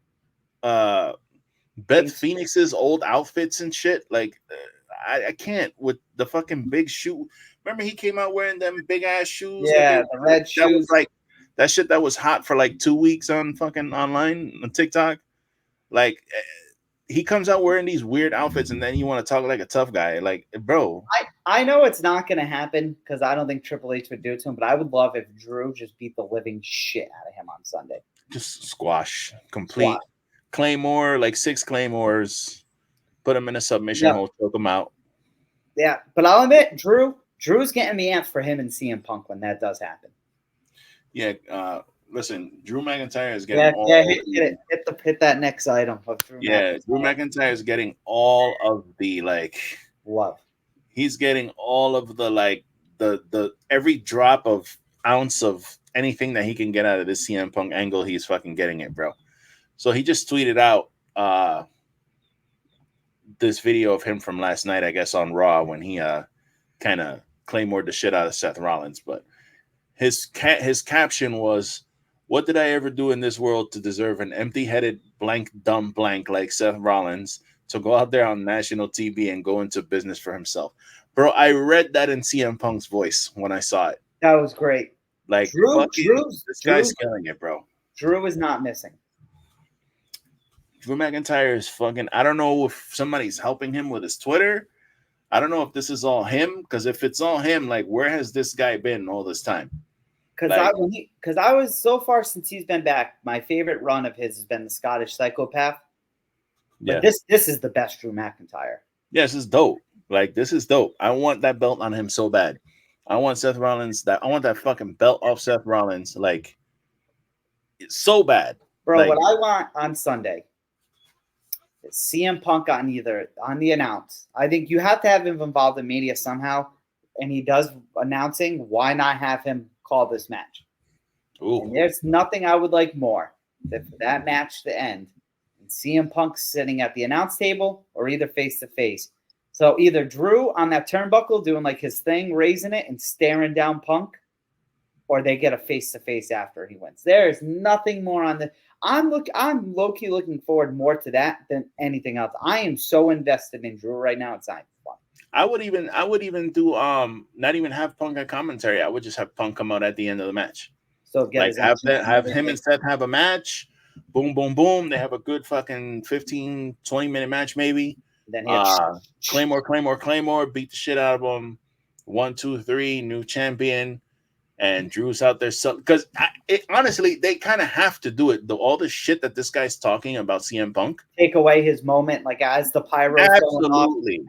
Beth Phoenix's old outfits and shit. Like, I can't with the fucking big shoe. Remember, he came out wearing them big ass shoes. Yeah, the red shoes. That was like that shit that was hot for like 2 weeks on fucking online on TikTok. Like, he comes out wearing these weird outfits, and then you want to talk like a tough guy. Like, bro. I know it's not going to happen because I don't think Triple H would do it to him, but I would love if Drew just beat the living shit out of him on Sunday. Just squash. Complete. Claymore, like 6 claymores. Put him in a submission hold, choke him out. Yeah, but I'll admit, Drew's getting the amps for him and CM Punk when that does happen. Yeah, listen, Drew McIntyre is getting hit that next item of Drew McIntyre. Drew McIntyre is getting all of the like love. He's getting all of the like the every drop of ounce of anything that he can get out of this CM Punk angle. He's fucking getting it, bro. So he just tweeted out this video of him from last night, I guess, on Raw when he kind of claymored the shit out of Seth Rollins. But his caption was, "What did I ever do in this world to deserve an empty-headed blank dumb blank like Seth Rollins to go out there on national TV and go into business for himself?" Bro, I read that in CM Punk's voice when I saw it. That was great. Like, this guy's killing it, bro. Drew is not missing. Drew McIntyre is fucking. I don't know if somebody's helping him with his Twitter. I don't know if this is all him, because if it's all him, like, where has this guy been all this time? Because I was so far since he's been back, my favorite run of his has been the Scottish Psychopath. But yeah, this is the best Drew McIntyre. Yeah, this is dope. Like, this is dope. I want that belt on him so bad. I want Seth Rollins. I want that fucking belt off Seth Rollins. Like, it's so bad, bro. Like, what I want on Sunday. CM Punk on the announce. I think you have to have him involved in media somehow, and he does announcing. Why not have him call this match? And there's nothing I would like more than for that match to end and CM Punk sitting at the announce table or either face to face. So either Drew on that turnbuckle doing like his thing, raising it and staring down Punk, or they get a face to face after he wins. There is nothing more on the. I'm low-key looking forward more to that than anything else. I am so invested in Drew right now. It's not fun. I would even do not even have Punk on commentary. I would just have Punk come out at the end of the match. So like have him and Seth have a match. Boom, boom, boom. They have a good fucking 15, 20-minute match maybe. Then Claymore, beat the shit out of them. 1, 2, 3, new champion. and Drew's out there. So, because honestly, they kind of have to do it. All the shit that this guy's talking about CM Punk, take away his moment, like as the pyro's absolutely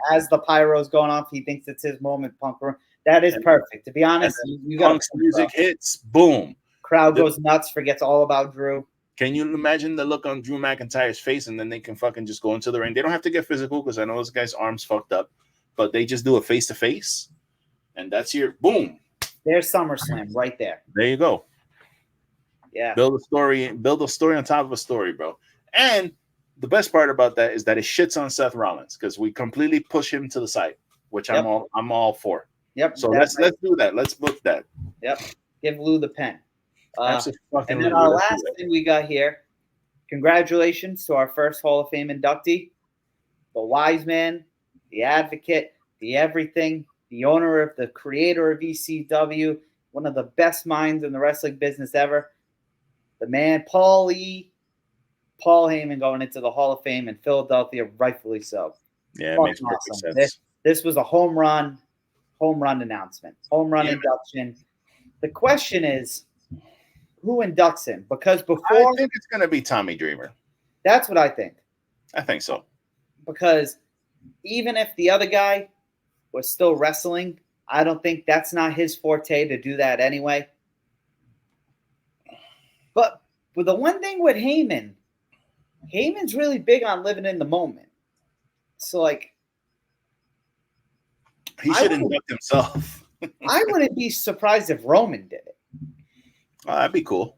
going off, he thinks it's his moment. Punk, that is perfect. To be honest, you got Punk's music hits, boom, crowd goes nuts, forgets all about Drew. Can you imagine the look on Drew McIntyre's face, and then they can fucking just go into the ring? They don't have to get physical because I know this guy's arms fucked up, but they just do a face to face, and that's your boom. There's SummerSlam right there. There you go. Yeah. Build a story on top of a story, bro. And the best part about that is that it shits on Seth Rollins because we completely push him to the side, which I'm all for. Yep. So let's do that. Let's book that. Yep. Give Lou the pen. And then Lou, our last thing we got here. Congratulations to our first Hall of Fame inductee, the wise man, the advocate, the everything, the owner of the creator of ECW, one of the best minds in the wrestling business ever, the man Paul Heyman going into the Hall of Fame in Philadelphia, rightfully so. Yeah, it makes perfect sense. This was a home run announcement, home run induction. The question is, who inducts him? Because before, I think it's going to be Tommy Dreamer. That's what I think. I think so. Because even if the other guy was still wrestling, I don't think that's not his forte to do that anyway. But the one thing with Heyman's really big on living in the moment. So, like, he should induct himself. I wouldn't be surprised if Roman did it. That'd be cool.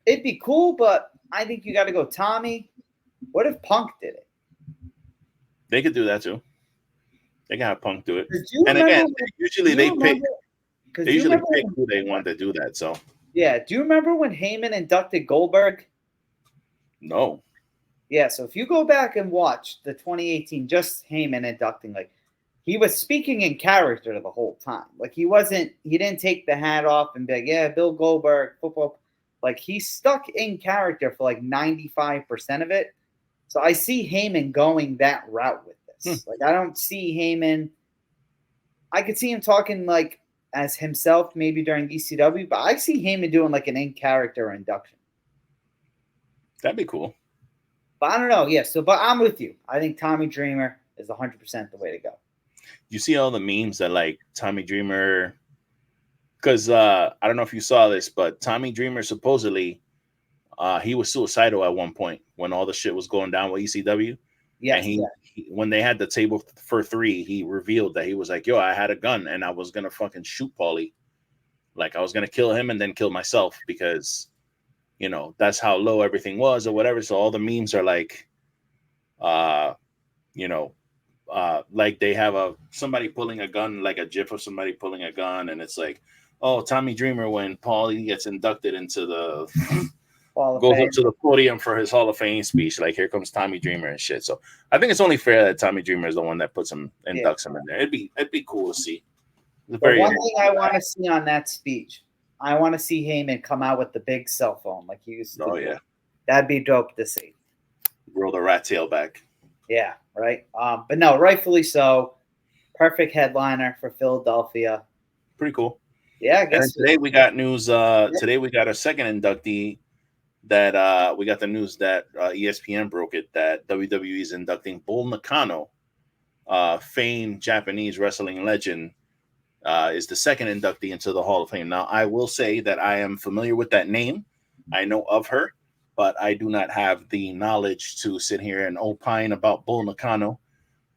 It'd be cool, but I think you got to go Tommy. What if Punk did it? They could do that too. They can have Punk do it. And again, usually they pick who they want to do that. So yeah. Do you remember when Heyman inducted Goldberg? No. Yeah. So if you go back and watch the 2018, just Heyman inducting, like, he was speaking in character the whole time. Like, he didn't take the hat off and be like, yeah, Bill Goldberg, football. Like, he stuck in character for like 95% of it. So I see Heyman going that route with this. Like, I don't see Heyman. I could see him talking like as himself maybe during ECW, but I see Heyman doing like an in character induction. That'd be cool. But I don't know. Yeah. So, but I'm with you. I think Tommy Dreamer is 100% the way to go. You see all the memes that like Tommy Dreamer, because I don't know if you saw this, but Tommy Dreamer supposedly he was suicidal at one point when all the shit was going down with ECW. Yeah. And he when they had the table for 3, he revealed that he was like, yo, I had a gun and I was gonna fucking shoot Paulie. Like, I was gonna kill him and then kill myself because, you know, that's how low everything was or whatever. So all the memes are like, you know, like they have somebody pulling a gun, like a gif of somebody pulling a gun, and it's like, oh, Tommy Dreamer when Paulie gets inducted into the goes up to the podium for his Hall of Fame speech, like, here comes Tommy Dreamer and shit. So I think it's only fair that Tommy Dreamer is the one that puts him inducts him in there. It'd be cool to see. The one thing I want to see on that speech, I want to see Heyman come out with the big cell phone like he used to. Oh yeah, that'd be dope to see. Roll the rat tail back. Yeah, right. But no, rightfully so. Perfect headliner for Philadelphia. Pretty cool. Yeah, I guess. And today we got news. Today we got our second inductee. That we got the news that ESPN broke it that WWE is inducting Bull Nakano, famed Japanese wrestling legend, is the second inductee into the Hall of Fame. Now, I will say that I am familiar with that name. I know of her, but I do not have the knowledge to sit here and opine about Bull Nakano.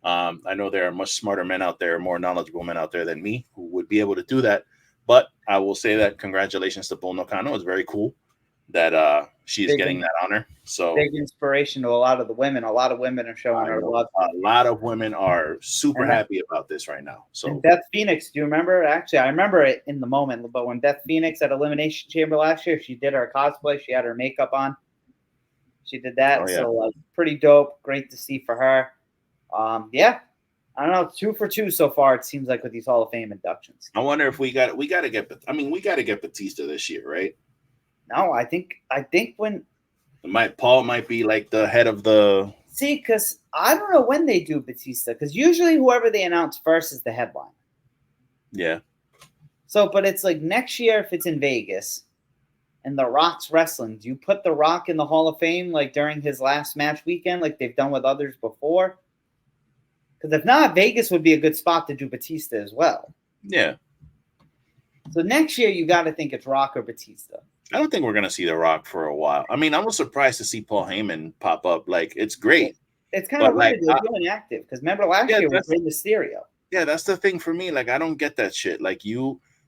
I know there are much smarter men out there, more knowledgeable men out there than me who would be able to do that. But I will say that congratulations to Bull Nakano. It's very cool that she's getting that honor. So big inspiration to a lot of the women. A lot of women are showing her love. A lot of women are super happy about this right now. So and Beth Phoenix, do you remember? Actually, I remember it in the moment. But when Beth Phoenix at Elimination Chamber last year, she did her cosplay. She had her makeup on. She did that. Oh, yeah. So pretty dope. Great to see for her. Yeah. I don't know, 2 for 2 so far. It seems like with these Hall of Fame inductions. I wonder if we got to get. I mean, we got to get Batista this year, right? No, I think when Paul might be like the head of the. See, because I don't know when they do Batista, because usually whoever they announce first is the headline. Yeah. So, but it's like next year if it's in Vegas and The Rock's wrestling, do you put The Rock in the Hall of Fame like during his last match weekend like they've done with others before? Because if not, Vegas would be a good spot to do Batista as well. Yeah. So next year you got to think it's Rock or Batista. I don't think we're gonna see The Rock for a while. I mean, I was surprised to see Paul Heyman pop up. Like, it's great. It's kind of weird they're doing active because remember last year was Rey Mysterio. Yeah, that's the thing for me. Like, I don't get that shit. Like,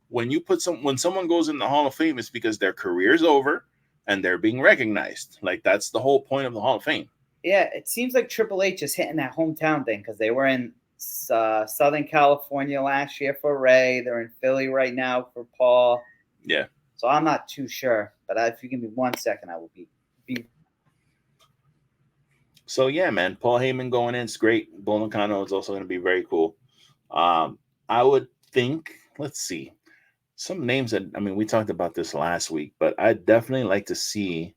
when someone goes in the Hall of Fame, it's because their career's over and they're being recognized. Like, that's the whole point of the Hall of Fame. Yeah, it seems like Triple H is hitting that hometown thing because they were in Southern California last year for Ray. They're in Philly right now for Paul. Yeah. So I'm not too sure, but if you give me 1 second, I will be. So yeah, man, Paul Heyman going in is great. Bull Nakano is also going to be very cool. I would think. Let's see some names that we talked about this last week, but I'd definitely like to see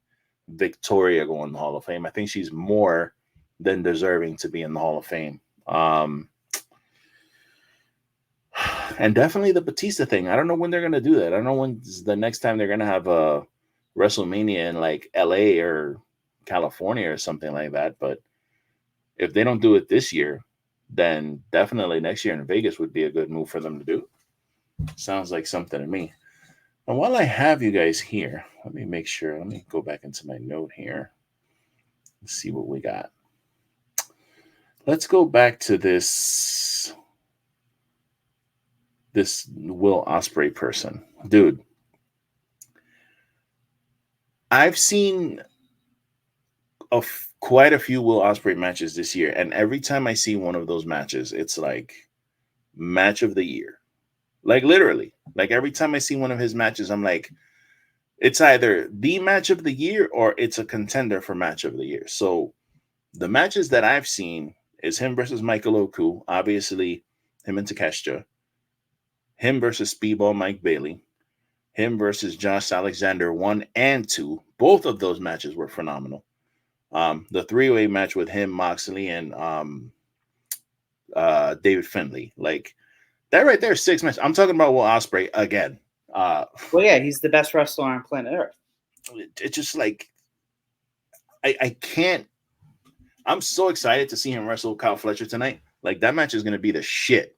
Victoria go in the Hall of Fame. I think she's more than deserving to be in the Hall of Fame. And definitely the Batista thing. I don't know when they're going to do that. I don't know when's the next time they're going to have a WrestleMania in like LA or California or something like that. But if they don't do it this year, then definitely next year in Vegas would be a good move for them to do. Sounds like something to me. And while I have you guys here, let me make sure. Let me go back into my note here. Let's see what we got. Let's go back to this Will Ospreay person. Dude, I've seen quite a few Will Ospreay matches this year, and every time I see one of those matches, it's like match of the year. Like literally, like every time I see one of his matches, I'm like, it's either the match of the year or it's a contender for match of the year. So the matches that I've seen is him versus Michael Oku, obviously him and Takeshita, him versus Speedball Mike Bailey, him versus Josh Alexander 1 and 2. Both of those matches were phenomenal. The three-way match with him, Moxley, and David Finlay. Like, that right there, 6 matches. I'm talking about Will Ospreay again. Well, yeah, he's the best wrestler on planet Earth. It's just like, I can't. I'm so excited to see him wrestle Kyle Fletcher tonight. Like, that match is going to be the shit.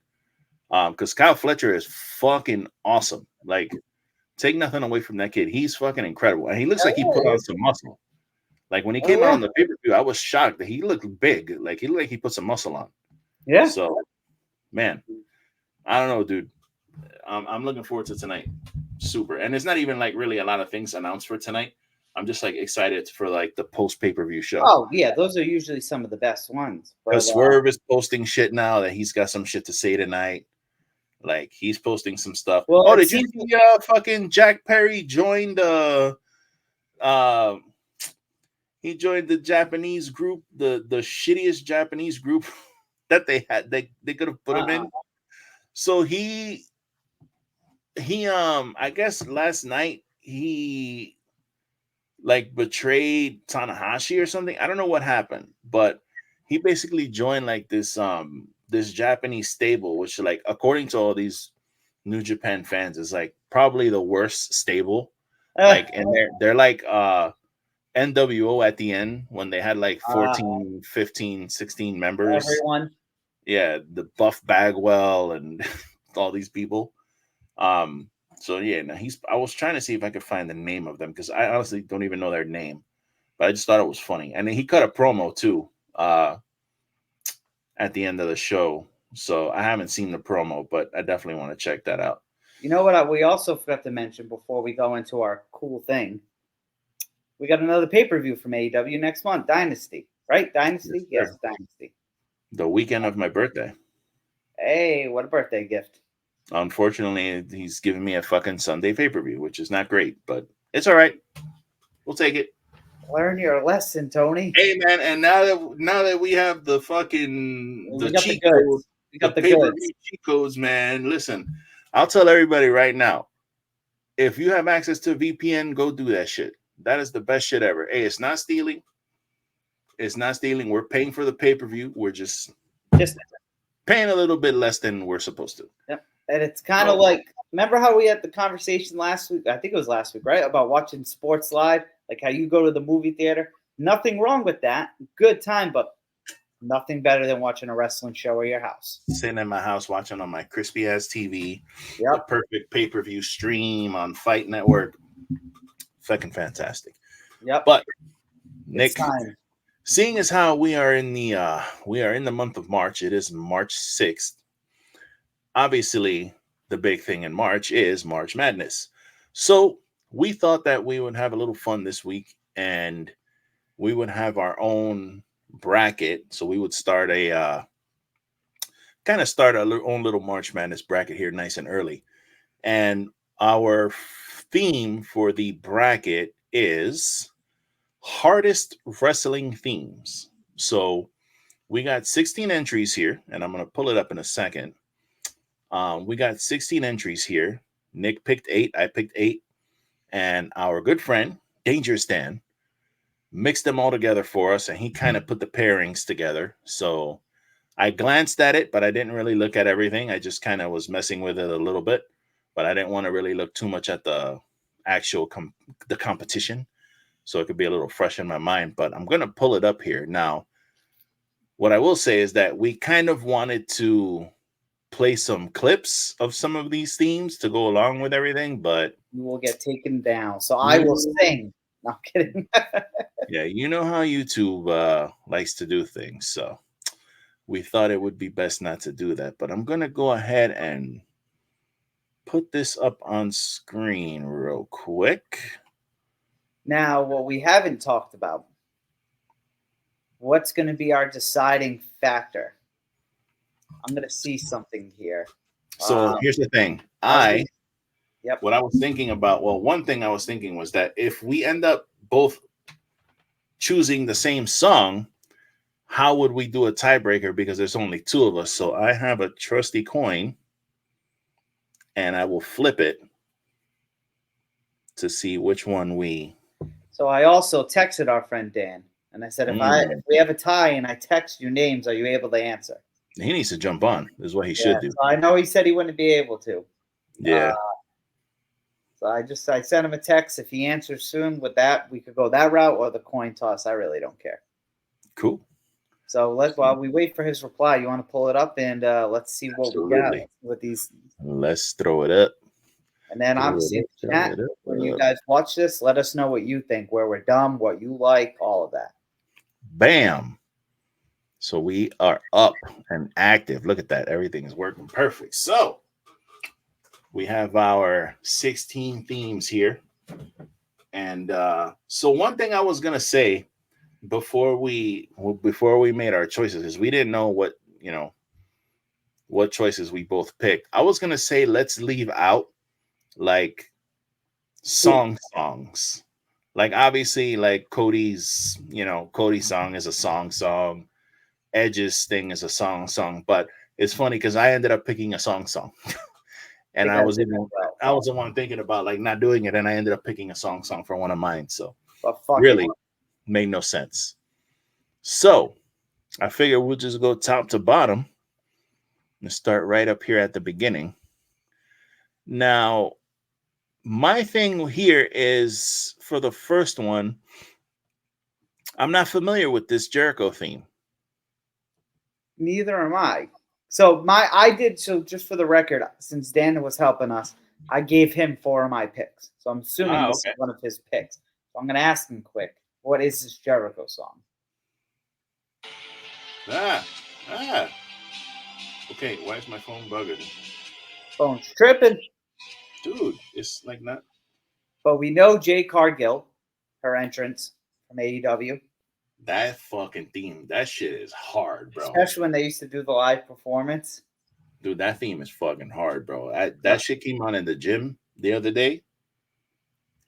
Because Kyle Fletcher is fucking awesome. Like, take nothing away from that kid. He's fucking incredible. And he looks like he put on some muscle. Like, when he came out on the pay-per-view, I was shocked that he looked big. Like, he looked like he put some muscle on. Yeah. So, man, I don't know, dude. I'm looking forward to tonight. Super. And it's not even, like, really a lot of things announced for tonight. I'm just, like, excited for, like, the post-pay-per-view show. Oh, yeah. Those are usually some of the best ones. Because Swerve is posting shit now that he's got some shit to say tonight. Like, he's posting some stuff. Well, did you see fucking Jack Perry joined he joined the Japanese group, the shittiest Japanese group that they had. They could have put him in. So he I guess last night he like betrayed Tanahashi or something. I don't know what happened, but he basically joined like this this Japanese stable, which, like, according to all these New Japan fans, is like probably the worst stable. Like, and they're like NWO at the end when they had like 14, 15, 16 members. Everyone. Yeah, the Buff Bagwell and all these people. So yeah, no, I was trying to see if I could find the name of them because I honestly don't even know their name. But I just thought it was funny. And then he cut a promo too. At the end of the show. So I haven't seen the promo, but I definitely want to check that out. You know what we also forgot to mention before we go into our cool thing? We got another pay-per-view from AEW next month, Dynasty. Right? Dynasty? Yes, Dynasty. The weekend of my birthday. Hey, what a birthday gift. Unfortunately, he's giving me a fucking Sunday pay-per-view, which is not great, but it's all right. We'll take it. Learn your lesson, Tony. Hey, man, and now that we have the fucking cheat codes, we got the pay-per-view cheat codes, man. Listen, I'll tell everybody right now. If you have access to VPN, go do that shit. That is the best shit ever. Hey, it's not stealing. It's not stealing. We're paying for the pay-per-view. We're just paying a little bit less than we're supposed to. Yep. And it's kind of like remember how we had the conversation last week? I think it was last week, right? About watching sports live, like how you go to the movie theater. Nothing wrong with that. Good time, but nothing better than watching a wrestling show at your house. Sitting in my house watching on my crispy ass TV, Yep. the perfect pay-per-view stream on Fight Network. Fucking fantastic. Yep. But Nick, time. seeing as how we are in the month of March, it is March 6th. Obviously, the big thing in March is March Madness. So we thought that we would have a little fun this week and we would have our own bracket. So we would start our own little March Madness bracket here nice and early. And our theme for the bracket is hardest wrestling themes. So we got 16 entries here, and I'm going to pull it up in a second. We got 16 entries here. Nick picked 8. I picked 8. And our good friend, Dangerous Dan, mixed them all together for us, and he kind of put the pairings together. So I glanced at it, but I didn't really look at everything. I just kind of was messing with it a little bit, but I didn't want to really look too much at the actual the competition, so it could be a little fresh in my mind. But I'm going to pull it up here. Now, what I will say is that we kind of wanted to play some clips of some of these themes to go along with everything, but you will get taken down. So I will sing. No, I'm kidding. Yeah, you know how YouTube likes to do things. So we thought it would be best not to do that. But I'm going to go ahead and put this up on screen real quick. Now, what we haven't talked about, what's going to be our deciding factor? I'm going to see something here. So here's the thing. What I was thinking about, well, one thing I was thinking was that if we end up both choosing the same song, how would we do a tiebreaker? Because there's only 2 of us. So I have a trusty coin and I will flip it to see which one we. So I also texted our friend Dan and I said, if we have a tie and I text you names, are you able to answer? He needs to jump on, is what he should do. So I know he said he wouldn't be able to. Yeah. So I sent him a text. If he answers soon with that, we could go that route or the coin toss. I really don't care. Cool. So while we wait for his reply, you want to pull it up and let's see what we got with these. Let's throw it up. And then obviously in the chat, when you guys watch this, let us know what you think, where we're dumb, what you like, all of that. Bam. So we are up and active. Look at that. Everything is working perfect. So we have our 16 themes here. And so one thing I was going to say before we made our choices is we didn't know what choices we both picked. I was going to say, let's leave out like songs. Like obviously like Cody's song is a song. Edge's thing is a song, but it's funny because I ended up picking a song. And I was the one thinking about like not doing it, and I ended up picking a song for one of mine. So really made no sense. So I figure we'll just go top to bottom and start right up here at the beginning. Now, my thing here is for the first one, I'm not familiar with this Jericho theme. Neither am I. So just for the record, since Dan was helping us, I gave him 4 of my picks. So I'm assuming this is one of his picks. So I'm going to ask him quick. What is this Jericho song? Okay, why is my phone bugging? Phone's tripping. Dude, it's like not. But we know Jade Cargill, her entrance from AEW. That fucking theme, that shit is hard, bro. Especially when they used to do the live performance. Dude, that theme is fucking hard, bro. That shit came on in the gym the other day.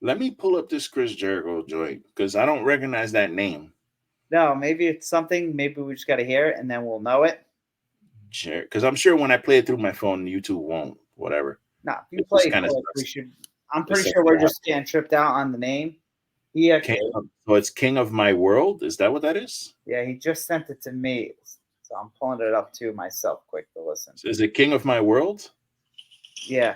Let me pull up this Chris Jericho joint because I don't recognize that name. No, maybe it's something. Maybe we just got to hear it and then we'll know it. Because I'm sure when I play it through my phone, YouTube won't. Whatever. No, if you play it, we should. I'm pretty sure we're just getting tripped out on the name. So it's King of My World? Is that what that is? Yeah, he just sent it to me. So I'm pulling it up to myself quick to listen. So is it King of My World? Yeah.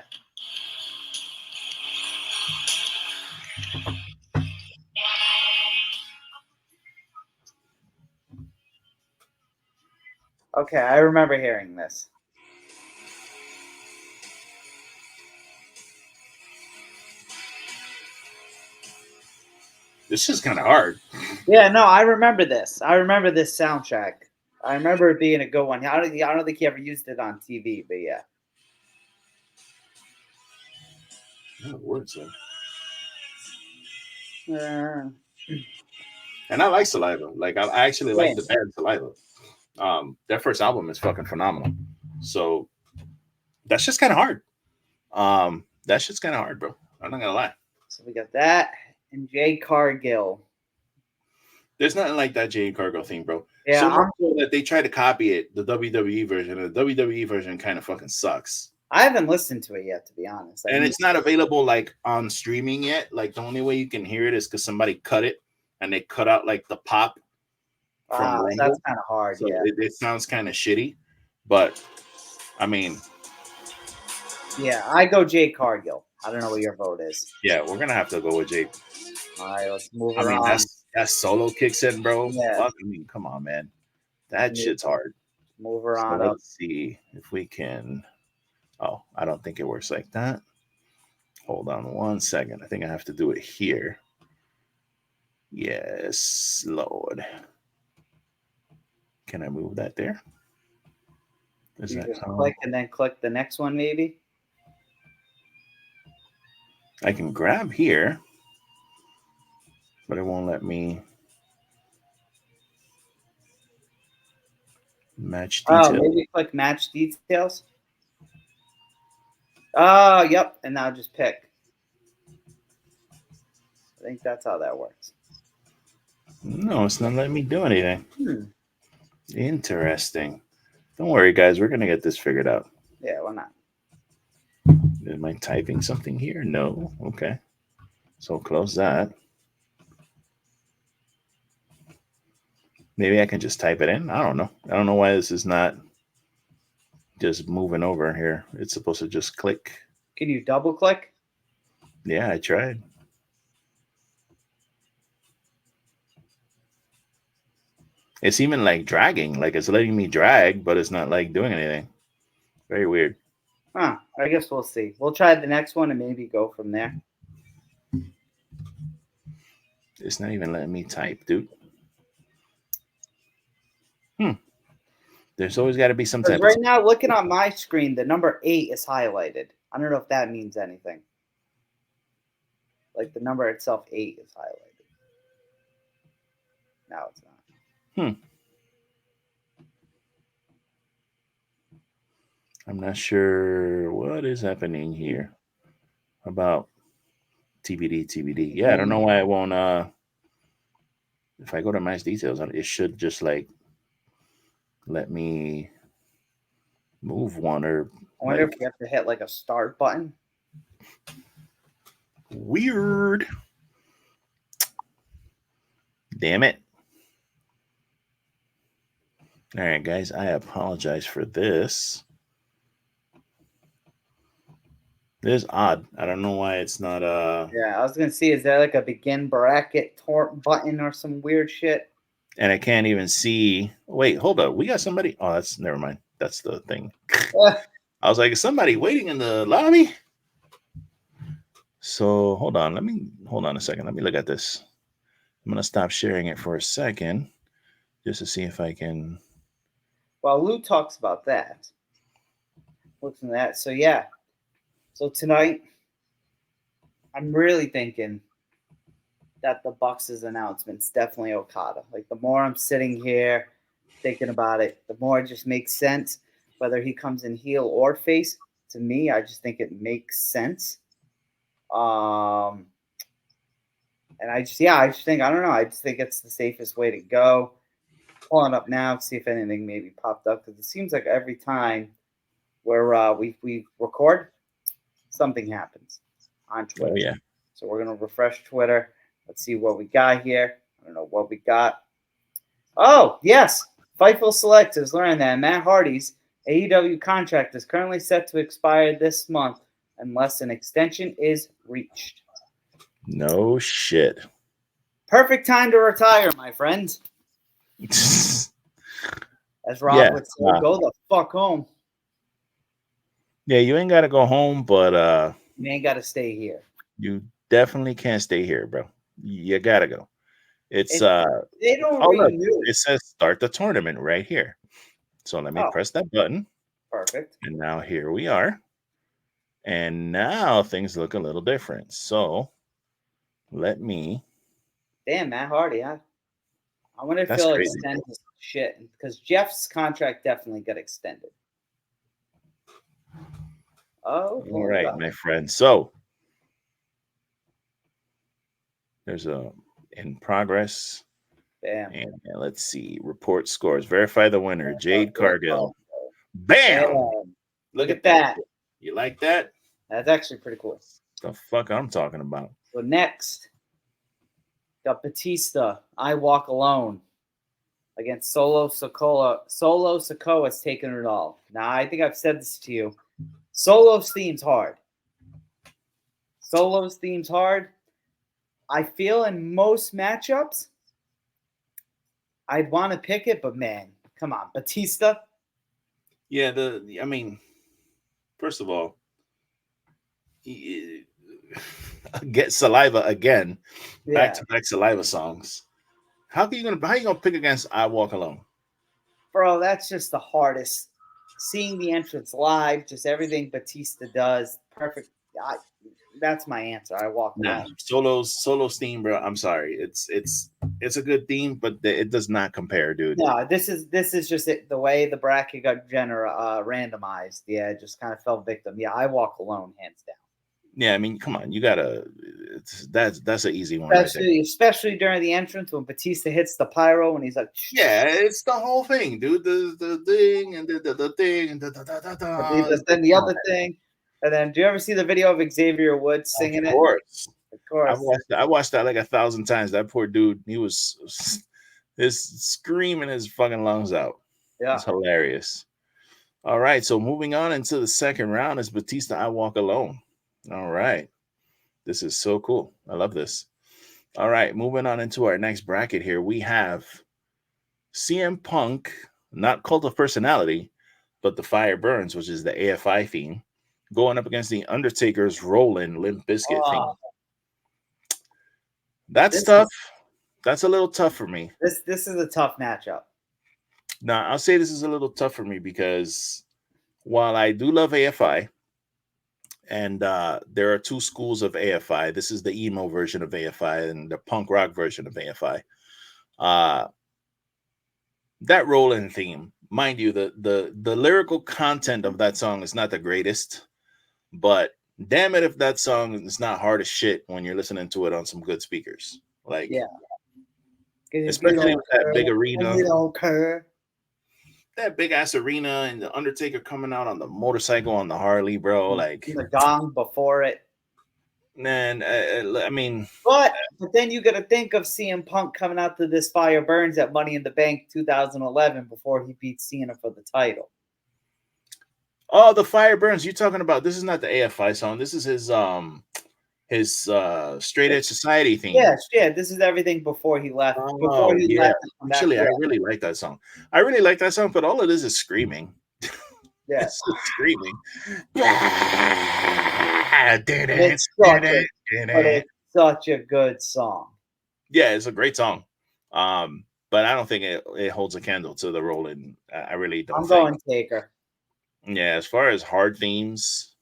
Okay, I remember hearing this. This is kind of hard. Yeah, no, I remember this. I remember this soundtrack. I remember it being a good one. I don't think he ever used it on TV, but yeah. No words though. Uh, And I like Saliva. Like I actually like the band Saliva. Their first album is fucking phenomenal. So that's just kind of hard. That's just kind of hard, bro. I'm not gonna lie. So we got that and Jay Cargill. There's nothing like that Jade Cargill theme, bro. Yeah, so much so that they try to copy it, the WWE version. And the WWE version kind of fucking sucks. I haven't listened to it yet, to be honest. And it's not available like on streaming yet. Like the only way you can hear it is because somebody cut it and they cut out like the pop. Wow, that's kind of hard. So yeah, it sounds kind of shitty, but I mean, yeah, I go Jay Cargill. I don't know what your vote is. Yeah, we're gonna have to go with Jake. All right, let's move I mean, on. that solo kicks in, bro. Yeah. Fuck, I mean, come on, man. That shit's hard. Move her on so up. Let's see if we can. Oh, I don't think it works like that. Hold on 1 second. I think I have to do it here. Yes, Lord. Can I move that there? Is You that just click and then click the next one, maybe? I can grab here, but it won't let me match details. Oh, maybe click match details. Oh, yep. And now just pick. I think that's how that works. No, it's not letting me do anything. Interesting. Don't worry, guys. We're going to get this figured out. Yeah, why not? Am I typing something here? No. Okay. So close that. Maybe I can just type it in. I don't know. I don't know why this is not just moving over here. It's supposed to just click. Can you double click? Yeah, I tried. It's even like dragging. Like it's letting me drag, but it's not like doing anything. Very weird. Huh. I guess we'll see. We'll try the next one and maybe go from there. It's not even letting me type, dude. There's always got to be some type. Right now, looking on my screen, the number 8 is highlighted. I don't know if that means anything. Like the number itself, 8 is highlighted. No, it's not. I'm not sure what is happening here about TBD. Yeah, I don't know why it won't. If I go to match details, it should just like let me move one or. I wonder if you have to hit like a start button. Weird. Damn it. All right, guys, I apologize for this. This is odd. I don't know why it's not Yeah, I was gonna see, is there like a begin bracket button or some weird shit? And I can't even see. Wait, hold up. We got somebody. Oh, that's never mind. That's the thing. I was like, is somebody waiting in the lobby? So hold on a second. Let me look at this. I'm gonna stop sharing it for a second just to see if I can. Well, Lou talks about that. Looks at that. So yeah. So tonight, I'm really thinking that the Bucks' announcement's definitely Okada. Like the more I'm sitting here thinking about it, the more it just makes sense. Whether he comes in heel or face, to me, I just think it makes sense. And I just think, I don't know. I just think it's the safest way to go. Pulling up now, see if anything maybe popped up, because it seems like every time where we record, something happens on Twitter. Oh, yeah. So we're going to refresh Twitter. Let's see what we got here. I don't know what we got. Oh, yes. Fightful Select has learned that Matt Hardy's AEW contract is currently set to expire this month unless an extension is reached. No shit. Perfect time to retire, my friend. As Rob would say, go the fuck home. Yeah, you ain't got to go home, but you ain't got to stay here. You definitely can't stay here, bro. You got to go. It's they don't renew. It says start the tournament right here. So let me press that button. Perfect. And now here we are. And now things look a little different. So let me. Damn, Matt Hardy. I wonder if he'll extend his shit, because Jeff's contract definitely got extended. Oh, all right, my friend. So there's a in progress. Damn. And let's see. Report scores. Verify the winner. Jade Cargill. Bam! Look at that. You like that? That's actually pretty cool. The fuck I'm talking about. So next, got Batista. I Walk Alone against Solo Sikoa. Solo Sikoa's taking it all. Now, I think I've said this to you. Solo's theme's hard. I feel in most matchups, I'd want to pick it, but man, come on, Batista. Yeah, I mean, first of all, get Saliva again, back-to-back Saliva songs. How you gonna pick against I Walk Alone? Bro, that's just the hardest. Seeing the entrance live, just everything Batista does, perfect. That's my answer. I Walk Alone. Solo's theme, bro. I'm sorry. It's a good theme, but it does not compare, dude. No, this is just it. The way the bracket got randomized. Yeah, it just kind of fell victim. Yeah, I Walk Alone, hands down. Yeah, I mean, come on, you gotta. That's an easy one. Especially during the entrance when Batista hits the pyro and he's like, yeah, it's the whole thing, dude. The thing and the thing and then the other thing. And then, do you ever see the video of Xavier Woods singing it? Of course. I watched that like 1,000 times. That poor dude, he was screaming his fucking lungs out. Yeah, it's hilarious. All right, so moving on into the second round is Batista, I Walk Alone. All right, this is so cool. I love this. All right, moving on into our next bracket here, we have CM Punk, not Cult of Personality, but The Fire Burns, which is the AFI theme, going up against the Undertaker's Rollin' Limp Bizkit theme. That's tough. That's a little tough for me. This is a tough matchup. Now, I'll say this is a little tough for me because while I do love AFI, and there are two schools of AFI. This is the emo version of AFI and the punk rock version of AFI. That Rollin' theme, mind you, the lyrical content of that song is not the greatest, but damn it if that song is not hard as shit when you're listening to it on some good speakers. Like, yeah, especially with that big arena. We don't care. That big ass arena and the Undertaker coming out on the motorcycle on the Harley, bro. Like the gong before it. Man, I mean, but then you got to think of CM Punk coming out to this Fire Burns at Money in the Bank 2011 before he beat Cena for the title. Oh, the Fire Burns. You're talking about, this is not the AFI song. This is his Straight Edge Society theme. Yeah. This is everything before he left. Left. Actually, I really like that song. But all it is screaming. Yeah, it's screaming. It's such a good song. Yeah, it's a great song. But I don't think it holds a candle to the Rollin'. I really don't. I'm going Taker. Yeah, as far as hard themes,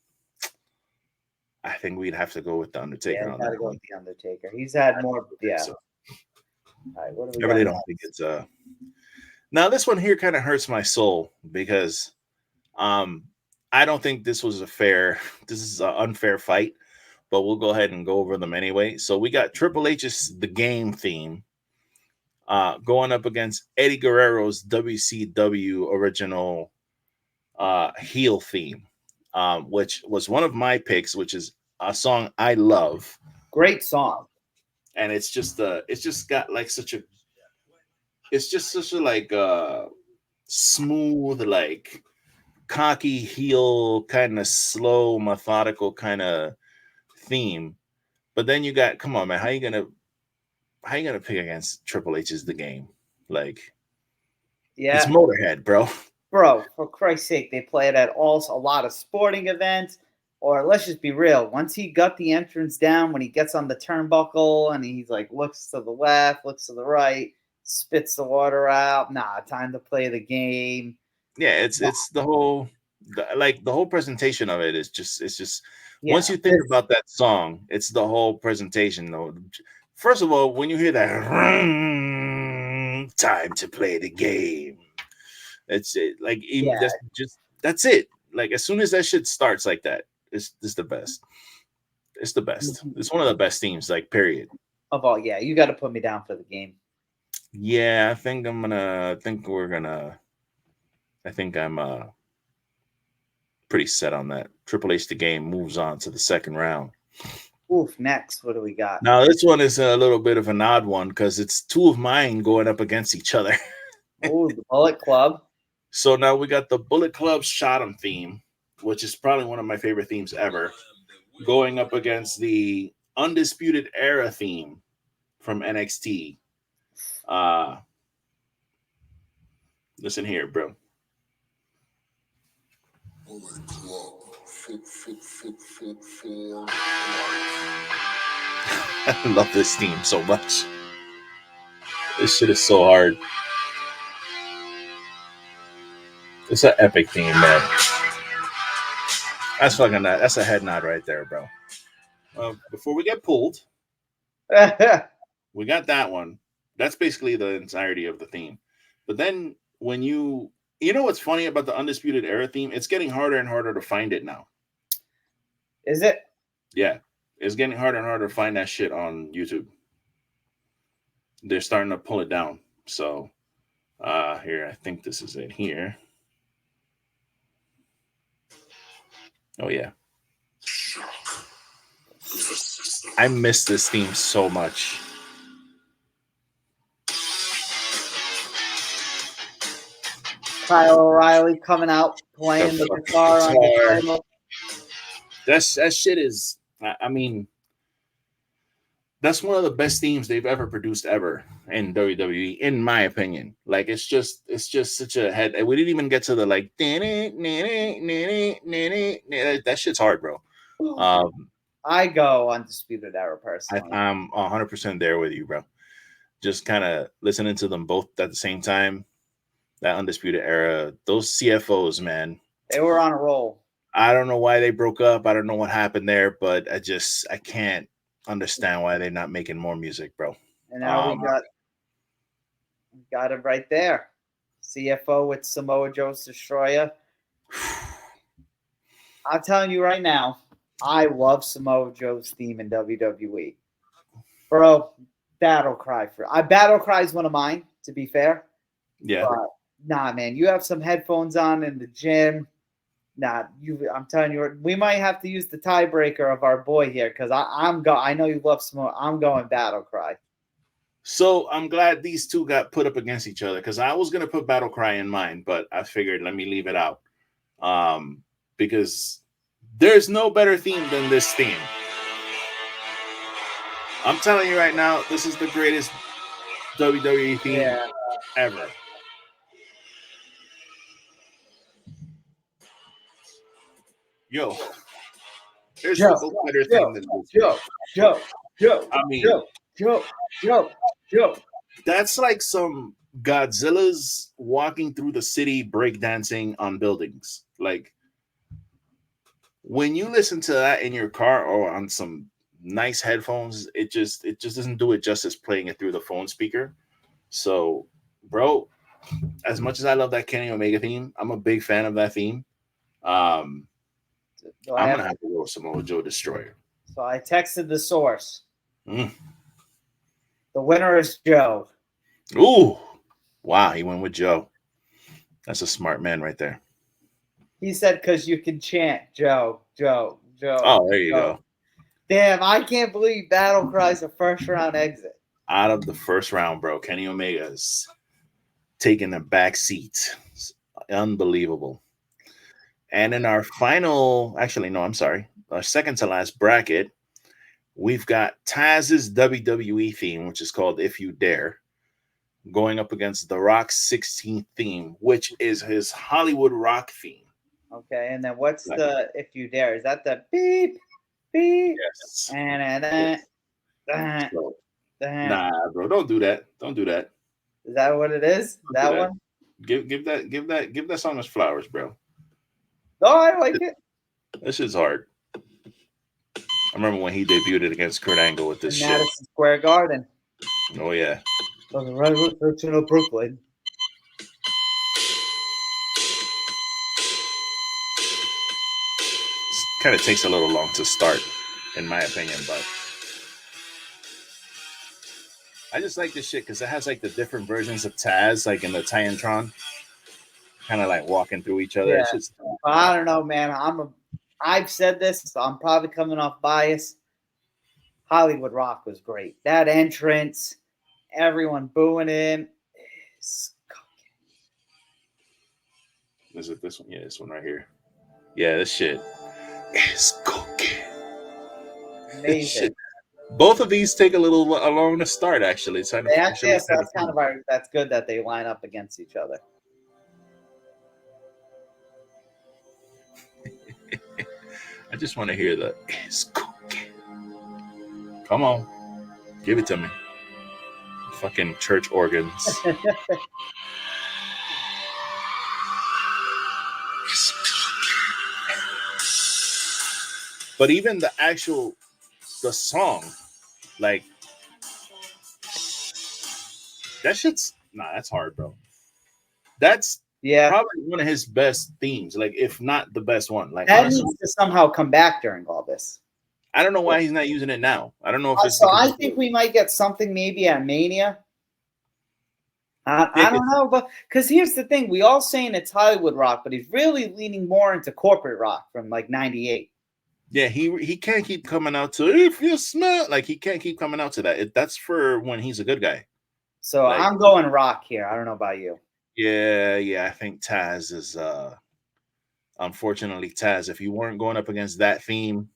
I think we'd have to go with the Undertaker. Yeah, gotta go with the Undertaker. He's had more. Yeah. So. All right, what do we I really don't think it's Now this one here kind of hurts my soul because I don't think this was this is an unfair fight, but we'll go ahead and go over them anyway. So we got Triple H's The Game theme going up against Eddie Guerrero's WCW original heel theme, which was one of my picks, which is a song I love. Great song. And it's just got like such a like smooth, like cocky heel, kind of slow, methodical kind of theme. But then you got, come on, man, how you gonna pick against Triple H's The Game? Like, it's Motorhead, bro. Bro, for Christ's sake, they play it at a lot of sporting events. Or let's just be real. Once he got the entrance down, when he gets on the turnbuckle and he's like looks to the left, looks to the right, spits the water out. Nah, time to play the game. Yeah, it's the whole presentation of it is just once you think about that song, it's the whole presentation though. First of all, when you hear that time to play the game, that's it. Like even that's it. Like as soon as that shit starts like that, it's the best. It's the best. It's one of the best themes, like period. Of all, yeah, you got to put me down for the game. Yeah, I think I'm pretty set on that. Triple H The Game moves on to the second round. Oof, next, what do we got? Now, this one is a little bit of an odd one because it's two of mine going up against each other. Oh, the Bullet Club. So now we got the Bullet Club Shot 'em theme, which is probably one of my favorite themes ever, going up against the Undisputed Era theme from NXT. Listen here, bro. Bullet Club. I love this theme so much. This shit is so hard. It's an epic theme, man. That's a head nod right there, bro. Before we get pulled, we got that one. That's basically the entirety of the theme. But then when you know what's funny about the Undisputed Era theme? It's getting harder and harder to find it now. Is it? Yeah. It's getting harder and harder to find that shit on YouTube. They're starting to pull it down. So here, I think this is it here. Oh, yeah. I miss this theme so much. Kyle O'Reilly coming out playing the guitar on the title. That shit is, I mean, that's one of the best themes they've ever produced ever in WWE, in my opinion. Like it's just such a head. We didn't even get to the like that shit's hard, bro. I go Undisputed Era personally. I'm 100% there with you, bro. Just kind of listening to them both at the same time. That Undisputed Era, those CFOs, man, they were on a roll. I don't know why they broke up. I don't know what happened there, but I can't understand why they're not making more music, bro. And now we got it right there. CFO with Samoa Joe's Destroyer. I'm telling you right now, I love Samoa Joe's theme in WWE. Bro, Battle Cry Battle Cry is one of mine, to be fair. Yeah. But, nah, man, you have some headphones on in the gym. Nah, I'm telling you, we might have to use the tiebreaker of our boy here because I know you love Samoa. I'm going Battle Cry. So I'm glad these two got put up against each other because I was gonna put Battle Cry in mine, but I figured let me leave it out. Because there's no better theme than this theme. I'm telling you right now, this is the greatest WWE theme ever. Yo, there's no better thing than this. Joe. I mean, Joe. That's like some Godzilla's walking through the city breakdancing on buildings. Like when you listen to that in your car or on some nice headphones, it just doesn't do it justice playing it through the phone speaker. So, bro, as much as I love that Kenny Omega theme, I'm a big fan of that theme. I'm gonna have to go with Samoa Joe Destroyer. So I texted the source. The winner is Joe. Ooh, wow, he went with Joe. That's a smart man right there. He said because you can chant Joe. Oh, there you go. Damn, I can't believe Battle Cry's a first round exit. Out of the first round, bro. Kenny Omega's taking a back seat. Unbelievable. And in our final, actually, no, I'm sorry, our second to last bracket, we've got Taz's WWE theme, which is called If You Dare, going up against The Rock's 16th theme, which is his Hollywood Rock theme. Okay, and then what's the If You Dare? Is that the beep, beep? Yes. Nah, bro, don't do that. Don't do that. Is that what it is? That one? Give that song his flowers, bro. No, I like it. This is hard. I remember when he debuted it against Kurt Angle with this shit. Madison Square Garden. Oh yeah. On the right section of Brooklyn. Kind of takes a little long to start, in my opinion, but I just like this shit because it has like the different versions of Taz, like in the Titantron, kind of like walking through each other. Yeah. I don't know, man. I've said this, so I'm probably coming off bias. Hollywood Rock was great. That entrance, everyone booing him. Is it this one? Yeah, this one right here. Yeah, this shit is cooking. Amazing. Both of these take a little long to start, actually. So that's kind of that's good that they line up against each other. I just want to hear the it's cooking. Come on, give it to me. Fucking church organs. But even the song, like that shit's that's hard, bro. That's probably one of his best themes, like if not the best one. Like that honestly, needs to somehow come back during all this. I don't know why he's not using it now. I don't know if it's so I think we might get something maybe at Mania. I don't know, but because here's the thing, we all saying it's Hollywood Rock, but he's really leaning more into corporate rock from like '98. Yeah, he can't keep coming out to if you smell like he can't keep coming out to that. That's for when he's a good guy. So like, I'm going rock here. I don't know about you. Yeah. I think Taz is unfortunately Taz. If you weren't going up against that theme,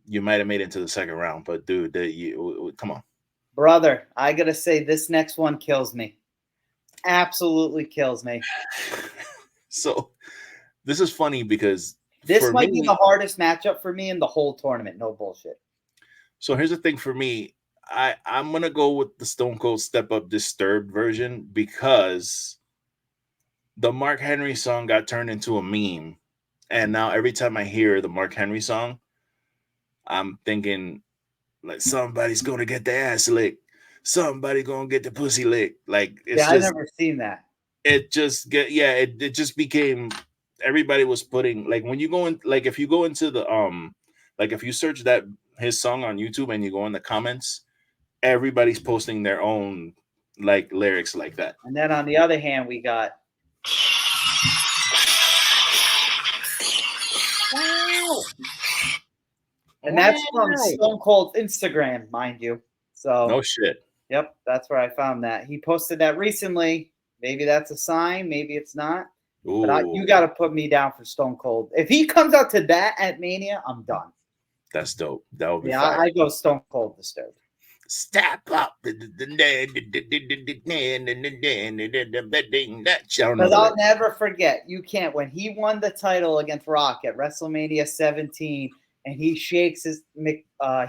you might have made it to the second round. But dude, come on. Brother, I gotta say this next one kills me. Absolutely kills me. So this is funny because this might be the hardest matchup for me in the whole tournament. No bullshit. So here's the thing for me. I'm going to go with the Stone Cold Step Up Disturbed version because the Mark Henry song got turned into a meme. And now every time I hear the Mark Henry song, I'm thinking like somebody's going to get their ass licked. Somebody going to get the pussy licked. Like it's I've never seen that. It just it just became everybody was putting like when you go in like if you go into the like if you search that his song on YouTube and you go in the comments, everybody's posting their own like lyrics like that. And then on the other hand, we got wow. And that's from Stone Cold's Instagram, mind you. So no shit. Yep, that's where I found that. He posted that recently. Maybe that's a sign. Maybe it's not. Ooh. But you got to put me down for Stone Cold. If he comes out to that at Mania, I'm done. That's dope. That would be fire. I go Stone Cold Disturbed. Step up. Because I'll never forget. You can't. When he won the title against Rock at WrestleMania 17, and he shakes his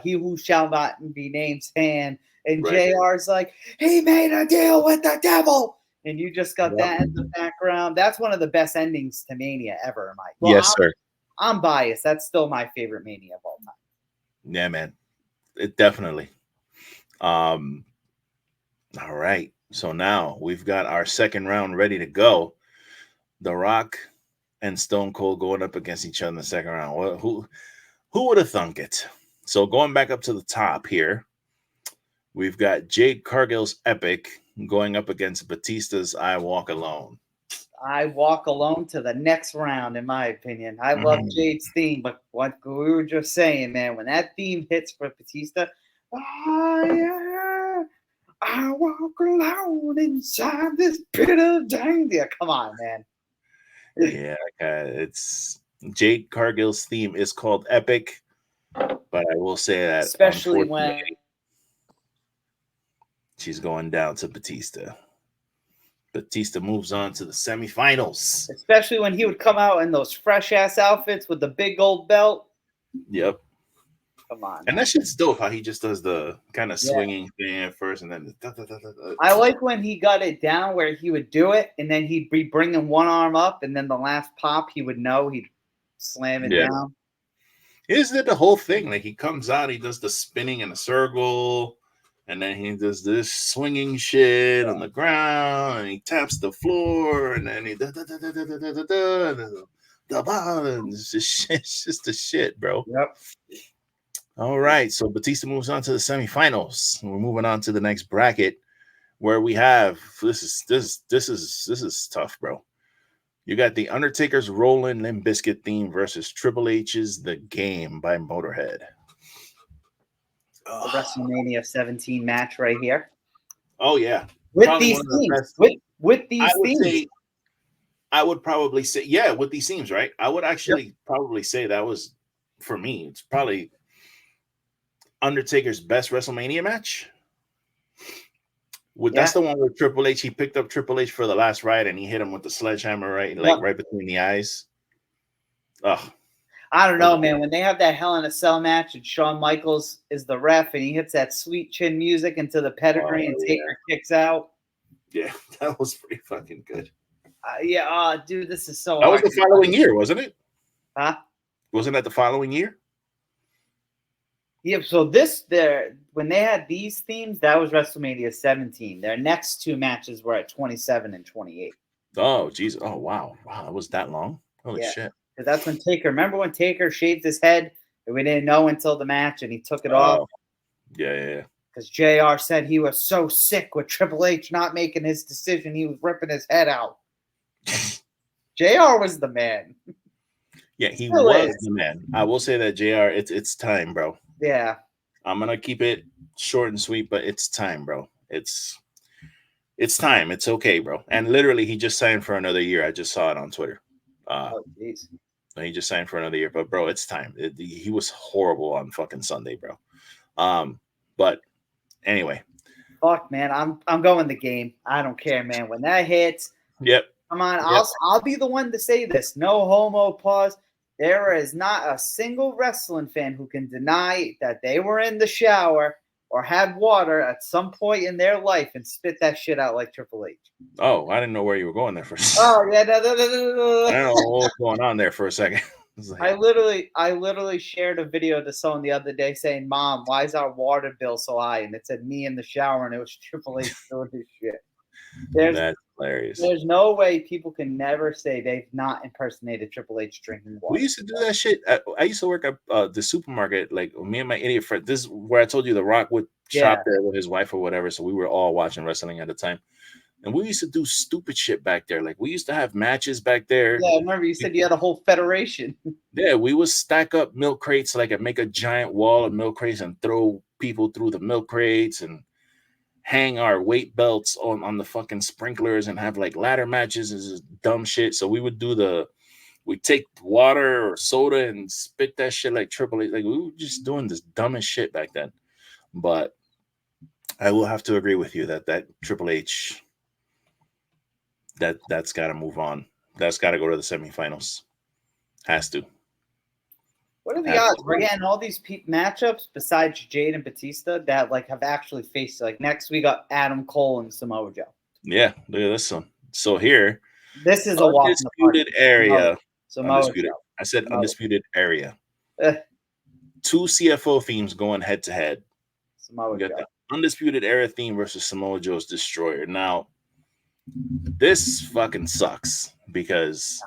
he who shall not be named's hand, and JR's like, he made a deal with the devil. And you just got that in the background. That's one of the best endings to Mania ever, Mike. Well, yes, sir. I'm biased. That's still my favorite Mania of all time. Yeah, man. It definitely. All right. So now we've got our second round ready to go. The Rock and Stone Cold going up against each other in the second round. Well, who would have thunk it? So going back up to the top here, we've got Jade Cargill's Epic going up against Batista's I Walk Alone. I Walk Alone to the next round, in my opinion. I love Jade's theme, but what we were just saying, man, when that theme hits for Batista, I walk alone inside this pit of danger. Come on, man. Yeah, it's Jade Cargill's theme is called Epic, but I will say that Especially when she's going down to Batista. Batista moves on to the semifinals. Especially when he would come out in those fresh ass outfits with the big gold belt. Yep. Come on. And that shit's dope how he just does the kind of swinging thing at first and then I like when he got it down where he would do it and then he'd be bringing one arm up and then the last pop he would know he'd slam it down. Isn't it the whole thing? Like he comes out, he does the spinning in a circle, and then he does this swinging shit on the ground, and he taps the floor, and then he it's just the shit, bro. Yep. All right, so Batista moves on to the semifinals. We're moving on to the next bracket where we have this is tough, bro. You got the Undertaker's Rollin' Limp Bizkit theme versus Triple H's The Game by Motorhead. The WrestleMania 17 match right here. Oh yeah, with these themes. With these themes. I would probably say with these themes, right? I would actually probably say that was for me. It's probably Undertaker's best WrestleMania match. That's the one where Triple H, he picked up Triple H for the last ride and he hit him with the sledgehammer right between the eyes. Ugh. I don't know, man. When they have that Hell in a Cell match and Shawn Michaels is the ref and he hits that sweet chin music into the pedigree and Taker kicks out. Yeah, that was pretty fucking good. Dude, this is so That was the following year, wasn't it? Huh? Wasn't that the following year? Yeah, so when they had these themes, that was WrestleMania 17. Their next two matches were at 27 and 28. Oh, Jesus. Oh, wow. Wow, it was that long? Holy shit. Because that's when remember when Taker shaved his head and we didn't know until the match and he took it off? Yeah. Because JR said he was so sick with Triple H not making his decision, he was ripping his head out. JR was the man. Yeah, he was the man. I will say that JR, it's time, bro. Yeah. I'm going to keep it short and sweet, but it's time, bro. It's time. It's okay, bro. And literally, he just signed for another year. I just saw it on Twitter. Jeez. He just signed for another year. But, bro, it's time. He was horrible on fucking Sunday, bro. But anyway. Fuck, man. I'm going the Game. I don't care, man. When that hits. Yep. Come on. I'll be the one to say this. No homo pause. There is not a single wrestling fan who can deny that they were in the shower or had water at some point in their life and spit that shit out like Triple H. Oh, I didn't know where you were going there for a second. Oh, yeah. No. I don't know what was going on there for a second. I literally shared a video to someone the other day saying, "Mom, why is our water bill so high?" And it said me in the shower, and it was Triple H doing his shit. That's hilarious. There's no way people can never say they've not impersonated Triple H drinking water. We used to do that shit. I used to work at the supermarket. Like me and my idiot friend. This is where I told you The Rock would shop there with his wife or whatever. So we were all watching wrestling at the time. And we used to do stupid shit back there. Like we used to have matches back there. Yeah, I remember you said you had a whole federation. Yeah, we would stack up milk crates, like and make a giant wall of milk crates and throw people through the milk crates and hang our weight belts on the fucking sprinklers and have like ladder matches and just dumb shit. So we would we'd take water or soda and spit that shit like Triple H. Like we were just doing this dumbest shit back then. But I will have to agree with you that Triple H, that's got to move on. That's got to go to the semifinals. Has to. What are the odds? We're getting all these matchups besides Jade and Batista that like have actually faced. Like next, we got Adam Cole and Samoa Joe. Yeah, look at this one. So here, this is a undisputed area. Undisputed. I said undisputed area. Two CFO themes going head to head. Samoa Joe. The undisputed era theme versus Samoa Joe's Destroyer. Now, this fucking sucks because.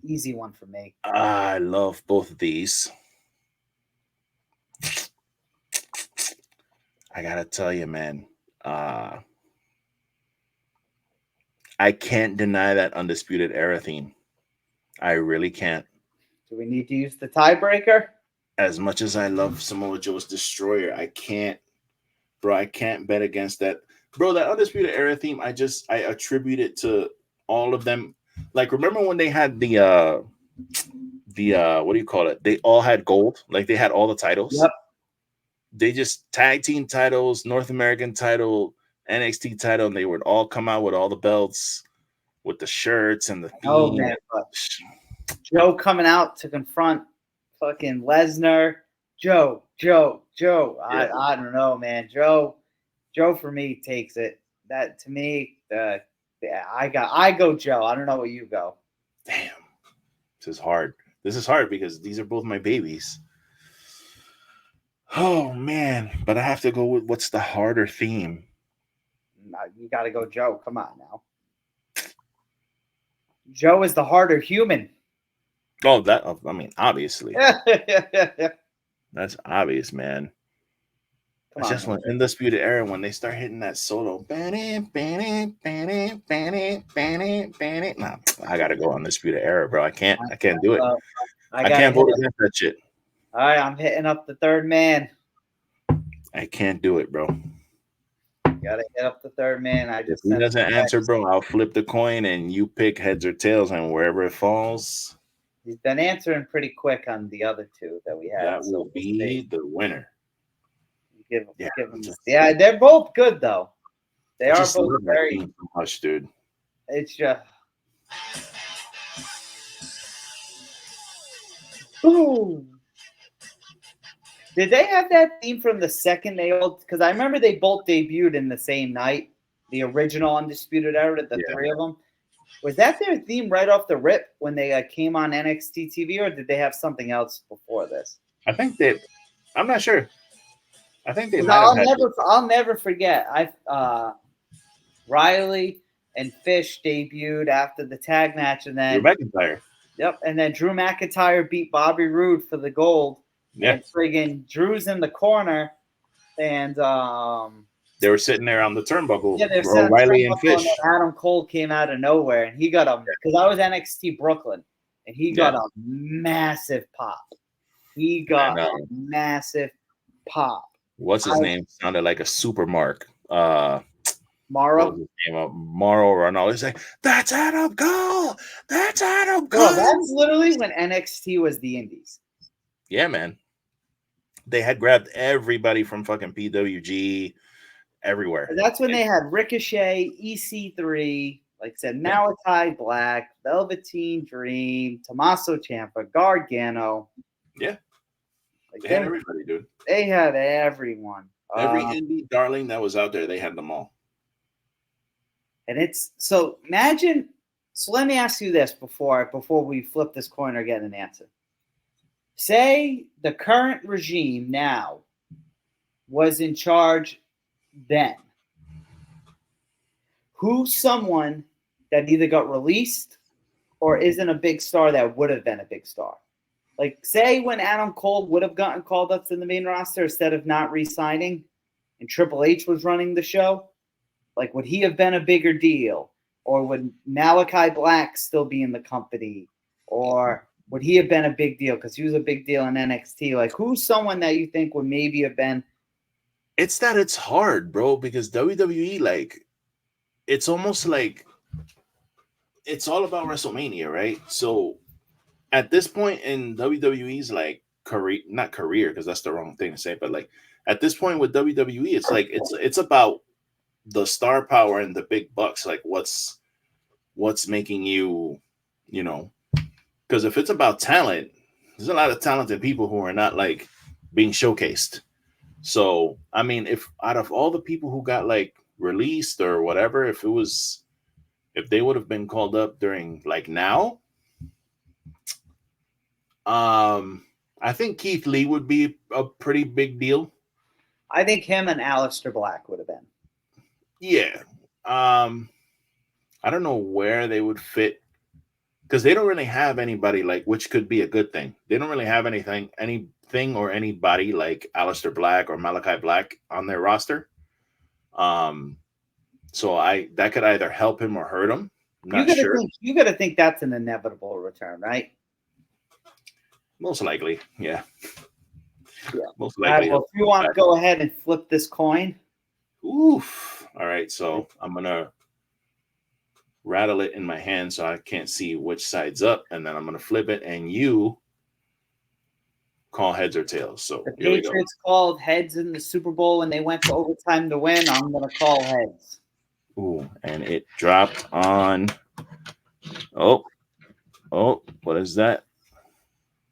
Easy one for me. I love both of these. I gotta tell you, man. I can't deny that undisputed era theme. I really can't. Do we need to use the tiebreaker? As much as I love Samoa Joe's Destroyer, I can't, bro. I can't bet against that, bro. That undisputed era theme. I attribute it to all of them. Like, remember when they had the what do you call it? They all had gold. Like, they had all the titles. Yep. They just tag team titles, North American title, NXT title, and they would all come out with all the belts, with the shirts and the theme. Oh man, Joe coming out to confront fucking Lesnar. Joe. Yeah. I don't know, man. Joe for me takes it. That to me, I go Joe. I don't know what you go. Damn, this is hard. This is hard because these are both my babies. Oh man, but I have to go with what's the harder theme. You got to go Joe. Come on now. Joe is the harder human. Oh, I mean, obviously. That's obvious, man. It's just when Undisputed Era, when they start hitting that solo. Nah, I gotta go Undisputed Era, bro. I can't do it. I can't vote against that shit. All right, I'm hitting up the third man. I can't do it, bro. Gotta hit up the third man. If he doesn't answer, bro, I'll flip the coin and you pick heads or tails, and wherever it falls. He's been answering pretty quick on the other two that we had. That will be the winner. Give them yeah, they're both good though. They are both very much, dude. It's just boom. Did they have that theme from the second they all? Because I remember they both debuted in the same night. The original Undisputed Era, the three of them. Was that their theme right off the rip when they came on NXT TV, or did they have something else before this? I think they. I'm not sure. I think they. I'll never forget. Riley and Fish debuted after the tag match, and then Drew McIntyre. Yep, and then Drew McIntyre beat Bobby Roode for the gold. Yeah, and friggin' Drew's in the corner, and they were sitting there on the turnbuckle. Yeah, they're Riley and Fish. And Adam Cole came out of nowhere, and he got because I was NXT Brooklyn, and he got a massive pop. He got a massive pop. What's his name? Sounded like a super mark. Morrow. Morrow Ronaldo. He's like, that's Adam Cole. That's Adam Cole. Well, that's literally when NXT was the Indies. Yeah, man. They had grabbed everybody from fucking PWG everywhere. That's when they had Ricochet, EC3, like I said, Malachi Black, Velveteen Dream, Tommaso Ciampa, Gargano. Yeah. Like they had everybody, dude. They had everyone. Every indie darling that was out there, they had them all. And it's so imagine. So let me ask you this before we flip this coin or get an answer. Say the current regime now was in charge then. Who's someone that either got released or isn't a big star that would have been a big star? Like, say when Adam Cole would have gotten called up to the main roster instead of not re-signing and Triple H was running the show, like, would he have been a bigger deal? Or would Malachi Black still be in the company? Or would he have been a big deal? Because he was a big deal in NXT. Like, who's someone that you think would maybe have been? It's that it's hard, bro, because WWE, like, it's almost like it's all about WrestleMania, right? So at this point in WWE's, like, not career, because that's the wrong thing to say, but, like, at this point with WWE, it's like it's about the star power and the big bucks. Like, what's making you, you know, because if it's about talent, there's a lot of talented people who are not, like, being showcased. So, I mean, if out of all the people who got, like, released or whatever, if they would have been called up during, like, now, I think Keith Lee would be a pretty big deal. I think him and Aleister Black would have been. Yeah. I don't know where they would fit, because they don't really have anybody, like, which could be a good thing. They don't really have anything or anybody like Aleister Black or Malachi Black on their roster. So that could either help him or hurt him. I'm not sure. You got to think that's an inevitable return, right? Most likely, yeah. Yeah. Most likely. Well, if you want to go ahead and flip this coin. Oof. All right, so I'm gonna rattle it in my hand so I can't see which side's up, and then I'm going to flip it, and you call heads or tails. So The here we go. Patriots called heads in the Super Bowl and they went to overtime to win. I'm going to call heads. Ooh, and it dropped on. Oh, what is that?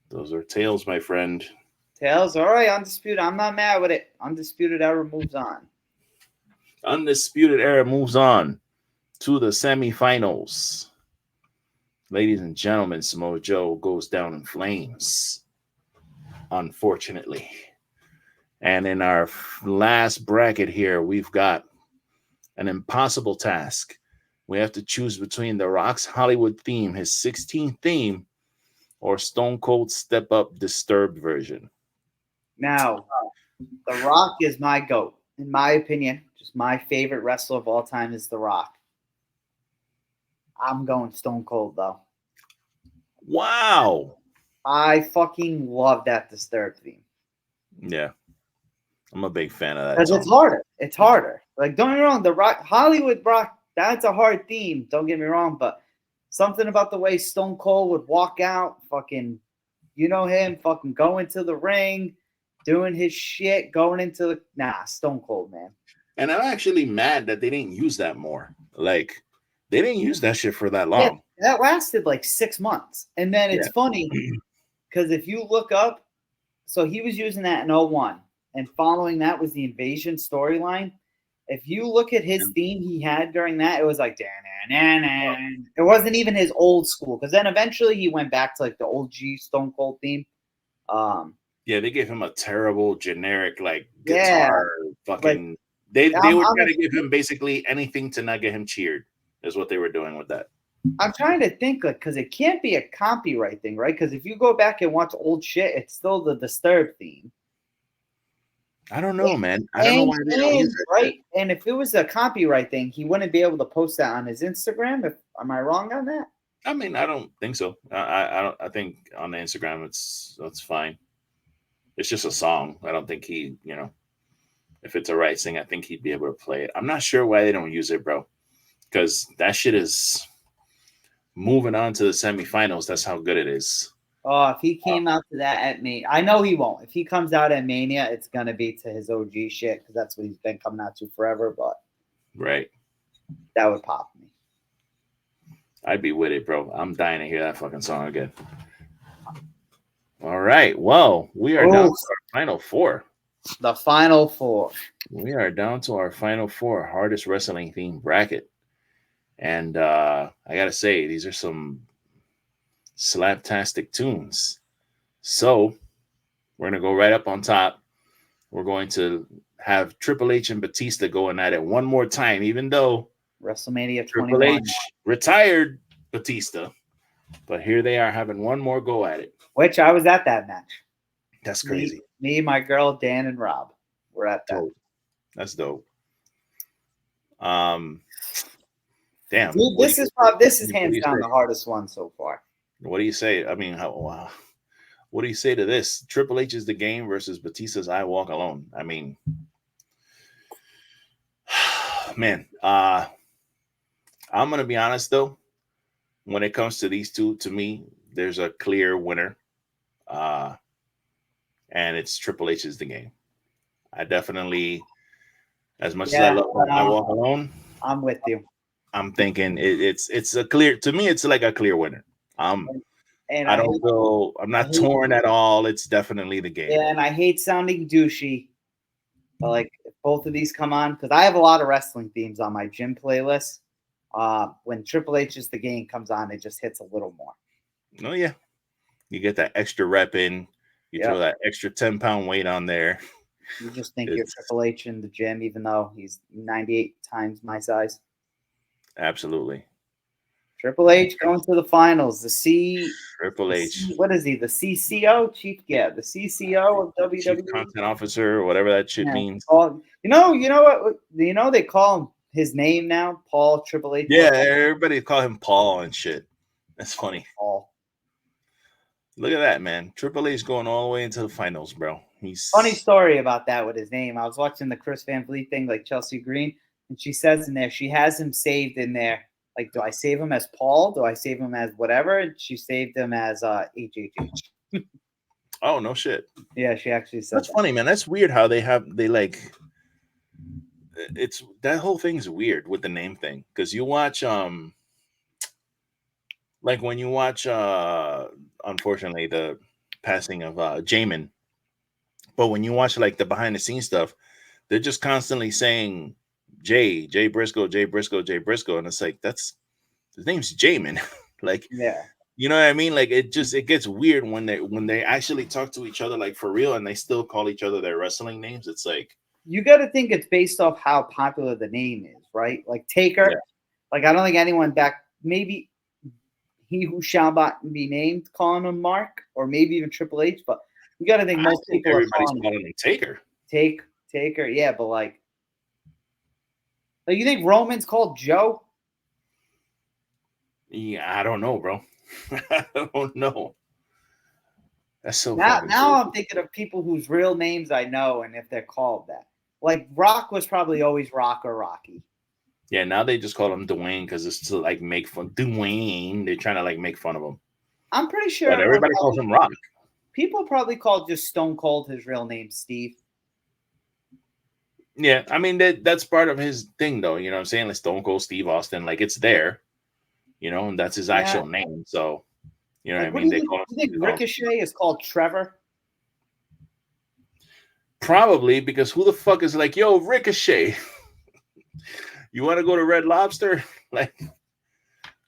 Those are tails, my friend. Tails, all right, undisputed. I'm not mad with it. Undisputed era moves on. Undisputed era moves on to the semifinals. Ladies and gentlemen, Samoa Joe goes down in flames, unfortunately. And in our last bracket here, we've got an impossible task. We have to choose between The Rock's Hollywood theme, his 16th theme, or Stone Cold Step Up Disturbed version. Now, The Rock is my GOAT. In my opinion, just my favorite wrestler of all time is The Rock. I'm going Stone Cold, though. Wow. I fucking love that Disturbed theme. Yeah. I'm a big fan of that. Because it's harder. It's harder. Like, don't get me wrong, The Rock, Hollywood Rock, that's a hard theme. Don't get me wrong, but something about the way Stone Cold would walk out, fucking, you know him, fucking going to the ring, doing his shit, going into the Stone Cold, man. And I'm actually mad that they didn't use that more. Like, they didn't use that shit for that long. Yeah, that lasted like 6 months. And then it's funny because if you look up, so he was using that in 01, and following that was the Invasion storyline. If you look at his theme he had during that, it was like, it wasn't even his old school. Because then eventually he went back to like the old G Stone Cold theme. Yeah, they gave him a terrible generic like guitar fucking. Like, they were trying to give him basically anything to not get him cheered. Is what they were doing with that. I'm trying to think, like, because it can't be a copyright thing, right? Because if you go back and watch old shit, it's still the Disturbed theme. I don't know, man. I don't know why they don't use it. Right? And if it was a copyright thing, he wouldn't be able to post that on his Instagram. Am I wrong on that? I mean, I don't think so. I think on the Instagram that's fine. It's just a song. I don't think he, if it's a right thing, I think he'd be able to play it. I'm not sure why they don't use it, bro. Because that shit is moving on to the semifinals. That's how good it is. Oh, if he came out to that at Mania, I know he won't. If he comes out at Mania, it's gonna be to his OG shit because that's what he's been coming out to forever. But right, that would pop me. I'd be with it, bro. I'm dying to hear that fucking song again. All right, well, we are down to our final four. The final four. We are down to our final four hardest wrestling theme bracket, and I gotta say these are some slaptastic tunes. So we're going to go right up on top. We're going to have Triple H and Batista going at it one more time, even though WrestleMania 21. Triple H retired Batista. But here they are having one more go at it. Which I was at that match. That's crazy. Me, my girl, Dan, and Rob were at that. Dope. That's dope. Damn. Dude, this is hands down the hardest one so far. What do you say? I mean, what do you say to this? Triple H is the game versus Batista's I Walk Alone. I mean, man, I'm going to be honest, though. When it comes to these two, to me, there's a clear winner. And it's Triple H is the game. I definitely, as much as I love I Walk Alone, I'm with you. I'm thinking it's a clear, to me, it's like a clear winner. I'm not torn at all. It's definitely the game. Yeah, and I hate sounding douchey, but like if both of these come on, because I have a lot of wrestling themes on my gym playlist. When Triple H is the game comes on, it just hits a little more. Oh yeah, you get that extra rep in. You throw that extra 10-pound weight on there. You just think you're Triple H in the gym, even though he's 98 times my size. Absolutely. Triple H going to the finals. Triple H. What is he? The CCO? The CCO of WWE. Chief Content Officer, or whatever that shit means. You know what? You know they call him his name now, Paul Triple H. Yeah, everybody call him Paul and shit. That's funny. Paul. Look at that, man. Triple H going all the way into the finals, bro. Funny story about that with his name. I was watching the Chris Van Vliet thing, like Chelsea Green, and she says in there she has him saved in there Like, do I save him as Paul? Do I save him as whatever? And she saved him as HHH. Oh, no shit. Yeah, she actually said That's funny, man. That's weird how they like. It's that whole thing's weird with the name thing because you watch like when you watch unfortunately the passing of Jamin, but when you watch like the behind the scenes stuff, they're just constantly saying Jay Briscoe, Jay Briscoe, Jay Briscoe, and it's like that's his name's Jamin. Like, yeah. you know what I mean? Like it gets weird when they actually talk to each other like for real and they still call each other their wrestling names. It's like You got to think it's based off how popular the name is, right? Like Taker. Yeah. Like I don't think anyone back maybe he who shall not be named calling him Mark, or maybe even Triple H. But you got to think most people everybody's are calling him Taker. Taker, yeah. But like you think Roman's called Joe? Yeah, I don't know, bro. I don't know. That's so now I'm thinking of people whose real names I know and if they're called that. Like Rock was probably always Rock or Rocky. Yeah, now they just call him Dwayne because it's to like make fun. Dwayne, they're trying to like make fun of him. I'm pretty sure. But everybody calls him Rock. People probably called just Stone Cold his real name, Steve. Yeah, I mean that's part of his thing, though. You know what I'm saying? Like Stone Cold Steve Austin, like it's there. You know, and that's his actual name. So, you know what I mean? Do you think Ricochet is called Trevor? Probably because who the fuck is like, yo, Ricochet? You want to go to Red Lobster? Like,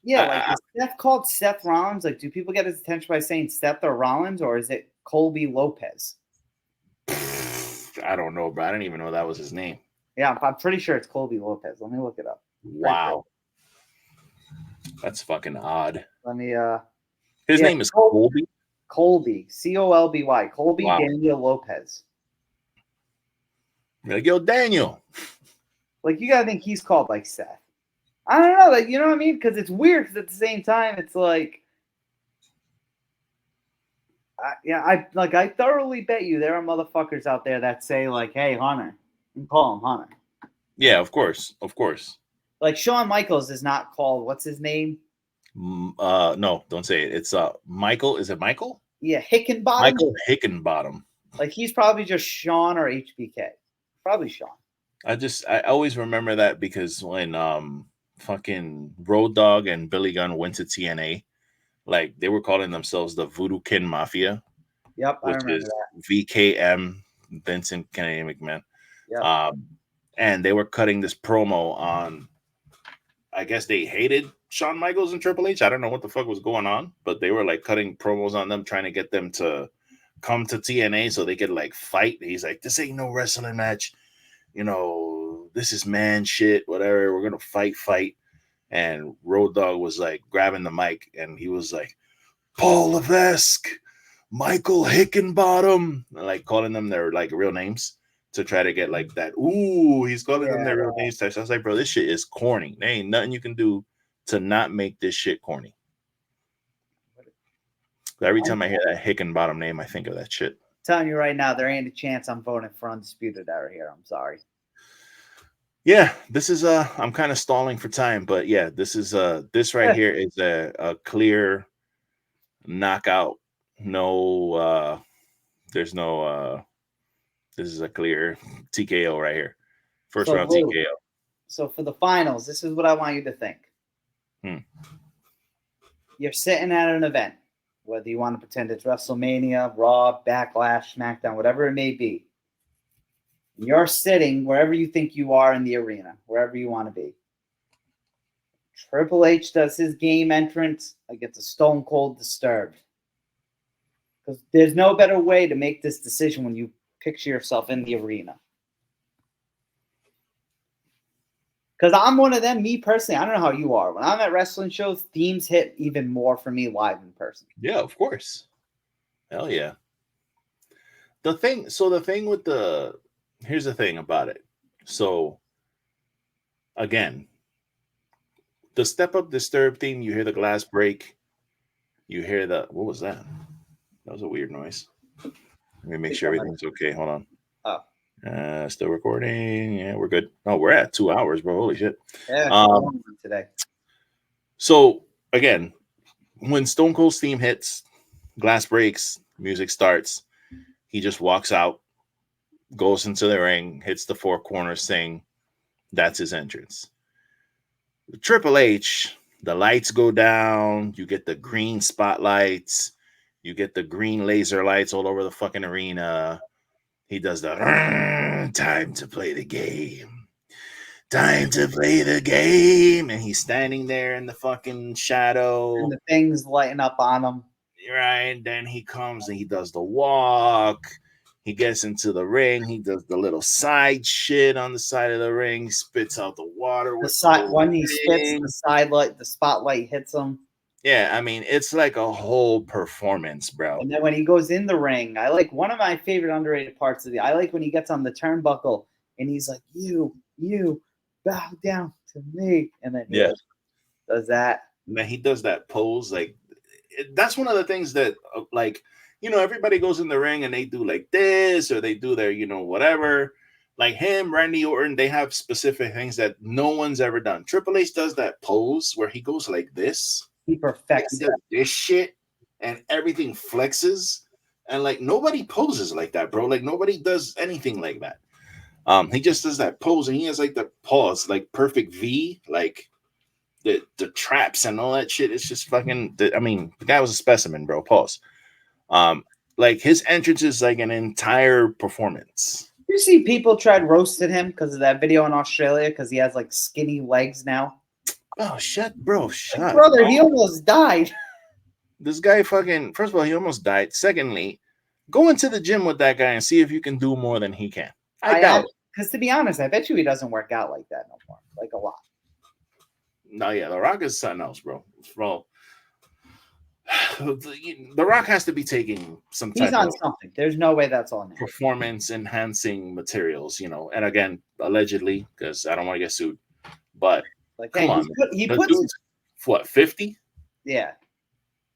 yeah, like is Seth called Seth Rollins? Like, do people get his attention by saying Seth or Rollins, or is it Colby Lopez? I don't know, bro. I didn't even know that was his name. Yeah, I'm pretty sure it's Colby Lopez. Let me look it up. Wow. That's fucking odd. Let me his name is Colby. Colby. Colby. Colby Daniel Lopez. You're like, yo, Daniel. Like you gotta think he's called like Seth. I don't know, like you know what I mean? Because it's weird. Because at the same time, it's like, I thoroughly bet you there are motherfuckers out there that say like, "Hey, Hunter," and call him Hunter. Yeah, of course. Like Shawn Michaels is not called. What's his name? No, don't say it. It's Michael. Is it Michael? Yeah, Hickenbottom. Michael Hickenbottom. Like he's probably just Sean or HBK. Probably Sean. I always remember that because when fucking Road Dogg and Billy Gunn went to TNA, like they were calling themselves the Voodoo Kin Mafia. Yep, which is that. VKM, Vincent Kennedy McMahon. Yep. And they were cutting this promo on, I guess they hated Shawn Michaels and Triple H. I don't know what the fuck was going on, but they were like cutting promos on them, trying to get them to come to TNA so they could like fight. He's like, this ain't no wrestling match. You know, this is man shit, whatever. We're going to fight. And Road Dogg was like grabbing the mic and he was like, Paul Levesque, Michael Hickenbottom, like calling them their like real names to try to get like that. Ooh, he's calling them their real names. So I was like, bro, this shit is corny. There ain't nothing you can do to not make this shit corny. Every time I hear that Hickenbottom name, I think of that shit. I'm telling you right now, there ain't a chance I'm voting for Undisputed Era here. I'm sorry. Yeah, this is I'm kind of stalling for time, but yeah, this is this right here is a clear knockout. No there's no this is a clear TKO right here. First round TKO. So for the finals, this is what I want you to think. You're sitting at an event, whether you want to pretend it's WrestleMania, Raw, Backlash, SmackDown, whatever it may be. You're sitting wherever you think you are in the arena, wherever you want to be. Triple H does his game entrance against a Stone Cold Disturbed. Because there's no better way to make this decision when you picture yourself in the arena. Because I'm one of them, me personally, I don't know how you are. When I'm at wrestling shows, themes hit even more for me live in person. Yeah, of course. Hell yeah. The thing with here's the thing about it. So, again, the Step Up Disturb theme, you hear the glass break. You hear what was that? That was a weird noise. Let me make sure everything's okay. Hold on. Oh. Still recording. Yeah, we're good. Oh, we're at 2 hours, bro. Holy shit. Yeah, today. So again, when Stone Cold's theme hits, glass breaks, music starts, he just walks out, goes into the ring, hits the four corners thing. That's his entrance. Triple H, the lights go down, you get the green spotlights, you get the green laser lights all over the fucking arena. He does the time to play the game. Time to play the game. And he's standing there in the fucking shadow. And the things lighting up on him. Right. And then he comes and he does the walk. He gets into the ring. He does the little side shit on the side of the ring. Spits out the water. The side when he spits, the side light, the spotlight hits him. Yeah, I mean, it's like a whole performance, bro. And then when he goes in the ring, I like one of my favorite underrated parts of I like when he gets on the turnbuckle and he's like, you bow down to me. And then he does that. Man, he does that pose. Like, that's one of the things that, like, you know, everybody goes in the ring and they do like this or they do their, you know, whatever. Like him, Randy Orton, they have specific things that no one's ever done. Triple H does that pose where he goes like this. He perfects it. This shit and everything flexes. And like nobody poses like that, bro. Like nobody does anything like that. He just does that pose and he has like the pause, like perfect V, like the traps and all that shit. It's just fucking, I mean, the guy was a specimen, bro. Pause. Like his entrance is like an entire performance. You see people tried roasting him because of that video in Australia because he has like skinny legs now. Oh, shut, bro. Shut. Brother, he almost died. This guy fucking, first of all, he almost died. Secondly, go into the gym with that guy and see if you can do more than he can. I doubt it. Because to be honest, I bet you he doesn't work out like that no more. Like a lot. No, yeah, The Rock is something else, bro. Bro, The Rock has to be taking some type He's on something. There's no way that's on him. Performance enhancing materials, you know. And again, allegedly, because I don't want to get sued. But like, come on, he puts what, 50? Yeah.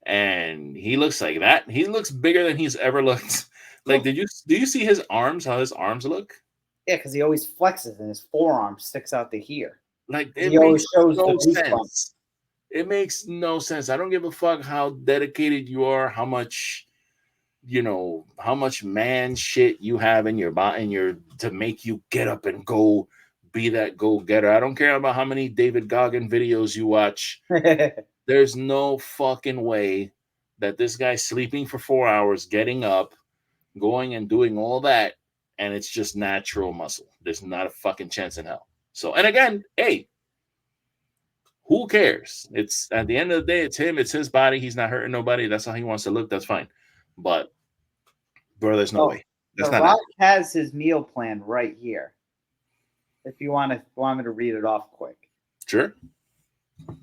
And he looks like that. He looks bigger than he's ever looked. Like, do you see his arms? How his arms look? Yeah, because he always flexes and his forearm sticks out to here. Like he always shows no the sense. It makes no sense. I don't give a fuck how dedicated you are, how much, you know, how much man shit you have in your body, to make you get up and go be that go-getter. I don't care about how many David Goggin videos you watch. There's no fucking way that this guy's sleeping for 4 hours, getting up, going and doing all that, and it's just natural muscle. There's not a fucking chance in hell. So, and again, hey, who cares? It's at the end of the day, it's him, it's his body. He's not hurting nobody. That's how he wants to look. That's fine. But, bro, there's no way. That's The Rock has his meal plan right here. If you want me to read it off quick. Sure. All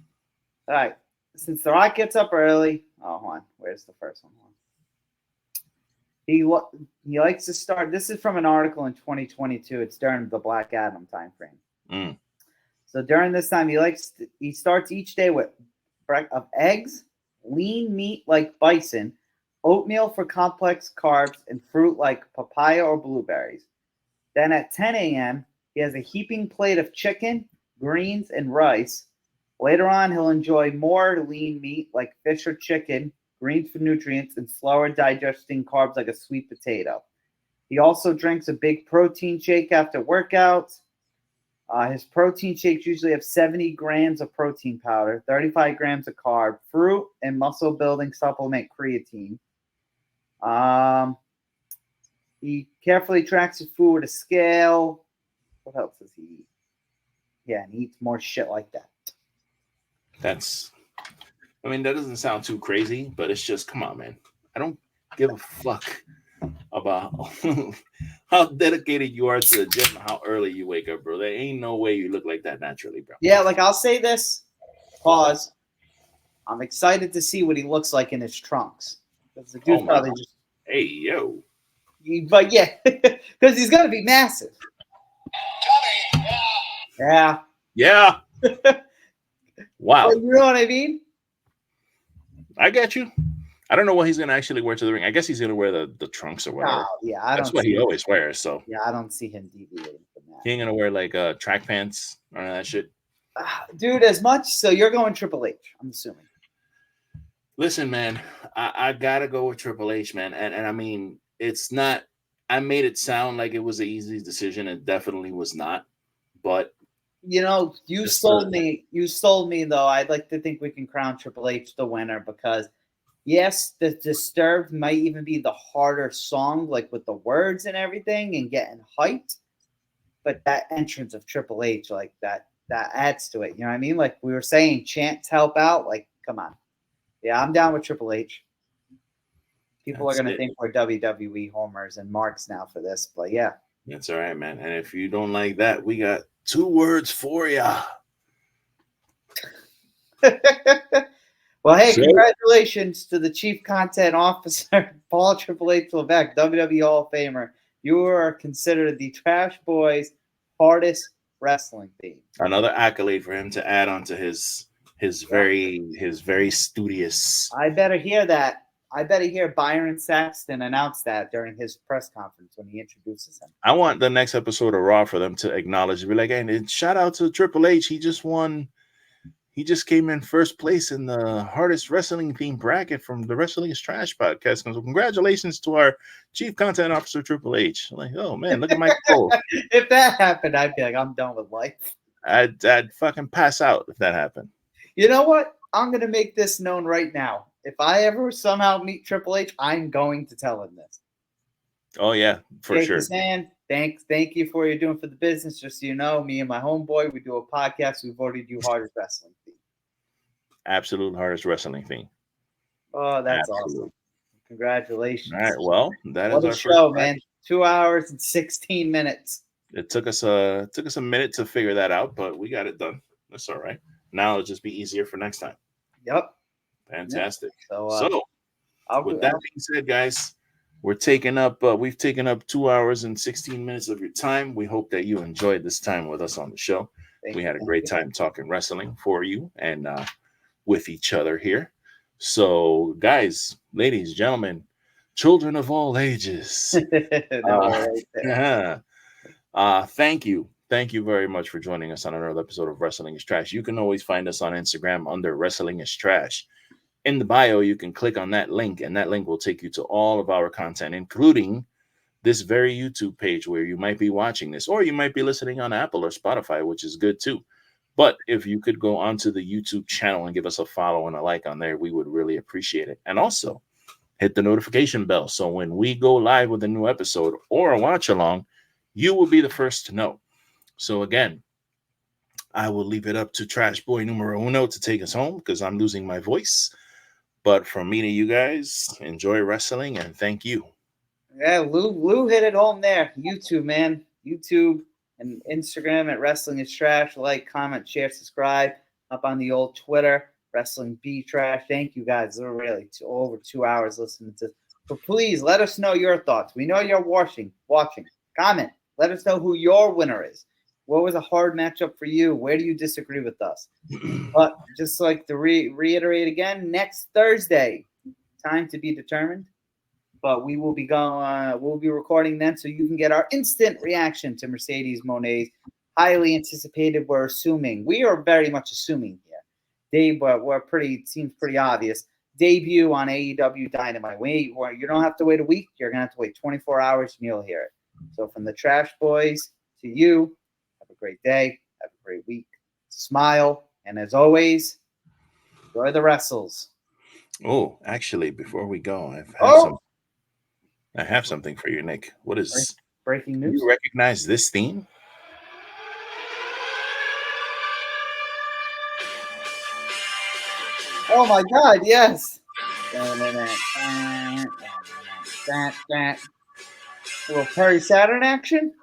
right. Since The Rock gets up early, hold on. Where's the first one? He likes to start. This is from an article in 2022. It's during the Black Adam time frame. So during this time, he starts each day with eggs, lean meat like bison, oatmeal for complex carbs, and fruit like papaya or blueberries. Then at 10 a.m., he has a heaping plate of chicken, greens, and rice. Later on, he'll enjoy more lean meat like fish or chicken, greens for nutrients, and slower digesting carbs like a sweet potato. He also drinks a big protein shake after workouts. His protein shakes usually have 70 grams of protein powder, 35 grams of carb, fruit, and muscle-building supplement creatine. He carefully tracks his food with a scale. What else does he eat? Yeah, and he eats more shit like that. I mean, that doesn't sound too crazy, but it's just, come on, man. I don't give a fuck about how dedicated you are to the gym and how early you wake up, bro. There ain't no way you look like that naturally, bro. Yeah, like I'll say this. Pause. I'm excited to see what he looks like in his trunks. Because the dude's probably just. Hey, yo. But yeah, because he's going to be massive. Yeah. Yeah. Wow. But you know what I mean? I get you. I don't know what he's going to actually wear to the ring. I guess he's going to wear the trunks or whatever. Oh, yeah, that's what he always wears. So yeah, I don't see him deviating from that. He ain't going to wear like track pants or that shit. Dude, as much. So you're going Triple H, I'm assuming. Listen, man, I gotta go with Triple H, man. And I mean, it's not, I made it sound like it was an easy decision. It definitely was not. But you sold me. You sold me, though. I'd like to think we can crown Triple H the winner because, yes, the Disturbed might even be the harder song, like with the words and everything and getting hyped. But that entrance of Triple H, like that adds to it. You know what I mean? Like we were saying, chants help out. Like, come on. Yeah, I'm down with Triple H. People are going to think we're WWE homers and marks now for this, but yeah. That's all right, man. And if you don't like that, we got 2 words for ya. Well, hey, congratulations to the Chief Content Officer, Paul Triple H Levesque, WWE Hall of Famer. You are considered the Trash Boys' hardest wrestling theme. Another accolade for him to add on to his very studious. I better hear that. I better hear Byron Saxton announce that during his press conference when he introduces him. I want the next episode of Raw for them to acknowledge, be like, hey, shout out to Triple H. He just won. He just came in first place in the hardest wrestling theme bracket from the Wrestling is Trash podcast. So congratulations to our Chief Content Officer, Triple H. I'm like, oh man, look at my goal. If that happened, I'd be like, I'm done with life. I'd fucking pass out if that happened. You know what? I'm going to make this known right now. If I ever somehow meet Triple H, I'm going to tell him this. Oh, yeah, for Shake sure. His hand. Thank you for what you're doing for the business. Just so you know, me and my homeboy, we do a podcast. We voted you hardest wrestling theme. Absolute hardest wrestling theme. Oh, that's awesome. Congratulations. All right, well, that is our show, man. 2 hours and 16 minutes. It took us a minute to figure that out, but we got it done. That's all right. Now it'll just be easier for next time. Yep. Fantastic. Yeah. So with that being said, guys, we've taken up 2 hours and 16 minutes of your time. We hope that you enjoyed this time with us on the show. We had a great time talking wrestling for you and with each other here. So, guys, ladies, gentlemen, children of all ages, thank you. Thank you very much for joining us on another episode of Wrestling is Trash. You can always find us on Instagram under Wrestling is Trash. In the bio, you can click on that link, and that link will take you to all of our content, including this very YouTube page where you might be watching this, or you might be listening on Apple or Spotify, which is good too. But if you could go onto the YouTube channel and give us a follow and a like on there, we would really appreciate it. And also hit the notification bell. So when we go live with a new episode or a watch along, you will be the first to know. So again, I will leave it up to Trash Boy Numero Uno to take us home because I'm losing my voice. But from me to you guys, enjoy wrestling and thank you. Yeah, Lou hit it home there. YouTube, man. YouTube and Instagram at Wrestling is Trash. Like, comment, share, subscribe. Up on the old Twitter, Wrestling Be Trash. Thank you guys. We're really over 2 hours listening to this. But please let us know your thoughts. We know you're watching. Comment. Let us know who your winner is. What was a hard matchup for you? Where do you disagree with us? But just like to reiterate again, next Thursday, time to be determined. But we will be going. We'll be recording then, so you can get our instant reaction to Mercedes Moné's highly anticipated. We're assuming we are very much assuming here. Seems pretty obvious. Debut on AEW Dynamite. You don't have to wait a week. You're gonna have to wait 24 hours, and you'll hear it. So from the Trash Boys to you, have a great day. Have a great week. Smile, and as always, enjoy the wrestles. Oh, actually, before we go, I have something for you, Nick. What is breaking news? Do you recognize this theme? Oh my God! Yes. Little Perry Saturn action.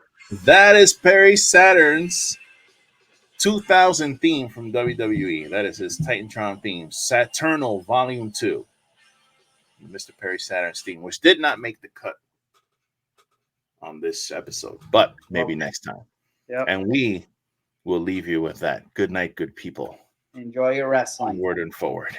That is Perry Saturn's 2000 theme from WWE. That is his Titantron theme, Saturnal Volume 2. Mr. Perry Saturn's theme, which did not make the cut on this episode, but maybe next time. Yep. And we will leave you with that. Good night, good people. Enjoy your wrestling. Onward and forward.